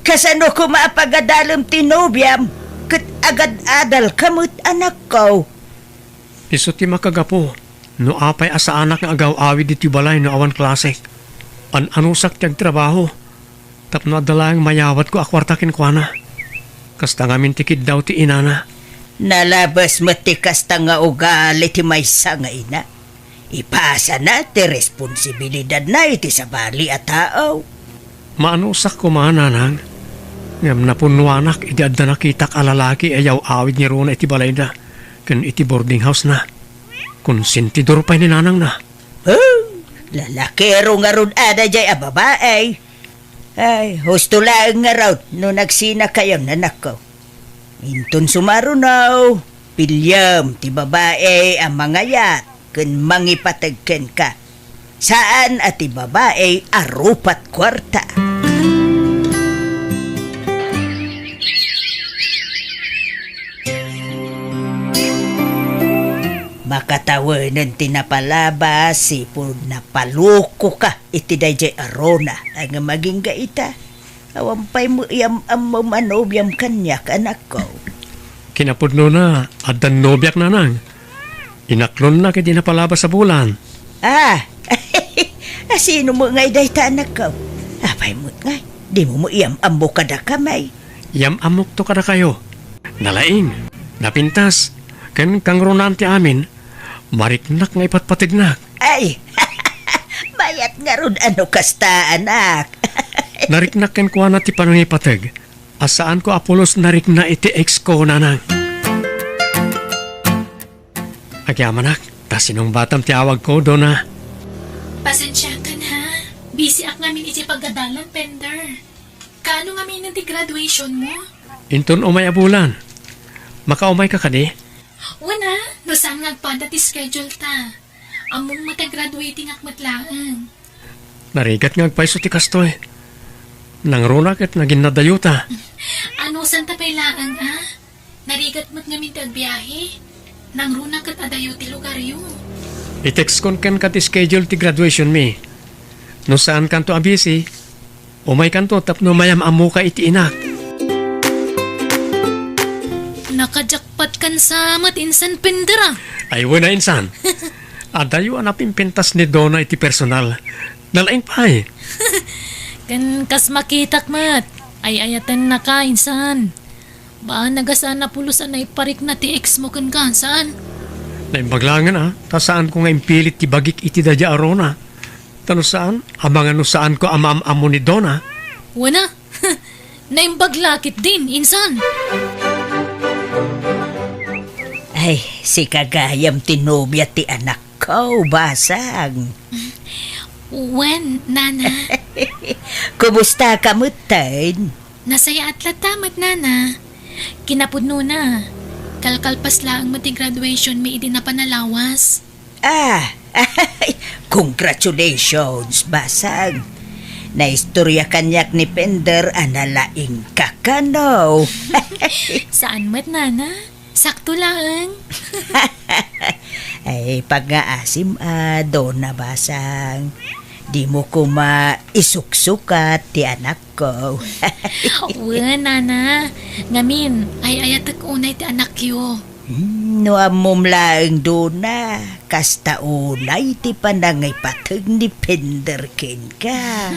G: kasano ko maapagadalam tinubyam? Kat agad-adal kamut anak ko.
C: Iso ti makagapo. No apay asa anak nga agaw-awid iti balay no awan klasik. Anusak tiyag trabaho. Tapno adalang mayawat ko akwartakin kwa na. Kasta ngamin tikid daw ti inana.
G: Nalabas matikas ta nga ugali ti maysa nga ina. Ipasa na ti responsibilidad na iti sa bali at tao.
C: Maanusak ko mananang. Ngam napunwanak iti adda nakitak alalaki ayaw awid niya roon iti balay na. Kan iti boarding house na. Konsentidor pa'y ni nanang na.
G: Oh, lalakero nga ron ada jay a babae. Ay, husto lang nga raw no nagsina kayang nanak ko. Inton sumarunaw, pilyam ti babae ang mga yat kun mangipatagken ka. Saan at ti babae arupat kwarta. Makatawanan tinapalabas, sipod na paluko ka, iti dayjay arona, ang maging gaita. Awampay mo iyam amamanobyam kanyak, anak ko.
C: Kinapudno na, addan nobyak nanang. Inaklon na kiti napalabas sa bulan.
G: Ah, sino mo ngay dayta, anak ko? Apay mo't ngay, di mo iyam ambo kada kamay.
C: Yam amok to kada kayo. Nalaing, napintas, kan kang ronante amin, mariknak nga ipatpatignak.
G: Ay, bayat nga ron ano kasta, anak.
C: Nariknak ken kuha na ti panangipatag. Asaan ko Apolos narikna iti ex ko nanang. Agyamanak, ta sinong batam ti awag ko do na.
A: Pasensya ka na. Busy ak ngamin iti pagadalan, Pender. Kaano ngamin ti graduation mo?
C: Inton umay abulan. Makaumay ka kadi?
A: Wana, no saan ngagpada ti schedule ta? Among mata-graduating ak matlaan.
C: Narigat nga agpaiso ti kastoy. Nangrunak at naging nadayuta.
A: Ano saan tapay laang Narigat mo't ngamin ti agbiyahe. Nangrunak at adayo ti lugar yu.
C: I-text kon ken ka ti schedule ti graduation mi. No saan kanto abisi, umay kanto tapno mayam amu ka iti inak.
A: Nakajakpat kan sa matinsan, Pender.
C: Ay wala insan. Adayo anapin pintas ni Donna iti personal. Nalaing pa eh.
A: Kan kas makitak mat. Ay ayatan na ka, insan. Ba nagasaan na pulusan na iparik na ti ex mo kan saan?
C: Naimbaglangan ta saan ko nga impilit ti bagik iti dadya arona. Tano saan? Amangan no saan ko amam-amo ni Donna.
A: Wana, naimbaglakit din, insan.
G: Ay, si kagayam tinubya ti anak ko, basang.
A: Wen, nana.
G: Kumusta ka mo, Tayn?
A: Nasaya at latamat, nana. Kinapudno na. Kalkalpas lang mati graduation may idi na panalawas.
G: Ah, ay, congratulations, basang. Naistorya kanyak ni Pender analaing kakano.
A: Saan mat, nana? Sakto lang.
G: Ay, pag-aasim Donna, basang. Di mo ko maisuksukat ti anak ko.
A: Wen, nana. Ngamin, ay ayatak unay ti anak yo.
G: No amom laeng Donna, kasta unay ti panangay patag ni Pender ken ka.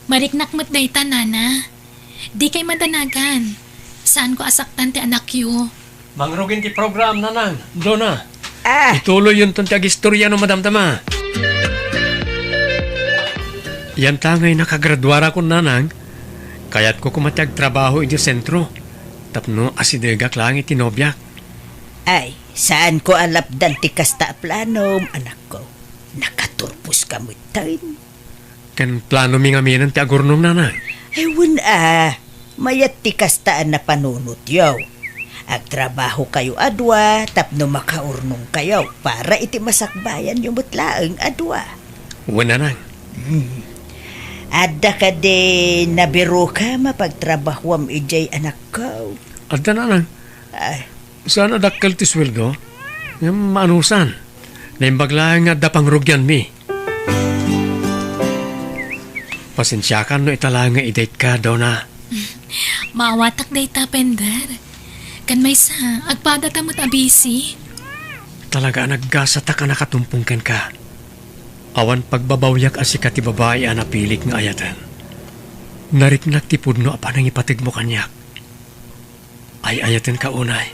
A: Mariknak mat dayta, nana. Di kay madanagan. Saan ko asaktan ti anak yo?
C: Mangrugin ti program nanang. Donna.
G: Ah,
C: Ituloy yun tong istorya no madamdama. Yan tangay nakagraduara ko nanang. Kaya't ko kumatyag trabaho iti sentro. Tapno asidegak lang iti nobyak.
G: ay, saan ko alapdan ti kasta planom, anak ko. Nakaturpos ka mo, Tayn.
C: Ken plano mi nga minan ti agurnong nanang.
G: Ewan mayat ti kastaan na panunot yaw. Agtrabaho kayo adwa, tapno makaurnong kayo para iti masakbayan yung mutlaang adwa.
C: Wala nanang.
G: Adda ka de nabiro ka mapagtrabahuam ijay anak ko.
C: Adda nanang.
G: Ay,
C: Sana dakkel ti sweldo. Nga maanusan. Naimbaglaan nga da pangrugyan mi. Pasensyakan no itala nga i-date ka, Donna.
A: Maawatak day ta, Pender. Kan may sa, agpada tamot abisi.
C: Talaga naggasata ka nakatumpungkan ka. Awan pagbabawyak as ti babae ang napilik nga ayatan. Nariknak ti pudno apa nang ipatig mo kanyak. Ay ayatan ka unay.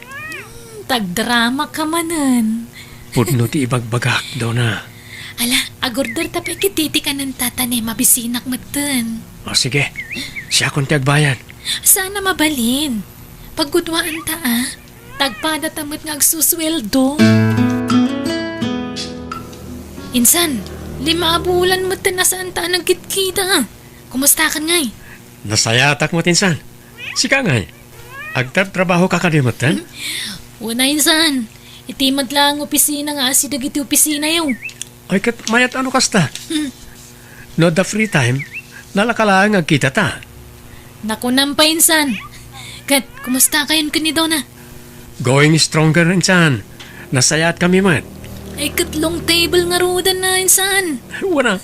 A: Tagdrama ka manan.
C: Pudno ti ibagbagak, Donna.
A: Ala, agorder tapay kititi ka ng tatane, mabisinak matan.
C: O sige, siya kung ti agbayan.
A: Sana mabalin. Pagkudwaan ta tagpada tamot nga agsusweldo. Insan, 5 bulan mo nasaan ta nagkitkita. Kumusta ka ngay?
C: Nasayatak mo tinsan. Sika ngay. Agtartrabaho ka kalimutan?
A: Una insan, itimad lang ang opisina nga si dagiti opisina yung.
C: Ay kat mayat ano kasta? No the free time, nalakalaan agkita ta.
A: Nakunam pa insan. Kat, kumusta kayon ka ni Donna?
C: Going stronger insan. Nasayat kami mat.
A: Ay katlong table nga rodan na insan.
C: Wala.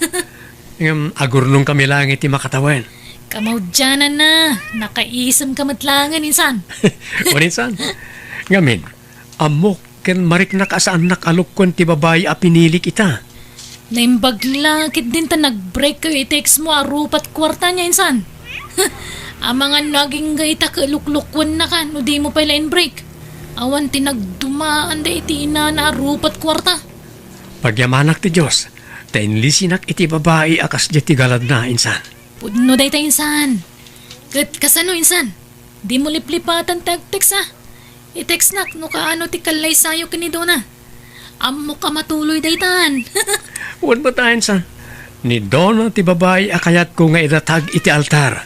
C: Agurnong kami lang iti makatawan.
A: Kamaudyanan na. Nakaisam ka matlangan insan.
C: Wala insan. Ngamin, amok ken mariknak asaan nakalukon ti babae a pinilik ita.
A: Naimbagla, kit din ta nag-break kayo i-text mo arupat kwarta niya insan. Ang mga naging gaita kaluklukwan na ka, no di mo pala in-break. Awan tinagdumaan da iti ina na arupat kwarta.
C: Pagyamanak ti Diyos, tainlisinak iti babae akas di ti galad na insan.
A: Pudno day ta insan. Kat kasano insan? Di mo liplipatan tag-text I-text nak, no kaano ti kalay sayo kanidona. Amo ka matuloy day tan.
C: Huwag ba tayo insan? Ni Donna ti babae akayat ko nga idatag iti altar.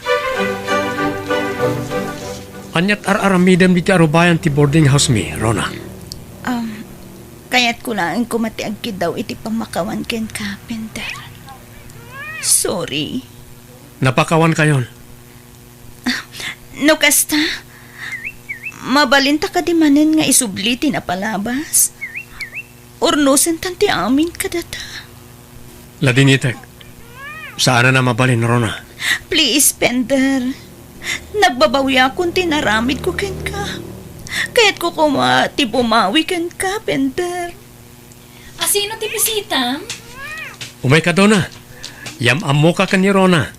C: Anyat ar-aramidam di ti arubayan ti boarding house mi, Rona.
G: Kaya't ko lang kumatiagkid daw iti pamakawan ken Carpenter. Sorry.
C: Napakawan kayon.
G: No kasta, mabalinta ka di manen nga isubliti na palabas. Urnusen tanti amin kadata.
C: Ladinitek, saan na mabalin, Rona?
G: Please, Pender. Nagbabawya akong tinaramid ko ken ka. Kaya't ko ti bumawi ken ka, Pender.
A: Asino ti bisita?
C: Umay ka, Donna. Yam amo ka ni Rona.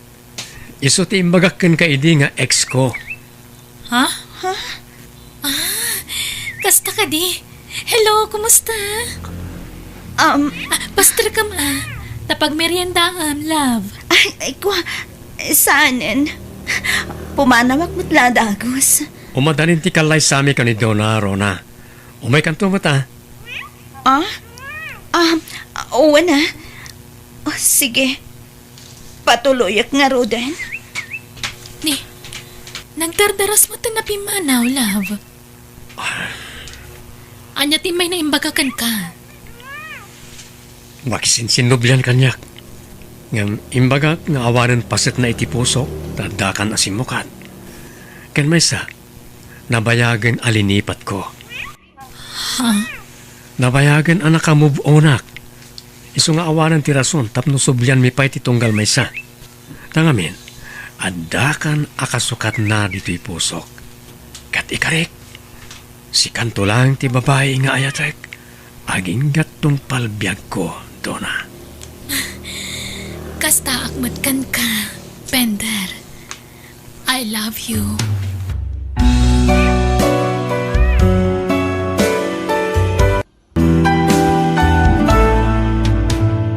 C: Iso ti imbagak ken ka idi nga ex ko.
A: Ha? Kasta ka di. Hello, kumusta? Pastor ka tapag merienda love.
G: Ay, kwa, saanin? Pumanawak mo't ladagos.
C: Umadanin ti kalay sami ka ni Donna, Rona. Umay kanto mo ta.
G: Oo na. Oh, sige. Patuloyak nga, Roden.
A: Ni, nagdardaras mo ta na pimanaw, love. Anya ti may naimbagakan ka.
C: Makisinsinublan kanyak. Ngam imbagak nga awanan pasit na iti puso, tadakan asimukat. Ken may sa, nabayagan alinipat ko.
A: Ha?
C: Nabayagan anak ka move onak. Iso nga awanan ti rason, tapno sublyan mi pa'y titunggal may sa. Tangamin, adakan akasukat na dito'y pusok. Kat ikarik, si kanto lang ti babae nga ayatek, aging gatong palbiag ko, Donna.
A: Kasta akmat kan ka, Pender. I love you.